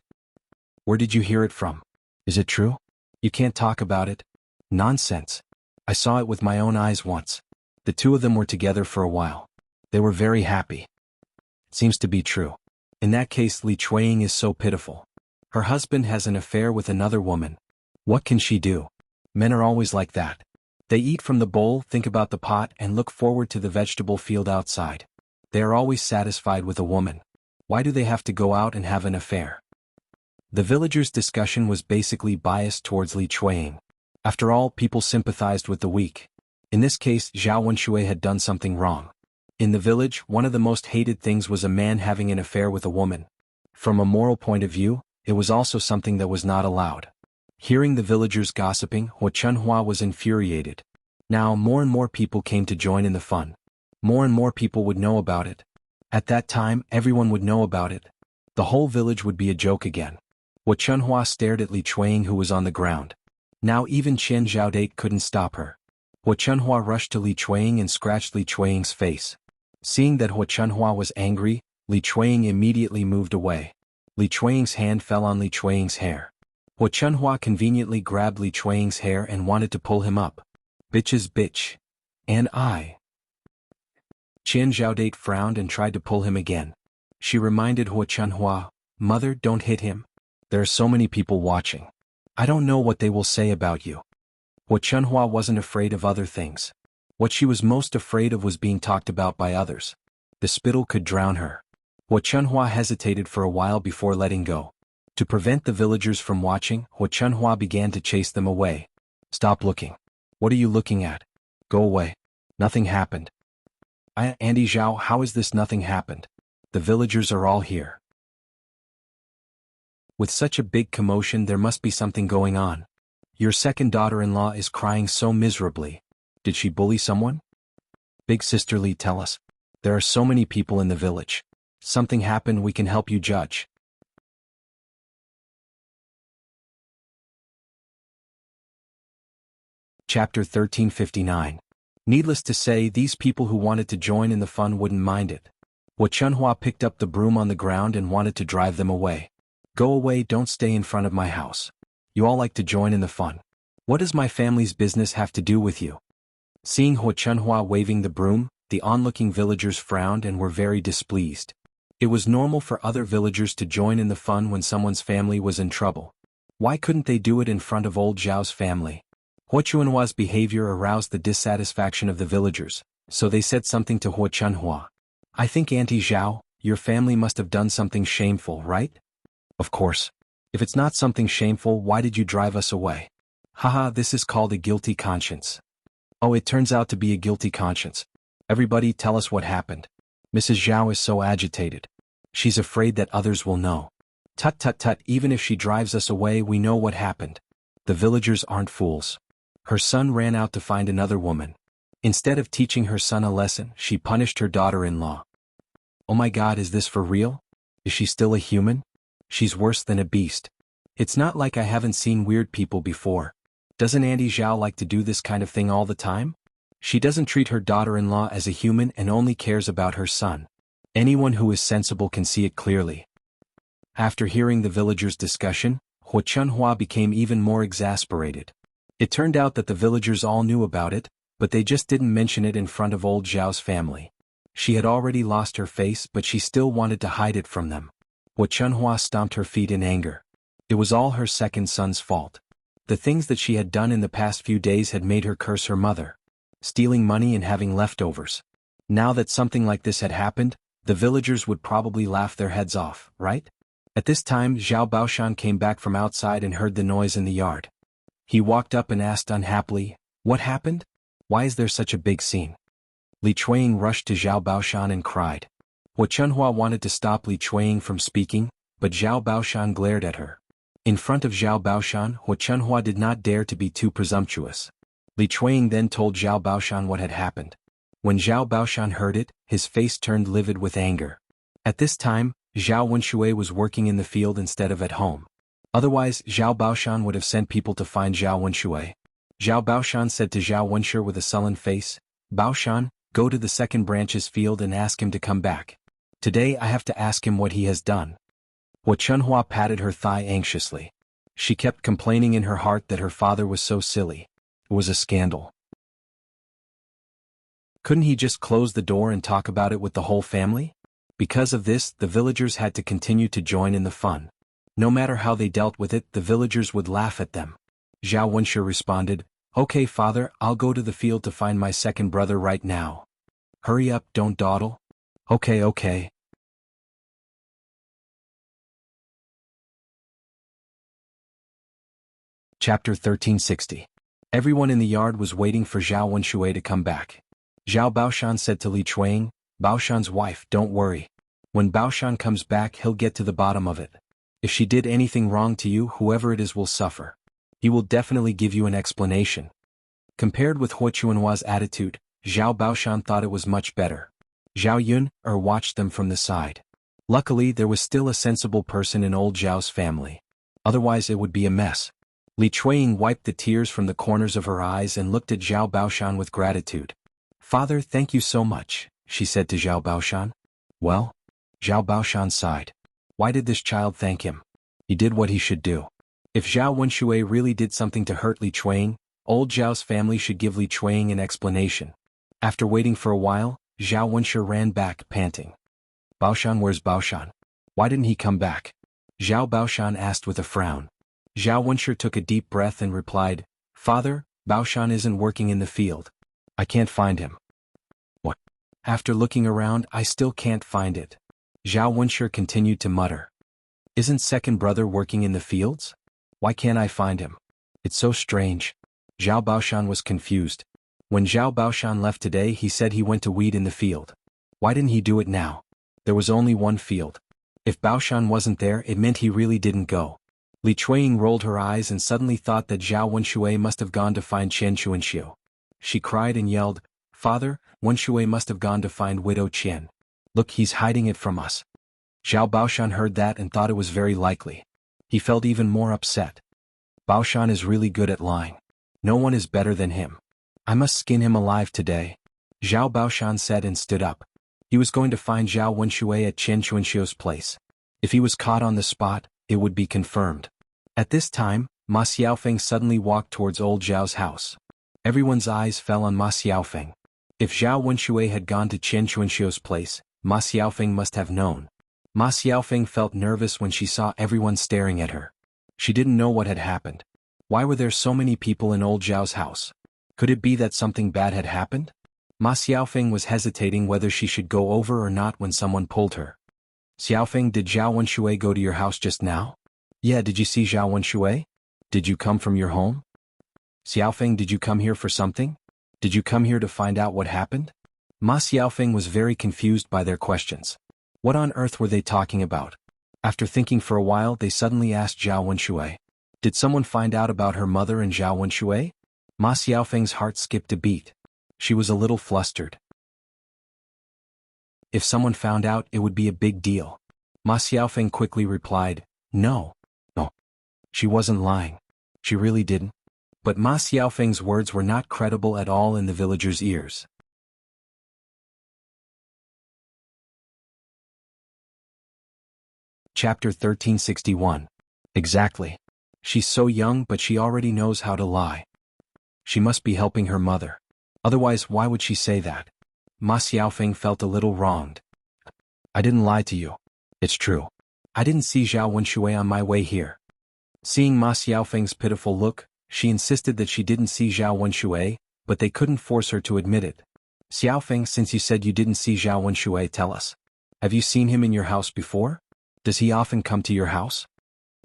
Where did you hear it from? Is it true? You can't talk about it. Nonsense. I saw it with my own eyes once. The two of them were together for a while. They were very happy. It seems to be true. In that case, Li Chuiying is so pitiful. Her husband has an affair with another woman. What can she do? Men are always like that. They eat from the bowl, think about the pot, and look forward to the vegetable field outside. They are always satisfied with a woman. Why do they have to go out and have an affair? The villagers' discussion was basically biased towards Li Chuiying. After all, people sympathized with the weak. In this case, Zhao Wenshui had done something wrong. In the village, one of the most hated things was a man having an affair with a woman. From a moral point of view, it was also something that was not allowed. Hearing the villagers gossiping, Hua Chunhua was infuriated. Now more and more people came to join in the fun. More and more people would know about it. At that time, everyone would know about it. The whole village would be a joke again. Hua Chunhua stared at Li Chuiying, who was on the ground. Now even Qian Zhaodate couldn't stop her. Hua Chunhua rushed to Li Chuiying and scratched Li Chuiying's face. Seeing that Hua Chunhua was angry, Li Chuiying immediately moved away. Li Chuiying's hand fell on Li Chuiying's hair. Hua Chunhua conveniently grabbed Li Chuiying's hair and wanted to pull him up. Bitch's bitch. And I. Qian Zhaodate frowned and tried to pull him again. She reminded Hua Chunhua, "Mother, don't hit him. There are so many people watching. I don't know what they will say about you." Hua Chunhua wasn't afraid of other things. What she was most afraid of was being talked about by others. The spittle could drown her. Hua Chunhua hesitated for a while before letting go. To prevent the villagers from watching, Hua Chunhua began to chase them away. "Stop looking. What are you looking at? Go away. Nothing happened." Andy Zhao, how is this nothing happened? The villagers are all here. With such a big commotion, there must be something going on. Your second daughter-in-law is crying so miserably. Did she bully someone? Big sister Li, tell us. There are so many people in the village. Something happened, we can help you judge. Chapter 1359. Needless to say, these people who wanted to join in the fun wouldn't mind it. Hua Chunhua picked up the broom on the ground and wanted to drive them away. "Go away, don't stay in front of my house. You all like to join in the fun. What does my family's business have to do with you?" Seeing Hua Chunhua waving the broom, the onlooking villagers frowned and were very displeased. It was normal for other villagers to join in the fun when someone's family was in trouble. Why couldn't they do it in front of old Zhao's family? Hua Chunhua's behavior aroused the dissatisfaction of the villagers, so they said something to Hua Chunhua. "I think Auntie Zhao, your family must have done something shameful, right?" "Of course. If it's not something shameful, why did you drive us away?" "Haha, this is called a guilty conscience." "Oh, it turns out to be a guilty conscience. Everybody tell us what happened. Mrs. Zhao is so agitated. She's afraid that others will know." "Tut tut tut, even if she drives us away, we know what happened. The villagers aren't fools. Her son ran out to find another woman. Instead of teaching her son a lesson, she punished her daughter-in-law." Oh my god, is this for real? Is she still a human? She's worse than a beast. It's not like I haven't seen weird people before. Doesn't Auntie Zhao like to do this kind of thing all the time? She doesn't treat her daughter-in-law as a human and only cares about her son. Anyone who is sensible can see it clearly. After hearing the villagers' discussion, Hu Chunhua became even more exasperated. It turned out that the villagers all knew about it, but they just didn't mention it in front of old Zhao's family. She had already lost her face, but she still wanted to hide it from them. Hu Chunhua stomped her feet in anger. It was all her second son's fault. The things that she had done in the past few days had made her curse her mother. Stealing money and having leftovers. Now that something like this had happened, the villagers would probably laugh their heads off, right? At this time, Zhao Baoshan came back from outside and heard the noise in the yard. He walked up and asked unhappily, "What happened? Why is there such a big scene?" Li Chuanying rushed to Zhao Baoshan and cried. Hu Chunhua wanted to stop Li Chuanying from speaking, but Zhao Baoshan glared at her. In front of Zhao Baoshan, Hu Chunhua did not dare to be too presumptuous. Li Chuanying then told Zhao Baoshan what had happened. When Zhao Baoshan heard it, his face turned livid with anger. At this time, Zhao Wenshui was working in the field instead of at home. Otherwise, Zhao Baoshan would have sent people to find Zhao Wenshui. Zhao Baoshan said to Zhao Wenshi with a sullen face, "Baoshan, go to the second branch's field and ask him to come back. Today I have to ask him what he has done." Hu Chunhua patted her thigh anxiously. She kept complaining in her heart that her father was so silly. It was a scandal. Couldn't he just close the door and talk about it with the whole family? Because of this, the villagers had to continue to join in the fun. No matter how they dealt with it, the villagers would laugh at them. Zhao Wenshi responded, "Okay, father, I'll go to the field to find my second brother right now." "Hurry up, don't dawdle." Okay. Chapter 1360. Everyone in the yard was waiting for Zhao Wenshui to come back. Zhao Baoshan said to Li Chuanying, Baoshan's wife, "Don't worry. When Baoshan comes back, he'll get to the bottom of it. If she did anything wrong to you, whoever it is will suffer. He will definitely give you an explanation." Compared with Hu Chunhua's attitude, Zhao Baoshan thought it was much better. Zhao Yun watched them from the side. Luckily, there was still a sensible person in old Zhao's family. Otherwise it would be a mess. Li Chuanying wiped the tears from the corners of her eyes and looked at Zhao Baoshan with gratitude. "Father, thank you so much," she said to Zhao Baoshan. "Well?" Zhao Baoshan sighed. Why did this child thank him? He did what he should do. If Zhao Wenshui really did something to hurt Li Chuanying, old Zhao's family should give Li Chuanying an explanation. After waiting for a while, Zhao Wenshi ran back, panting. "Baoshan, where's Baoshan? Why didn't he come back?" Zhao Baoshan asked with a frown. Zhao Wenshi took a deep breath and replied, "Father, Baoshan isn't working in the field. I can't find him." "What?" "After looking around, I still can't find it." Zhao Wenshi continued to mutter. "Isn't second brother working in the fields? Why can't I find him? It's so strange." Zhao Baoshan was confused. When Zhao Baoshan left today, he said he went to weed in the field. Why didn't he do it now? There was only one field. If Baoshan wasn't there, it meant he really didn't go. Li Chuanying rolled her eyes and suddenly thought that Zhao Wenshui must have gone to find Qian Chuanxiu. She cried and yelled, "Father, Wenshui must have gone to find Widow Qian. Look, he's hiding it from us." Zhao Baoshan heard that and thought it was very likely. He felt even more upset. Baoshan is really good at lying. No one is better than him. I must skin him alive today. Zhao Baoshan said and stood up. He was going to find Zhao Wenshui at Qian Chuanxiu's place. If he was caught on the spot, it would be confirmed. At this time, Ma Xiaofeng suddenly walked towards old Zhao's house. Everyone's eyes fell on Ma Xiaofeng. If Zhao Wenshui had gone to Qian Chuanxiu's place, Ma Xiaofeng must have known. Ma Xiaofeng felt nervous when she saw everyone staring at her. She didn't know what had happened. Why were there so many people in old Zhao's house? Could it be that something bad had happened? Ma Xiaofeng was hesitating whether she should go over or not when someone pulled her. "Xiaofeng, did Zhao Wenshui go to your house just now?" "Yeah, did you see Zhao Wenshui? Did you come from your home?" "Xiaofeng, did you come here for something? Did you come here to find out what happened?" Ma Xiaofeng was very confused by their questions. What on earth were they talking about? After thinking for a while, they suddenly asked Zhao Wenshui, "Did someone find out about her mother and Zhao Wenshui?" Ma Xiaofeng's heart skipped a beat. She was a little flustered. If someone found out, it would be a big deal. Ma Xiaofeng quickly replied, no. No. She wasn't lying. She really didn't. But Ma Xiaofeng's words were not credible at all in the villagers' ears. Chapter 1361. Exactly. She's so young, but she already knows how to lie. She must be helping her mother. Otherwise, why would she say that? Ma Xiaofeng felt a little wronged. I didn't lie to you. It's true. I didn't see Zhao Wenshui on my way here. Seeing Ma Xiaofeng's pitiful look, she insisted that she didn't see Zhao Wenshui, but they couldn't force her to admit it. Xiaofeng, since you said you didn't see Zhao Wenshui, tell us. Have you seen him in your house before? Does he often come to your house?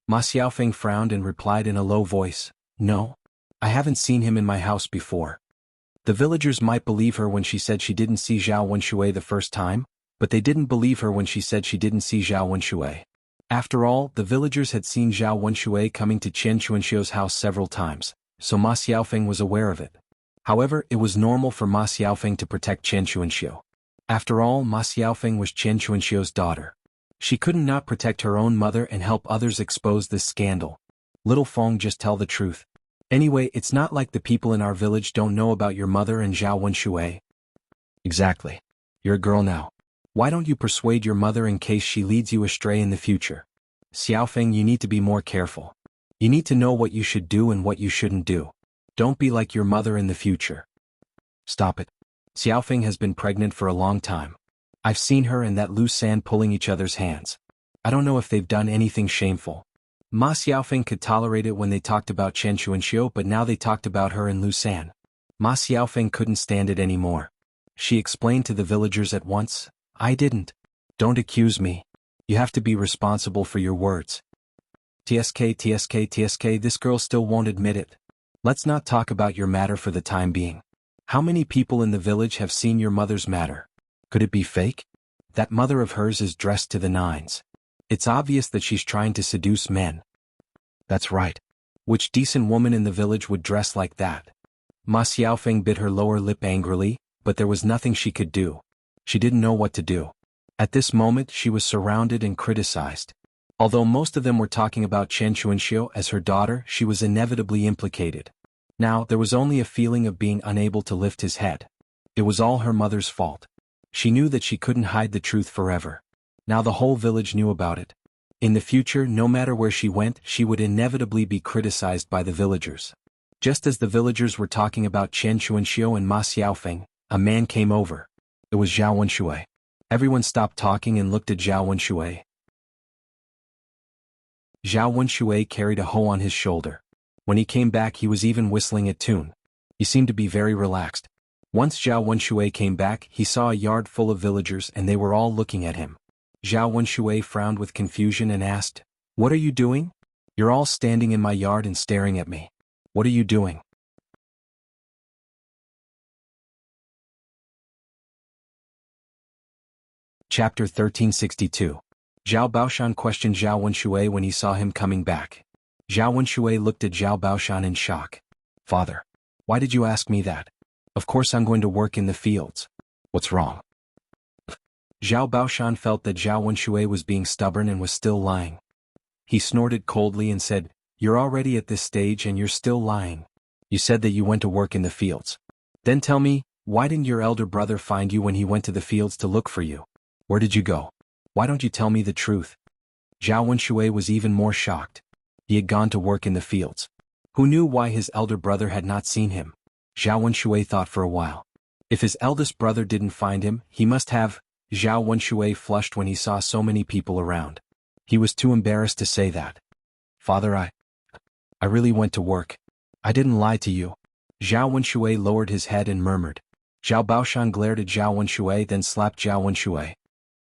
Ma Xiaofeng frowned and replied in a low voice, no. I haven't seen him in my house before. The villagers might believe her when she said she didn't see Zhao Wenshui the first time, but they didn't believe her when she said she didn't see Zhao Wenshui. After all, the villagers had seen Zhao Wenshui coming to Chen Chuanxiu's house several times, so Ma Xiaofeng was aware of it. However, it was normal for Ma Xiaofeng to protect Chen Chuanxiu. After all, Ma Xiaofeng was Chen Chuanxiu's daughter. She couldn't not protect her own mother and help others expose this scandal. Little Feng, just tell the truth. Anyway, it's not like the people in our village don't know about your mother and Zhao Wenshui. Exactly. You're a girl now. Why don't you persuade your mother in case she leads you astray in the future? Xiaofeng, you need to be more careful. You need to know what you should do and what you shouldn't do. Don't be like your mother in the future. Stop it. Xiaofeng has been pregnant for a long time. I've seen her and that Lu San pulling each other's hands. I don't know if they've done anything shameful. Ma Xiaofeng could tolerate it when they talked about Chen Chuanxiu, but now they talked about her and Lu San. Ma Xiaofeng couldn't stand it anymore. She explained to the villagers at once, I didn't. Don't accuse me. You have to be responsible for your words. TSK, this girl still won't admit it. Let's not talk about your matter for the time being. How many people in the village have seen your mother's matter? Could it be fake? That mother of hers is dressed to the nines. It's obvious that she's trying to seduce men. That's right. Which decent woman in the village would dress like that? Ma Xiaofeng bit her lower lip angrily, but there was nothing she could do. She didn't know what to do. At this moment she was surrounded and criticized. Although most of them were talking about Chen Chuanxiu as her daughter, she was inevitably implicated. Now there was only a feeling of being unable to lift his head. It was all her mother's fault. She knew that she couldn't hide the truth forever. Now the whole village knew about it. In the future, no matter where she went, she would inevitably be criticized by the villagers. Just as the villagers were talking about Chen Chuanxiu and Ma Xiaofeng, a man came over. It was Zhao Wenshui. Everyone stopped talking and looked at Zhao Wenshui. Zhao Wenshui carried a hoe on his shoulder. When he came back, he was even whistling a tune. He seemed to be very relaxed. Once Zhao Wenshui came back, he saw a yard full of villagers and they were all looking at him. Zhao Wenshui frowned with confusion and asked, What are you doing? You're all standing in my yard and staring at me. What are you doing? Chapter 1362. Zhao Baoshan questioned Zhao Wenshui when he saw him coming back. Zhao Wenshui looked at Zhao Baoshan in shock. Father, why did you ask me that? Of course I'm going to work in the fields. What's wrong? Zhao Baoshan felt that Zhao Wenshui was being stubborn and was still lying. He snorted coldly and said, You're already at this stage and you're still lying. You said that you went to work in the fields. Then tell me, why didn't your elder brother find you when he went to the fields to look for you? Where did you go? Why don't you tell me the truth? Zhao Wenshui was even more shocked. He had gone to work in the fields. Who knew why his elder brother had not seen him? Zhao Wenshui thought for a while. If his eldest brother didn't find him, he must have. Zhao Wenshui flushed when he saw so many people around. He was too embarrassed to say that. Father, I really went to work. I didn't lie to you. Zhao Wenshui lowered his head and murmured. Zhao Baoshan glared at Zhao Wenshui, then slapped Zhao Wenshui.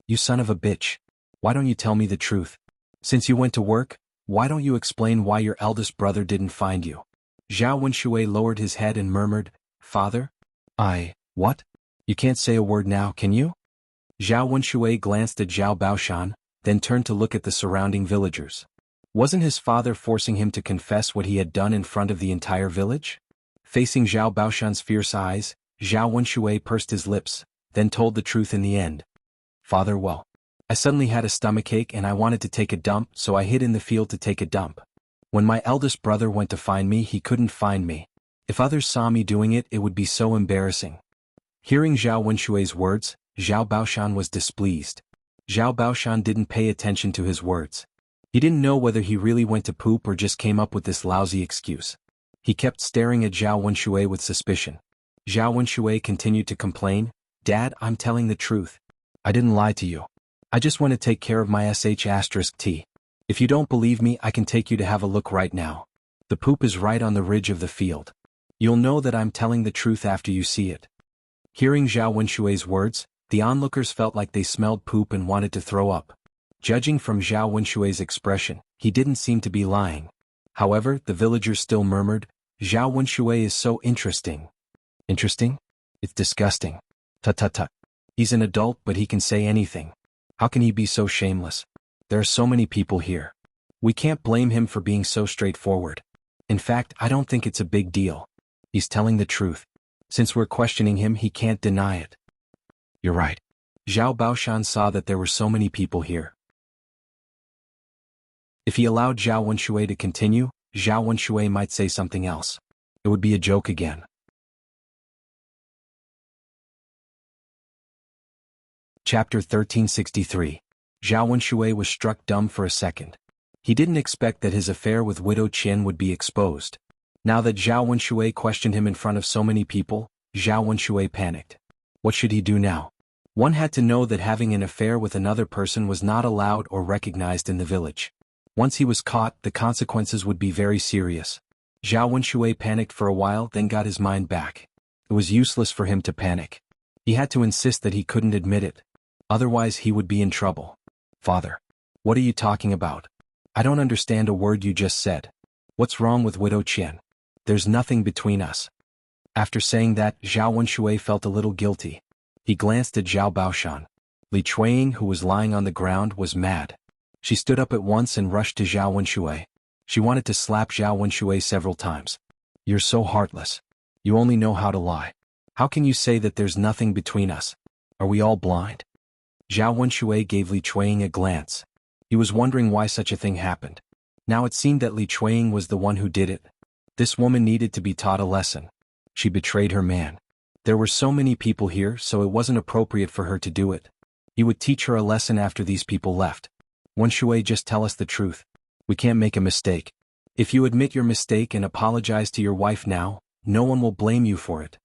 You son of a bitch. Why don't you tell me the truth? Since you went to work, why don't you explain why your eldest brother didn't find you? Zhao Wenshui lowered his head and murmured, Father? What? You can't say a word now, can you? Zhao Wenshui glanced at Zhao Baoshan, then turned to look at the surrounding villagers. Wasn't his father forcing him to confess what he had done in front of the entire village? Facing Zhao Baoshan's fierce eyes, Zhao Wenshui pursed his lips, then told the truth in the end. Father, well, I suddenly had a stomachache and I wanted to take a dump, so I hid in the field to take a dump. When my eldest brother went to find me, he couldn't find me. If others saw me doing it, it would be so embarrassing. Hearing Zhao Wenshui's words, Zhao Baoshan was displeased. Zhao Baoshan didn't pay attention to his words. He didn't know whether he really went to poop or just came up with this lousy excuse. He kept staring at Zhao Wenshui with suspicion. Zhao Wenshui continued to complain, "Dad, I'm telling the truth. I didn't lie to you. I just want to take care of my sh*t. If you don't believe me, I can take you to have a look right now. The poop is right on the ridge of the field. You'll know that I'm telling the truth after you see it." Hearing Zhao Wenshui's words, the onlookers felt like they smelled poop and wanted to throw up. Judging from Zhao Wenshui's expression, he didn't seem to be lying. However, the villagers still murmured, "Zhao Wenshui is so interesting." Interesting? It's disgusting. Tut. He's an adult, but he can say anything. How can he be so shameless? There are so many people here. We can't blame him for being so straightforward. In fact, I don't think it's a big deal. He's telling the truth. Since we're questioning him, he can't deny it. You're right. Zhao Baoshan saw that there were so many people here. If he allowed Zhao Wenshui to continue, Zhao Wenshui might say something else. It would be a joke again. Chapter 1363. Zhao Wenshui was struck dumb for a second. He didn't expect that his affair with Widow Qian would be exposed. Now that Zhao Wenshui questioned him in front of so many people, Zhao Wenshui panicked. What should he do now? One had to know that having an affair with another person was not allowed or recognized in the village. Once he was caught, the consequences would be very serious. Zhao Wenshui panicked for a while, then got his mind back. It was useless for him to panic. He had to insist that he couldn't admit it. Otherwise he would be in trouble. "Father, what are you talking about? I don't understand a word you just said. What's wrong with Widow Qian? There's nothing between us." After saying that, Zhao Wenshui felt a little guilty. He glanced at Zhao Baoshan. Li Chuanying, who was lying on the ground, was mad. She stood up at once and rushed to Zhao Wenshui. She wanted to slap Zhao Wenshui several times. "You're so heartless. You only know how to lie. How can you say that there's nothing between us? Are we all blind?" Zhao Wenshui gave Li Chuanying a glance. He was wondering why such a thing happened. Now it seemed that Li Chuanying was the one who did it. This woman needed to be taught a lesson. She betrayed her man. There were so many people here, so it wasn't appropriate for her to do it. He would teach her a lesson after these people left. "Wenshui, just tell us the truth. We can't make a mistake. If you admit your mistake and apologize to your wife now, no one will blame you for it."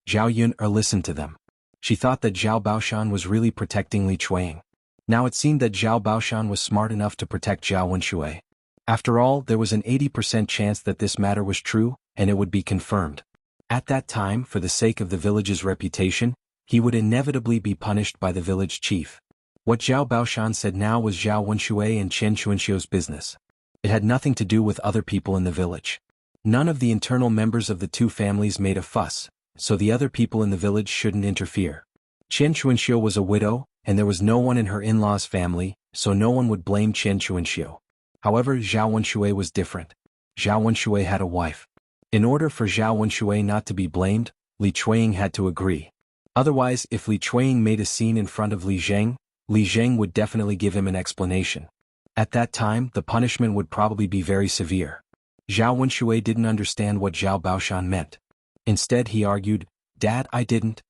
Zhao Yun listened to them. She thought that Zhao Baoshan was really protecting Li Chuanying. Now it seemed that Zhao Baoshan was smart enough to protect Zhao Wenshui. After all, there was an 80% chance that this matter was true, and it would be confirmed. At that time, for the sake of the village's reputation, he would inevitably be punished by the village chief. What Zhao Baoshan said now was Zhao Wenshui and Chen Chuanxiu's business. It had nothing to do with other people in the village. None of the internal members of the two families made a fuss, so the other people in the village shouldn't interfere. Chen Chuanxiu was a widow, and there was no one in her in-laws' family, so no one would blame Chen Chuanxiu. However, Zhao Wenshui was different. Zhao Wenshui had a wife. In order for Zhao Wenshui not to be blamed, Li Chuanying had to agree. Otherwise, if Li Chuanying made a scene in front of Li Zheng would definitely give him an explanation. At that time, the punishment would probably be very severe. Zhao Wenshui didn't understand what Zhao Baoshan meant. Instead, he argued, "Dad, I didn't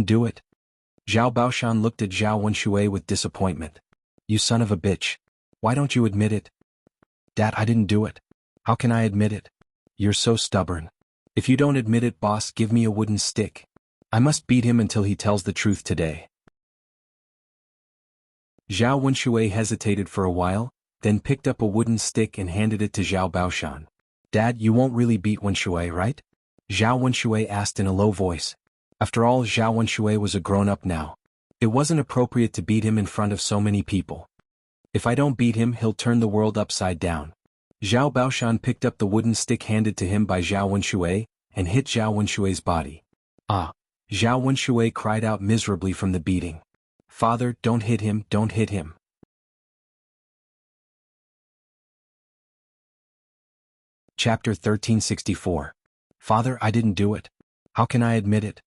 do it." Zhao Baoshan looked at Zhao Wenshui with disappointment. "You son of a bitch. Why don't you admit it?" "Dad, I didn't do it. How can I admit it? You're so stubborn. If you don't admit it, boss, give me a wooden stick. I must beat him until he tells the truth today." Zhao Wenshui hesitated for a while, then picked up a wooden stick and handed it to Zhao Baoshan. "Dad, you won't really beat Wenshui, right?" Zhao Wenshui asked in a low voice. After all, Zhao Wenshui was a grown-up now. It wasn't appropriate to beat him in front of so many people. "If I don't beat him, he'll turn the world upside down." Zhao Baoshan picked up the wooden stick handed to him by Zhao Wenshui, and hit Zhao Wenshui's body. "Ah!" Zhao Wenshui cried out miserably from the beating. "Father, don't hit him, don't hit him." Chapter 1364. "Father, I didn't do it. How can I admit it?"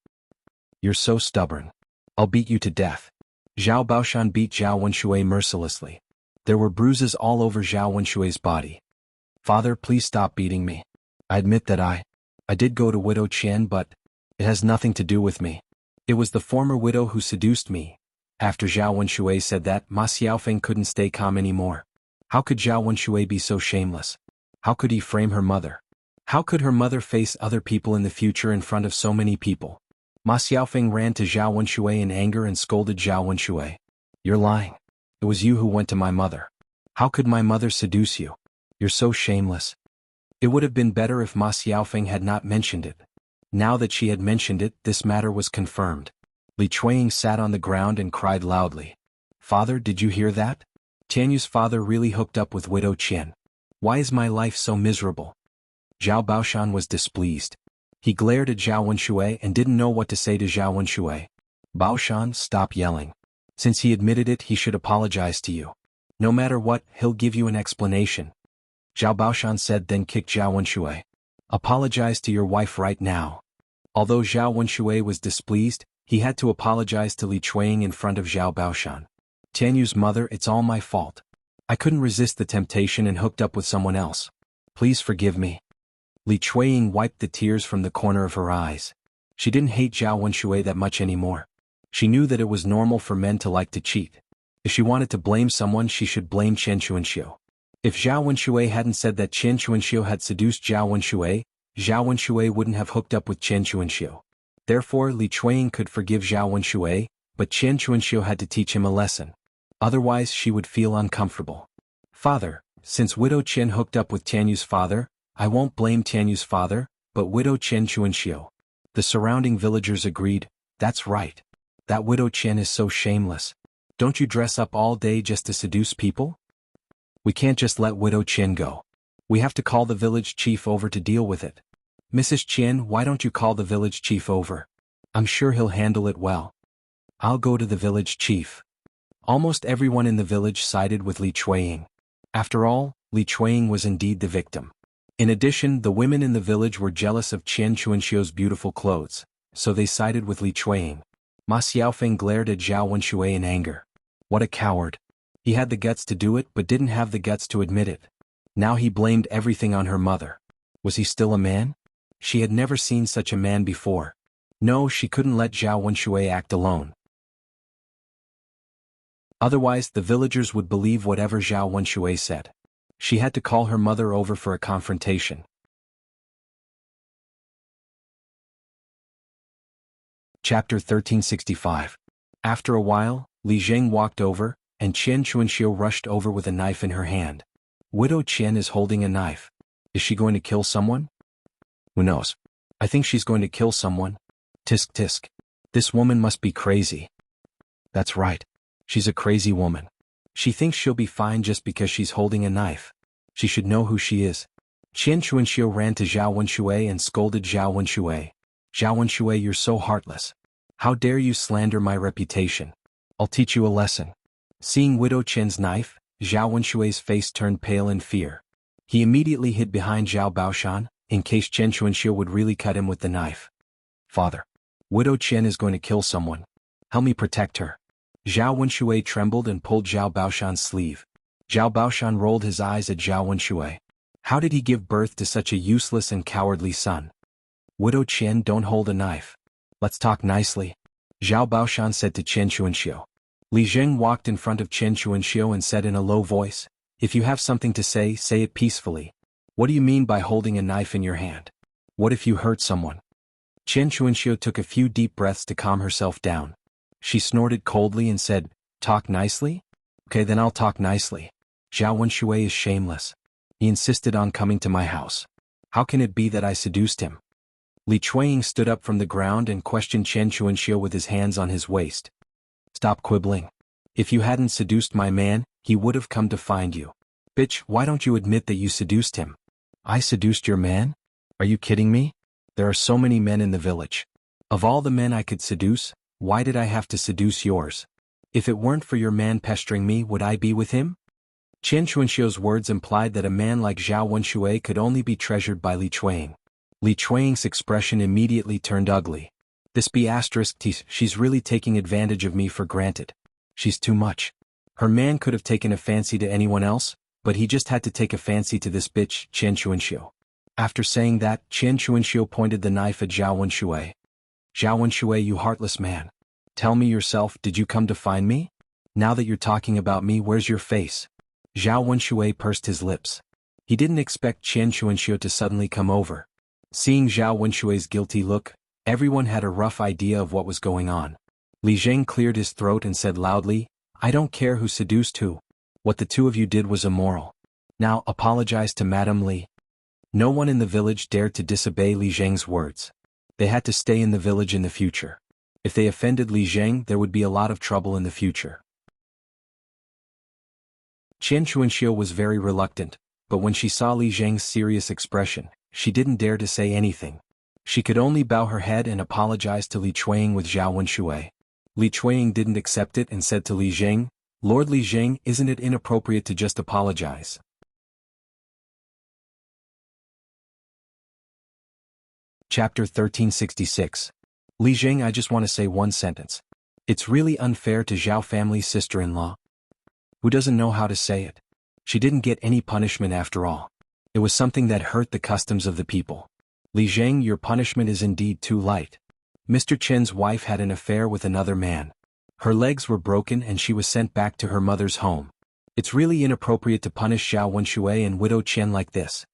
"You're so stubborn. I'll beat you to death." Zhao Baoshan beat Zhao Wenshui mercilessly. There were bruises all over Zhao Wenshui's body. Father, please stop beating me. I admit that I did go to Widow Qian, but it has nothing to do with me. It was the former widow who seduced me. After Zhao Wenshui said that, Ma Xiaofeng couldn't stay calm anymore. How could Zhao Wenshui be so shameless? How could he frame her mother? How could her mother face other people in the future in front of so many people? Ma Xiaofeng ran to Zhao Wenshui in anger and scolded Zhao Wenshui. You're lying. It was you who went to my mother. How could my mother seduce you? You're so shameless. It would have been better if Ma Xiaofeng had not mentioned it. Now that she had mentioned it, this matter was confirmed. Li Chuanying sat on the ground and cried loudly. Father, did you hear that? Tianyu's father really hooked up with Widow Qian. Why is my life so miserable? Zhao Baoshan was displeased. He glared at Zhao Wenshui and didn't know what to say to Zhao Wenshui. Baoshan, stop yelling. Since he admitted it, he should apologize to you. No matter what, he'll give you an explanation. Zhao Baoshan said, then kicked Zhao Wenshui. Apologize to your wife right now. Although Zhao Wenshui was displeased, he had to apologize to Li Chuanying in front of Zhao Baoshan. Tianyu's mother, it's all my fault. I couldn't resist the temptation and hooked up with someone else. Please forgive me. Li Chuanying wiped the tears from the corner of her eyes. She didn't hate Zhao Wenshui that much anymore. She knew that it was normal for men to like to cheat. If she wanted to blame someone, she should blame Chen Chuanxiu. If Zhao Wenshui hadn't said that Chen Chuanxiu had seduced Zhao Wenshui wouldn't have hooked up with Chen Chuanxiu. Therefore, Li Chuanying could forgive Zhao Wenshui, but Chen Chuanxiu had to teach him a lesson. Otherwise, she would feel uncomfortable. Father, since Widow Qian hooked up with Tianyu's father, I won't blame Tianyu's father, but Widow Chen Chuanxiu. The surrounding villagers agreed, that's right. That Widow Qian is so shameless. Don't you dress up all day just to seduce people? We can't just let Widow Qian go. We have to call the village chief over to deal with it. Mrs. Qian, why don't you call the village chief over? I'm sure he'll handle it well. I'll go to the village chief. Almost everyone in the village sided with Li Chuanying. After all, Li Chuanying was indeed the victim. In addition, the women in the village were jealous of Chen Chuanxiu's beautiful clothes, so they sided with Li Chuanying. Ma Xiaofeng glared at Zhao Wenshui in anger. What a coward. He had the guts to do it but didn't have the guts to admit it. Now he blamed everything on her mother. Was he still a man? She had never seen such a man before. No, she couldn't let Zhao Wenshui act alone. Otherwise, the villagers would believe whatever Zhao Wenshui said. She had to call her mother over for a confrontation. Chapter 1365. After a while, Li Zheng walked over, and Chen Chuanxiu rushed over with a knife in her hand. Widow Qian is holding a knife. Is she going to kill someone? Who knows? I think she's going to kill someone. Tisk tisk. This woman must be crazy. That's right. She's a crazy woman. She thinks she'll be fine just because she's holding a knife. She should know who she is. Chen Chuanxiu ran to Zhao Wenshui and scolded Zhao Wenshui. Zhao Wenshui, you're so heartless. How dare you slander my reputation? I'll teach you a lesson. Seeing Widow Qian's knife, Zhao Wenshui's face turned pale in fear. He immediately hid behind Zhao Baoshan, in case Chen Chuanxiu would really cut him with the knife. Father, Widow Qian is going to kill someone. Help me protect her. Zhao Wenshui trembled and pulled Zhao Baoshan's sleeve. Zhao Baoshan rolled his eyes at Zhao Wenshui. How did he give birth to such a useless and cowardly son? Widow Qian, don't hold a knife. Let's talk nicely. Zhao Baoshan said to Chen Chuanxiu. Li Zheng walked in front of Chen Chuanxiu and said in a low voice, if you have something to say it peacefully. What do you mean by holding a knife in your hand? What if you hurt someone? Chen Chuanxiu took a few deep breaths to calm herself down. She snorted coldly and said, talk nicely? Okay, then I'll talk nicely. Zhao Wenshui is shameless. He insisted on coming to my house. How can it be that I seduced him? Li Chuanying stood up from the ground and questioned Chen Chuanxiu with his hands on his waist. Stop quibbling. If you hadn't seduced my man, he would have come to find you. Bitch, why don't you admit that you seduced him? I seduced your man? Are you kidding me? There are so many men in the village. Of all the men I could seduce, why did I have to seduce yours? If it weren't for your man pestering me, would I be with him? Chen Chuanxiu's words implied that a man like Zhao Wenshui could only be treasured by Li Chuanying. Li Chuanying's expression immediately turned ugly. This B*T, she's really taking advantage of me for granted. She's too much. Her man could have taken a fancy to anyone else, but he just had to take a fancy to this bitch, Chen Chuanxiu. After saying that, Chen Chuanxiu pointed the knife at Zhao Wenshui. Zhao Wenshui, you heartless man. Tell me yourself, did you come to find me? Now that you're talking about me, where's your face? Zhao Wenshui pursed his lips. He didn't expect Chen Chuanxiu to suddenly come over. Seeing Zhao Wenshui's guilty look, everyone had a rough idea of what was going on. Li Zheng cleared his throat and said loudly, I don't care who seduced who. What the two of you did was immoral. Now apologize to Madame Li. No one in the village dared to disobey Li Zheng's words. They had to stay in the village in the future. If they offended Li Zheng, there would be a lot of trouble in the future. Chen Chuanxiu was very reluctant, but when she saw Li Zheng's serious expression, she didn't dare to say anything. She could only bow her head and apologize to Li Chuanying with Zhao Wenshui. Li Chuanying didn't accept it and said to Li Zheng, Lord Li Zheng, isn't it inappropriate to just apologize? Chapter 1366. Li Zheng, I just want to say one sentence. It's really unfair to Zhao family's sister-in-law. Who doesn't know how to say it? She didn't get any punishment after all. It was something that hurt the customs of the people. Li Zheng, your punishment is indeed too light. Mr. Chen's wife had an affair with another man. Her legs were broken and she was sent back to her mother's home. It's really inappropriate to punish Zhao Wenshui and widow Chen like this.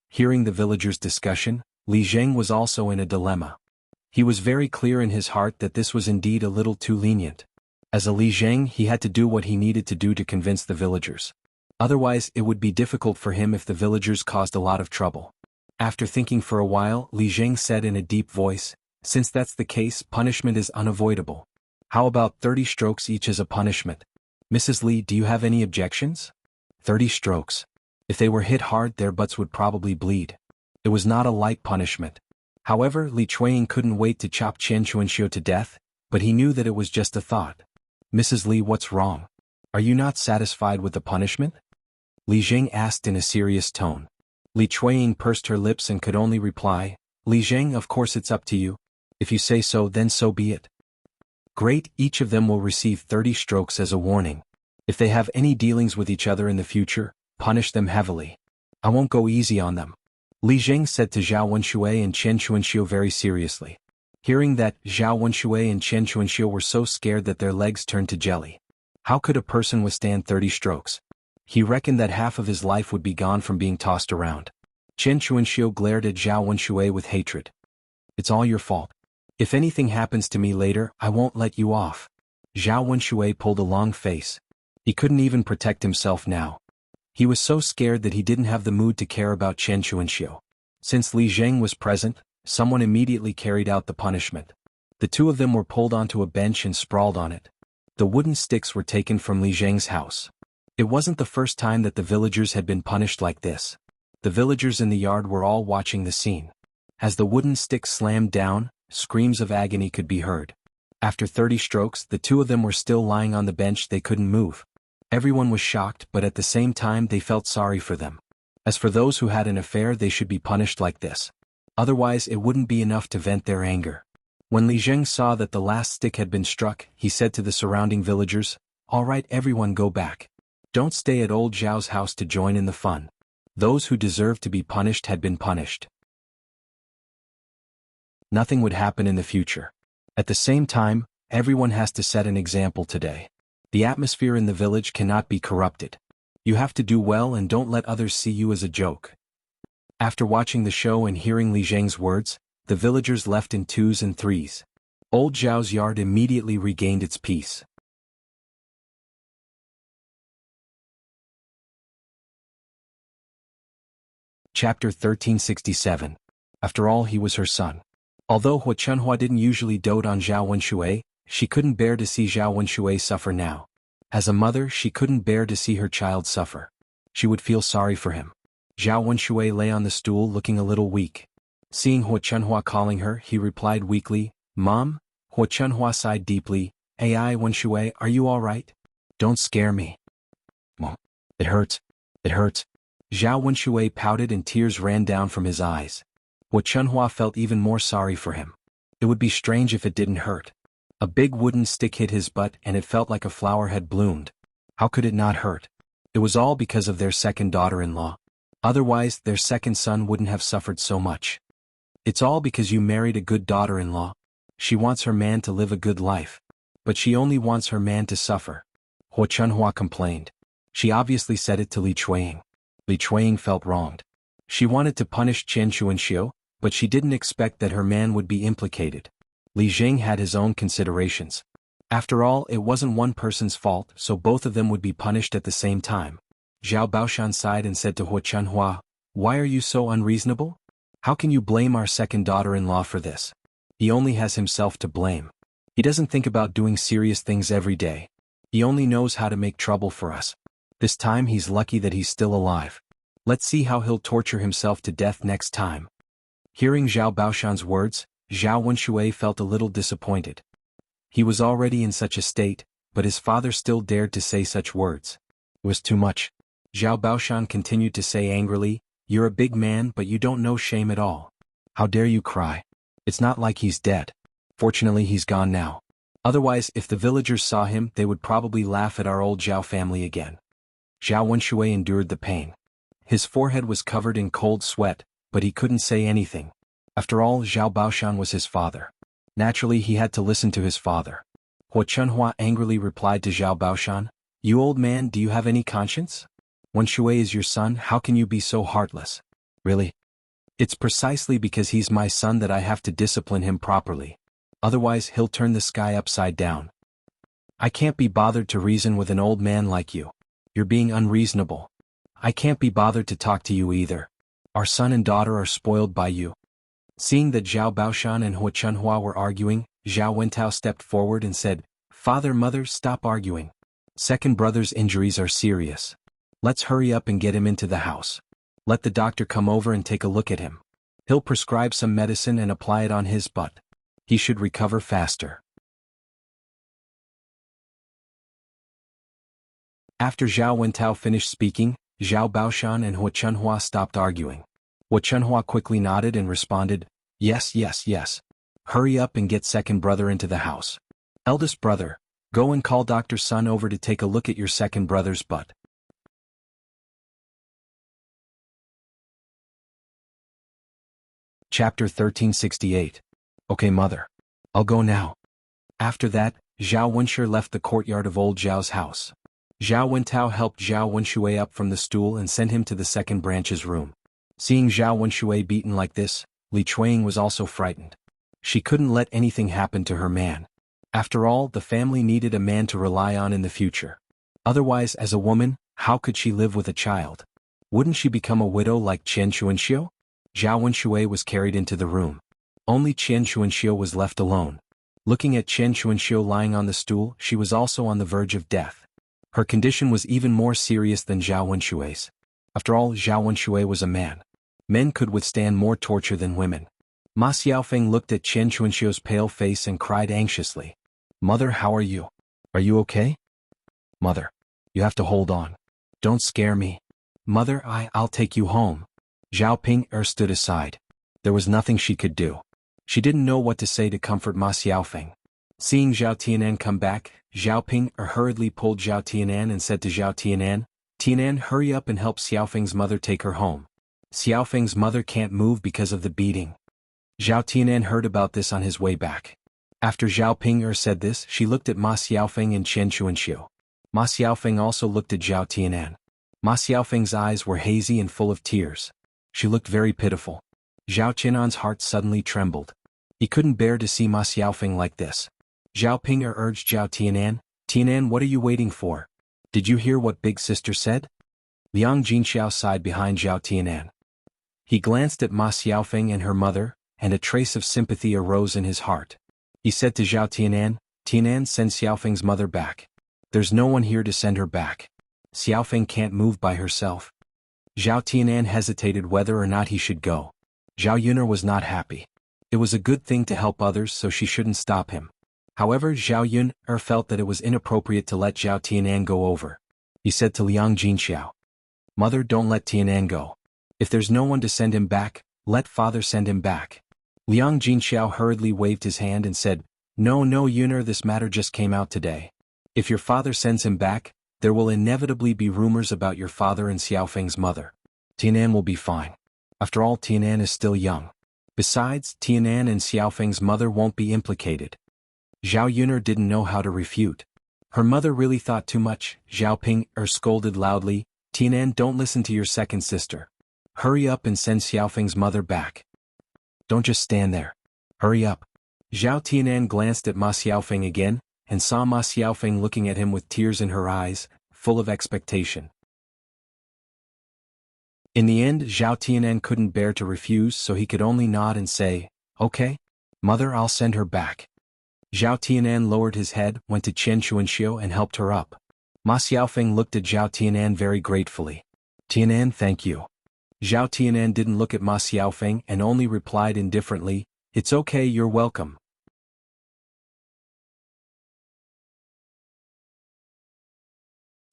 Hearing the villagers' discussion, Li Zheng was also in a dilemma. He was very clear in his heart that this was indeed a little too lenient. As a Li Zheng, he had to do what he needed to do to convince the villagers. Otherwise, it would be difficult for him if the villagers caused a lot of trouble. After thinking for a while, Li Zheng said in a deep voice, since that's the case, punishment is unavoidable. How about 30 strokes each as a punishment? Mrs. Li, do you have any objections? 30 strokes. If they were hit hard, their butts would probably bleed. It was not a light punishment. However, Li Chuanying couldn't wait to chop Chen Chuanxiu to death, but he knew that it was just a thought. Mrs. Li, what's wrong? Are you not satisfied with the punishment? Li Zheng asked in a serious tone. Li Chuanying pursed her lips and could only reply, Li Zheng, of course it's up to you. If you say so, then so be it. Great, each of them will receive 30 strokes as a warning. If they have any dealings with each other in the future, punish them heavily. I won't go easy on them. Li Zheng said to Zhao Wenshui and Chen Chuanxiu very seriously. Hearing that, Zhao Wenshui and Chen Chuanxiu were so scared that their legs turned to jelly. How could a person withstand 30 strokes? He reckoned that half of his life would be gone from being tossed around. Chen Chuanxiu glared at Zhao Wenshui with hatred. It's all your fault. If anything happens to me later, I won't let you off. Zhao Wenshui pulled a long face. He couldn't even protect himself now. He was so scared that he didn't have the mood to care about Chen Chuanxiu. Since Li Zheng was present, someone immediately carried out the punishment. The two of them were pulled onto a bench and sprawled on it. The wooden sticks were taken from Li Zheng's house. It wasn't the first time that the villagers had been punished like this. The villagers in the yard were all watching the scene. As the wooden sticks slammed down, screams of agony could be heard. After 30 strokes, the two of them were still lying on the bench. They couldn't move. Everyone was shocked, but at the same time they felt sorry for them. As for those who had an affair, they should be punished like this. Otherwise, it wouldn't be enough to vent their anger. When Li Zheng saw that the last stick had been struck, he said to the surrounding villagers, all right, everyone go back. Don't stay at old Zhao's house to join in the fun. Those who deserved to be punished had been punished. Nothing would happen in the future. At the same time, everyone has to set an example today. The atmosphere in the village cannot be corrupted. You have to do well and don't let others see you as a joke. After watching the show and hearing Li Zheng's words, the villagers left in twos and threes. Old Zhao's yard immediately regained its peace. Chapter 1367. After all, he was her son. Although Hua Chunhua didn't usually dote on Zhao Wenshui, she couldn't bear to see Zhao Wenshui suffer now. As a mother, she couldn't bear to see her child suffer. She would feel sorry for him. Zhao Wenshui lay on the stool looking a little weak. Seeing Hua Chunhua calling her, he replied weakly, Mom? Hua Chunhua sighed deeply, Ai Wenshui, are you all right? Don't scare me. Mom, it hurts. It hurts. Zhao Wenshui pouted and tears ran down from his eyes. Hua Chunhua felt even more sorry for him. It would be strange if it didn't hurt. A big wooden stick hit his butt and it felt like a flower had bloomed. How could it not hurt? It was all because of their second daughter-in-law. Otherwise, their second son wouldn't have suffered so much. It's all because you married a good daughter-in-law. She wants her man to live a good life. But she only wants her man to suffer. Hua Chunhua complained. She obviously said it to Li Chuiying. Li Chuiying felt wronged. She wanted to punish Chen Chuanxiu, but she didn't expect that her man would be implicated. Li Jing had his own considerations. After all, it wasn't one person's fault, so both of them would be punished at the same time. Zhao Baoshan sighed and said to Hua Chunhua, "Why are you so unreasonable? How can you blame our second daughter-in-law for this? He only has himself to blame. He doesn't think about doing serious things every day. He only knows how to make trouble for us. This time he's lucky that he's still alive. Let's see how he'll torture himself to death next time." Hearing Zhao Baoshan's words, Zhao Wenshui felt a little disappointed. He was already in such a state, but his father still dared to say such words. It was too much. Zhao Baoshan continued to say angrily, "You're a big man but you don't know shame at all. How dare you cry? It's not like he's dead. Fortunately he's gone now. Otherwise, if the villagers saw him, they would probably laugh at our old Zhao family again." Zhao Wenshui endured the pain. His forehead was covered in cold sweat, but he couldn't say anything. After all, Zhao Baoshan was his father. Naturally, he had to listen to his father. Hua Chunhua angrily replied to Zhao Baoshan, "You old man, do you have any conscience? Wenshui is your son, how can you be so heartless? Really? It's precisely because he's my son that I have to discipline him properly. Otherwise, he'll turn the sky upside down. I can't be bothered to reason with an old man like you. You're being unreasonable. I can't be bothered to talk to you either. Our son and daughter are spoiled by you." Seeing that Zhao Baoshan and Hua Chunhua were arguing, Zhao Wentao stepped forward and said, "Father, mother, stop arguing. Second brother's injuries are serious. Let's hurry up and get him into the house. Let the doctor come over and take a look at him. He'll prescribe some medicine and apply it on his butt. He should recover faster." After Zhao Wentao finished speaking, Zhao Baoshan and Hua Chunhua stopped arguing. Hua Chunhua quickly nodded and responded, "Yes, yes, yes. Hurry up and get second brother into the house. Eldest brother, go and call Dr. Sun over to take a look at your second brother's butt." Chapter 1368. "Okay, mother. I'll go now." After that, Zhao Wenshi left the courtyard of old Zhao's house. Zhao Wentao helped Zhao Wenshui up from the stool and sent him to the second branch's room. Seeing Zhao Wenshui beaten like this, Li Chuiying was also frightened. She couldn't let anything happen to her man. After all, the family needed a man to rely on in the future. Otherwise, as a woman, how could she live with a child? Wouldn't she become a widow like Chen Chuanxiu? Zhao Wenshui was carried into the room. Only Chen Chuanxiu was left alone. Looking at Chen Chuanxiu lying on the stool, she was also on the verge of death. Her condition was even more serious than Zhao Wenshui's. After all, Zhao Wenshui was a man. Men could withstand more torture than women. Ma Xiaofeng looked at Chen Chuanxiu's pale face and cried anxiously, "Mother, how are you? Are you okay? Mother, you have to hold on. Don't scare me. Mother, I'll take you home." Zhao Ping stood aside. There was nothing she could do. She didn't know what to say to comfort Ma Xiaofeng. Seeing Zhao Tianan come back, Zhao Ping hurriedly pulled Zhao Tianan and said to Zhao Tianan, "Tianan, hurry up and help Xiaofeng's mother take her home. Xiaofeng's mother can't move because of the beating." Zhao Tianan heard about this on his way back. After Zhao Ping said this, she looked at Ma Xiaofeng and Chen Chuanxiu. Ma Xiaofeng also looked at Zhao Tianan. Ma Xiaofeng's eyes were hazy and full of tears. She looked very pitiful. Zhao Qinan's heart suddenly trembled. He couldn't bear to see Ma Xiaofeng like this. Zhao Ping urged Zhao Tianan, "Tianan, what are you waiting for? Did you hear what big sister said?" Liang Jinxiao sighed behind Zhao Tianan. He glanced at Ma Xiaofeng and her mother, and a trace of sympathy arose in his heart. He said to Zhao Tianan, "Tianan, send Xiaofeng's mother back. There's no one here to send her back. Xiaofeng can't move by herself." Zhao Tianan hesitated whether or not he should go. Zhao Yunar was not happy. It was a good thing to help others, so she shouldn't stop him. However, Zhao Yunar felt that it was inappropriate to let Zhao Tianan go over. He said to Liang Jinxiao, "Mother, don't let Tianan go. If there's no one to send him back, let father send him back." Liang Jinxiao hurriedly waved his hand and said, No, Yuner, this matter just came out today. If your father sends him back, there will inevitably be rumors about your father and Xiaofeng's mother. Tianan will be fine. After all, Tianan is still young. Besides, Tianan and Xiaofeng's mother won't be implicated. Zhao Yuner didn't know how to refute. Her mother really thought too much. Zhao Ping scolded loudly, Tianan, don't listen to your second sister. Hurry up and send Xiaofeng's mother back. Don't just stand there. Hurry up. Zhao Tianan glanced at Ma Xiaofeng again, and saw Ma Xiaofeng looking at him with tears in her eyes, full of expectation. In the end, Zhao Tianan couldn't bear to refuse, so he could only nod and say, okay, mother, I'll send her back. Zhao Tianan lowered his head, went to Chen Chuanxiu and helped her up. Ma Xiaofeng looked at Zhao Tianan very gratefully. Tianan, thank you. Zhao Tianan didn't look at Ma Xiaofeng and only replied indifferently, it's okay, you're welcome.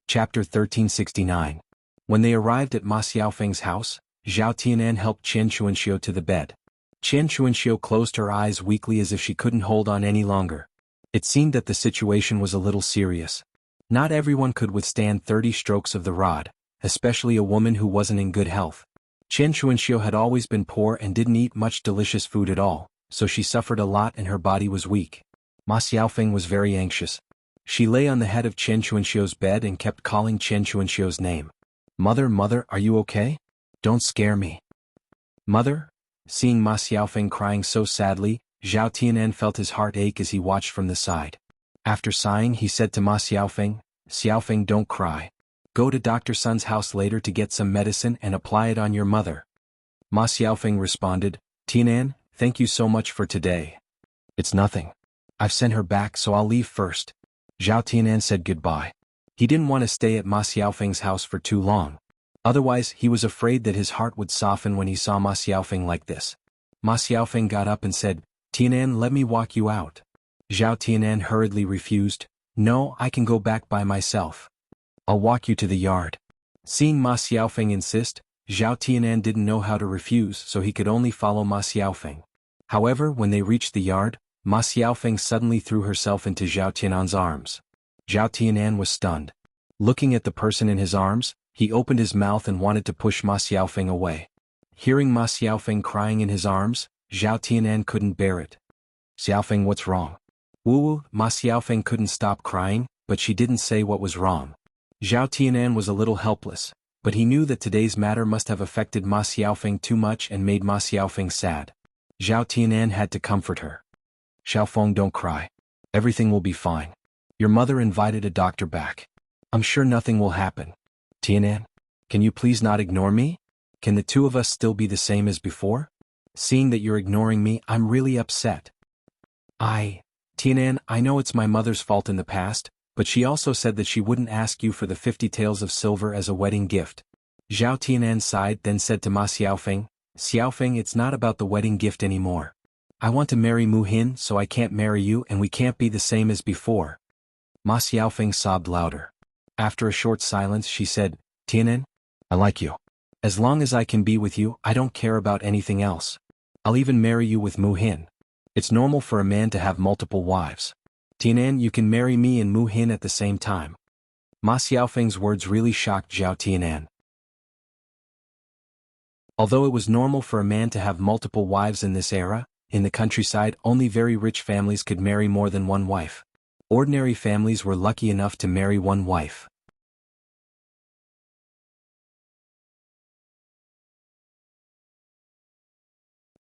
Chapter 1369. When they arrived at Ma Xiaofeng's house, Zhao Tianan helped Chen Chuanxiu to the bed. Chen Chuanxiu closed her eyes weakly as if she couldn't hold on any longer. It seemed that the situation was a little serious. Not everyone could withstand 30 strokes of the rod, especially a woman who wasn't in good health. Chen Chuanxiu had always been poor and didn't eat much delicious food at all, so she suffered a lot and her body was weak. Ma Xiaofeng was very anxious. She lay on the head of Chen Chuanxiu's bed and kept calling Chen Chuanxiu's name. Mother, are you okay? Don't scare me. Mother? Seeing Ma Xiaofeng crying so sadly, Zhao Tianan felt his heart ache as he watched from the side. After sighing, he said to Ma Xiaofeng, Xiaofeng, don't cry. Go to Dr. Sun's house later to get some medicine and apply it on your mother. Ma Xiaofeng responded, Tianan, thank you so much for today. It's nothing. I've sent her back, so I'll leave first. Zhao Tianan said goodbye. He didn't want to stay at Ma Xiaofeng's house for too long. Otherwise, he was afraid that his heart would soften when he saw Ma Xiaofeng like this. Ma Xiaofeng got up and said, Tianan, let me walk you out. Zhao Tianan hurriedly refused, no, I can go back by myself. I'll walk you to the yard. Seeing Ma Xiaofeng insist, Zhao Tianan didn't know how to refuse, so he could only follow Ma Xiaofeng. However, when they reached the yard, Ma Xiaofeng suddenly threw herself into Zhao Tianan's arms. Zhao Tianan was stunned. Looking at the person in his arms, he opened his mouth and wanted to push Ma Xiaofeng away. Hearing Ma Xiaofeng crying in his arms, Zhao Tianan couldn't bear it. Xiaofeng, what's wrong? Woo, Ma Xiaofeng couldn't stop crying, but she didn't say what was wrong. Zhao Tianan was a little helpless, but he knew that today's matter must have affected Ma Xiaofeng too much and made Ma Xiaofeng sad. Zhao Tianan had to comfort her. Xiaofeng, don't cry. Everything will be fine. Your mother invited a doctor back. I'm sure nothing will happen. Tianan, can you please not ignore me? Can the two of us still be the same as before? Seeing that you're ignoring me, I'm really upset. Tianan, I know it's my mother's fault in the past, but she also said that she wouldn't ask you for the 50 taels of silver as a wedding gift. Zhao Tianan sighed, then said to Ma Xiaofeng, Xiaofeng, it's not about the wedding gift anymore. I want to marry Mu Hin, so I can't marry you and we can't be the same as before. Ma Xiaofeng sobbed louder. After a short silence, she said, Tianan, I like you. As long as I can be with you, I don't care about anything else. I'll even marry you with Mu Hin. It's normal for a man to have multiple wives. Tianan, you can marry me and Mu Hin at the same time. Ma Xiaofeng's words really shocked Zhao Tianan. Although it was normal for a man to have multiple wives in this era, in the countryside only very rich families could marry more than one wife. Ordinary families were lucky enough to marry one wife.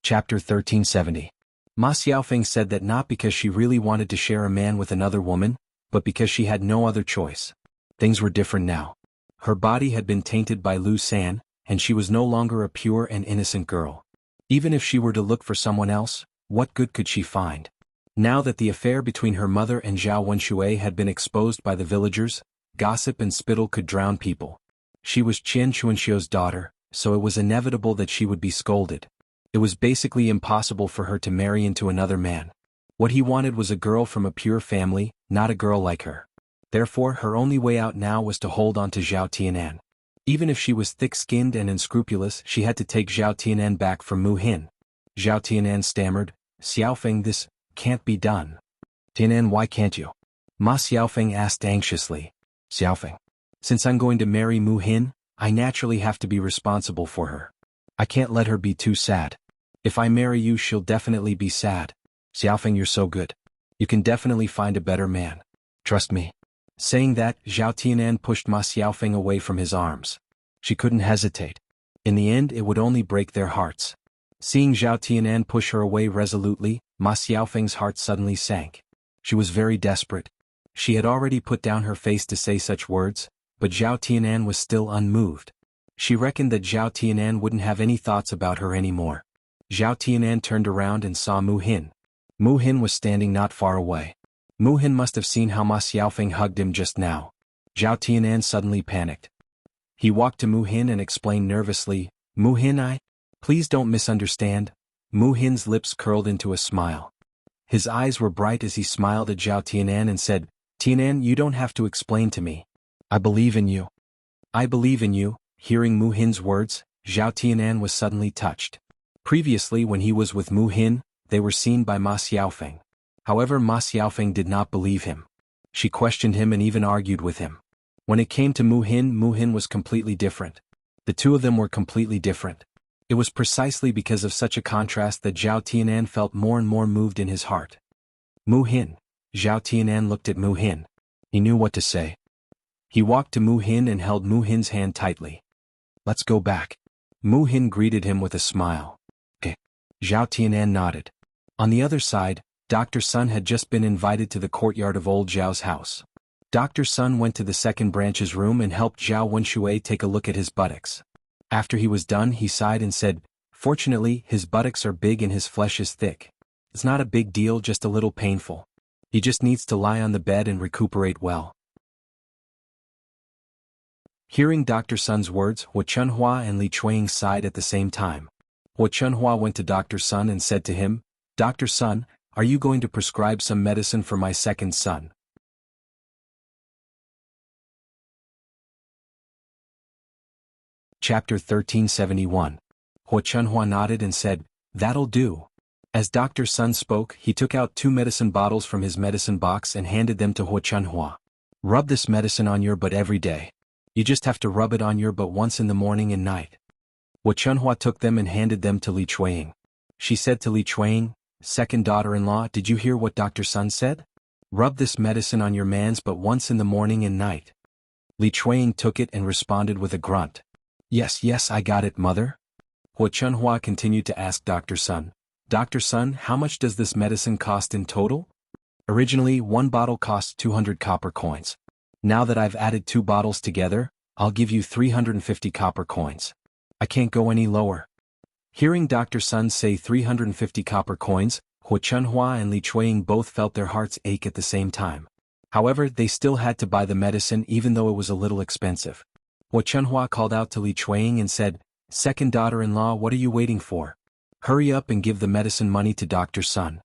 Chapter 1370. Ma Xiaofeng said that not because she really wanted to share a man with another woman, but because she had no other choice. Things were different now. Her body had been tainted by Lu San, and she was no longer a pure and innocent girl. Even if she were to look for someone else, what good could she find? Now that the affair between her mother and Zhao Wenxue had been exposed by the villagers, gossip and spittle could drown people. She was Chen Chuanxiu's daughter, so it was inevitable that she would be scolded. It was basically impossible for her to marry into another man. What he wanted was a girl from a pure family, not a girl like her. Therefore, her only way out now was to hold on to Zhao Tianan. Even if she was thick-skinned and unscrupulous, she had to take Zhao Tianan back from Mu Hin. Zhao Tianan stammered, Xiaofeng, this can't be done. Tianan, why can't you? Ma Xiaofeng asked anxiously. Xiaofeng. Since I'm going to marry Mu Hin, I naturally have to be responsible for her. I can't let her be too sad. If I marry you, she'll definitely be sad. Xiaofeng, you're so good. You can definitely find a better man. Trust me. Saying that, Zhao Tianan pushed Ma Xiaofeng away from his arms. She couldn't hesitate. In the end, it would only break their hearts. Seeing Zhao Tianan push her away resolutely, Ma Xiaofeng's heart suddenly sank. She was very desperate. She had already put down her face to say such words, but Zhao Tianan was still unmoved. She reckoned that Zhao Tianan wouldn't have any thoughts about her anymore. Zhao Tianan turned around and saw Mu Hin. Mu Hin was standing not far away. Mu Hin must have seen how Ma Xiaofeng hugged him just now. Zhao Tianan suddenly panicked. He walked to Mu Hin and explained nervously, Mu Hin, please don't misunderstand. Mu Hin's lips curled into a smile. His eyes were bright as he smiled at Zhao Tianan and said, Tianan, you don't have to explain to me. I believe in you. I believe in you. Hearing Mu Hin's words, Zhao Tianan was suddenly touched. Previously, when he was with Mu Hin, they were seen by Ma Xiaofeng. However, Ma Xiaofeng did not believe him. She questioned him and even argued with him. When it came to Mu Hin was completely different. The two of them were completely different. It was precisely because of such a contrast that Zhao Tianan felt more and more moved in his heart. Mu Hin. Zhao Tianan looked at Mu Hin. He knew what to say. He walked to Mu Hin and held Mu Hin's hand tightly. Let's go back. Mu Hin greeted him with a smile. Okay. Zhao Tianan nodded. On the other side, Dr. Sun had just been invited to the courtyard of old Zhao's house. Dr. Sun went to the second branch's room and helped Zhao Wenshui take a look at his buttocks. After he was done, he sighed and said, Fortunately, his buttocks are big and his flesh is thick. It's not a big deal, just a little painful. He just needs to lie on the bed and recuperate well. Hearing Dr. Sun's words, Hua Chunhua and Li Chuang sighed at the same time. Hua Chunhua went to Dr. Sun and said to him, Dr. Sun, are you going to prescribe some medicine for my second son? Chapter 1371. Hua Chunhua nodded and said, That'll do. As Dr. Sun spoke, he took out 2 medicine bottles from his medicine box and handed them to Hua Chunhua. Rub this medicine on your butt every day. You just have to rub it on your butt once in the morning and night. Hua Chunhua took them and handed them to Li Chuang. She said to Li Chuang, Second daughter-in-law, did you hear what Dr. Sun said? Rub this medicine on your man's butt once in the morning and night. Li Chuang took it and responded with a grunt. Yes, I got it, mother. Hua Chunhua continued to ask Dr. Sun. Dr. Sun, how much does this medicine cost in total? Originally, 1 bottle cost 200 copper coins. Now that I've added 2 bottles together, I'll give you 350 copper coins. I can't go any lower. Hearing Dr. Sun say 350 copper coins, Hua Chunhua and Li Chuang both felt their hearts ache at the same time. However, they still had to buy the medicine even though it was a little expensive. Hua Chunhua called out to Li Chuang and said, Second daughter-in-law, what are you waiting for? Hurry up and give the medicine money to Dr. Sun.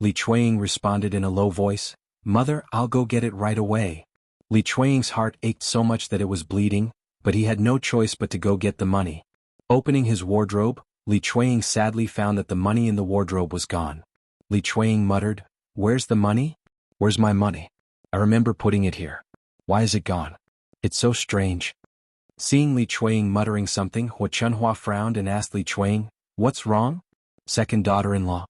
Li Chuang responded in a low voice, Mother, I'll go get it right away. Li Chuang's heart ached so much that it was bleeding, but he had no choice but to go get the money. Opening his wardrobe, Li Chuang sadly found that the money in the wardrobe was gone. Li Chuang muttered, Where's the money? Where's my money? I remember putting it here. Why is it gone? It's so strange. Seeing Li Chuang muttering something, Hua Chunhua frowned and asked Li Chuang, What's wrong? Second daughter-in-law.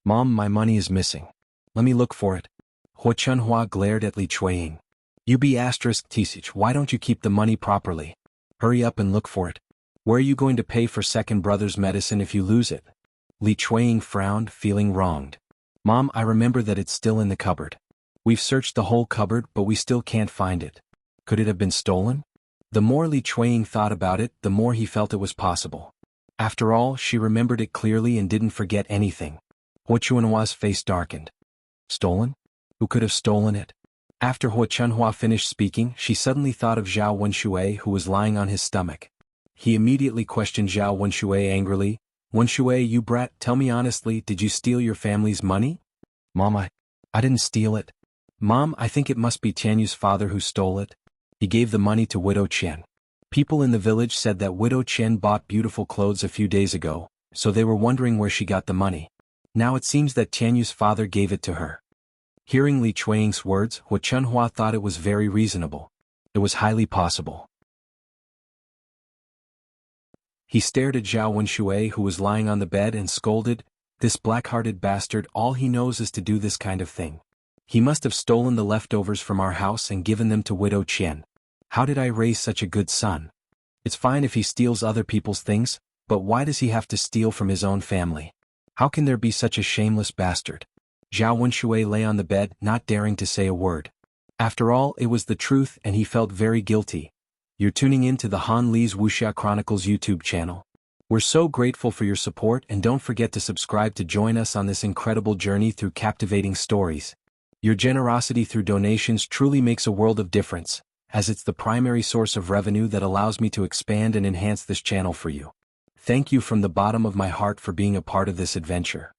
Mom, my money is missing. Let me look for it. Hua Chunhua glared at Li Chuang. You be *TCH, why don't you keep the money properly? Hurry up and look for it. Where are you going to pay for second brother's medicine if you lose it? Li Chuang frowned, feeling wronged. Mom, I remember that it's still in the cupboard. We've searched the whole cupboard, but we still can't find it. Could it have been stolen? The more Li Chuang thought about it, the more he felt it was possible. After all, she remembered it clearly and didn't forget anything. Hua Chunhua's face darkened. Stolen? Who could have stolen it? After Hua Chunhua finished speaking, she suddenly thought of Zhao Wenshui who was lying on his stomach. He immediately questioned Zhao Wenshui angrily. Wenshui, you brat, tell me honestly, did you steal your family's money? Mom, I didn't steal it. Mom, I think it must be Tianyu's father who stole it. He gave the money to Widow Chen. People in the village said that Widow Chen bought beautiful clothes a few days ago, so they were wondering where she got the money. Now it seems that Tianyu's father gave it to her. Hearing Li Chuang's words, Hua Chunhua thought it was very reasonable. It was highly possible. He stared at Zhao Wenshui, who was lying on the bed, and scolded, "This black-hearted bastard, all he knows is to do this kind of thing. He must have stolen the leftovers from our house and given them to Widow Qian. How did I raise such a good son? It's fine if he steals other people's things, but why does he have to steal from his own family? How can there be such a shameless bastard?" Zhao Wenshui lay on the bed, not daring to say a word. After all, it was the truth and he felt very guilty. You're tuning in to the Han Li's Wuxia Chronicles YouTube channel. We're so grateful for your support, and don't forget to subscribe to join us on this incredible journey through captivating stories. Your generosity through donations truly makes a world of difference, as it's the primary source of revenue that allows me to expand and enhance this channel for you. Thank you from the bottom of my heart for being a part of this adventure.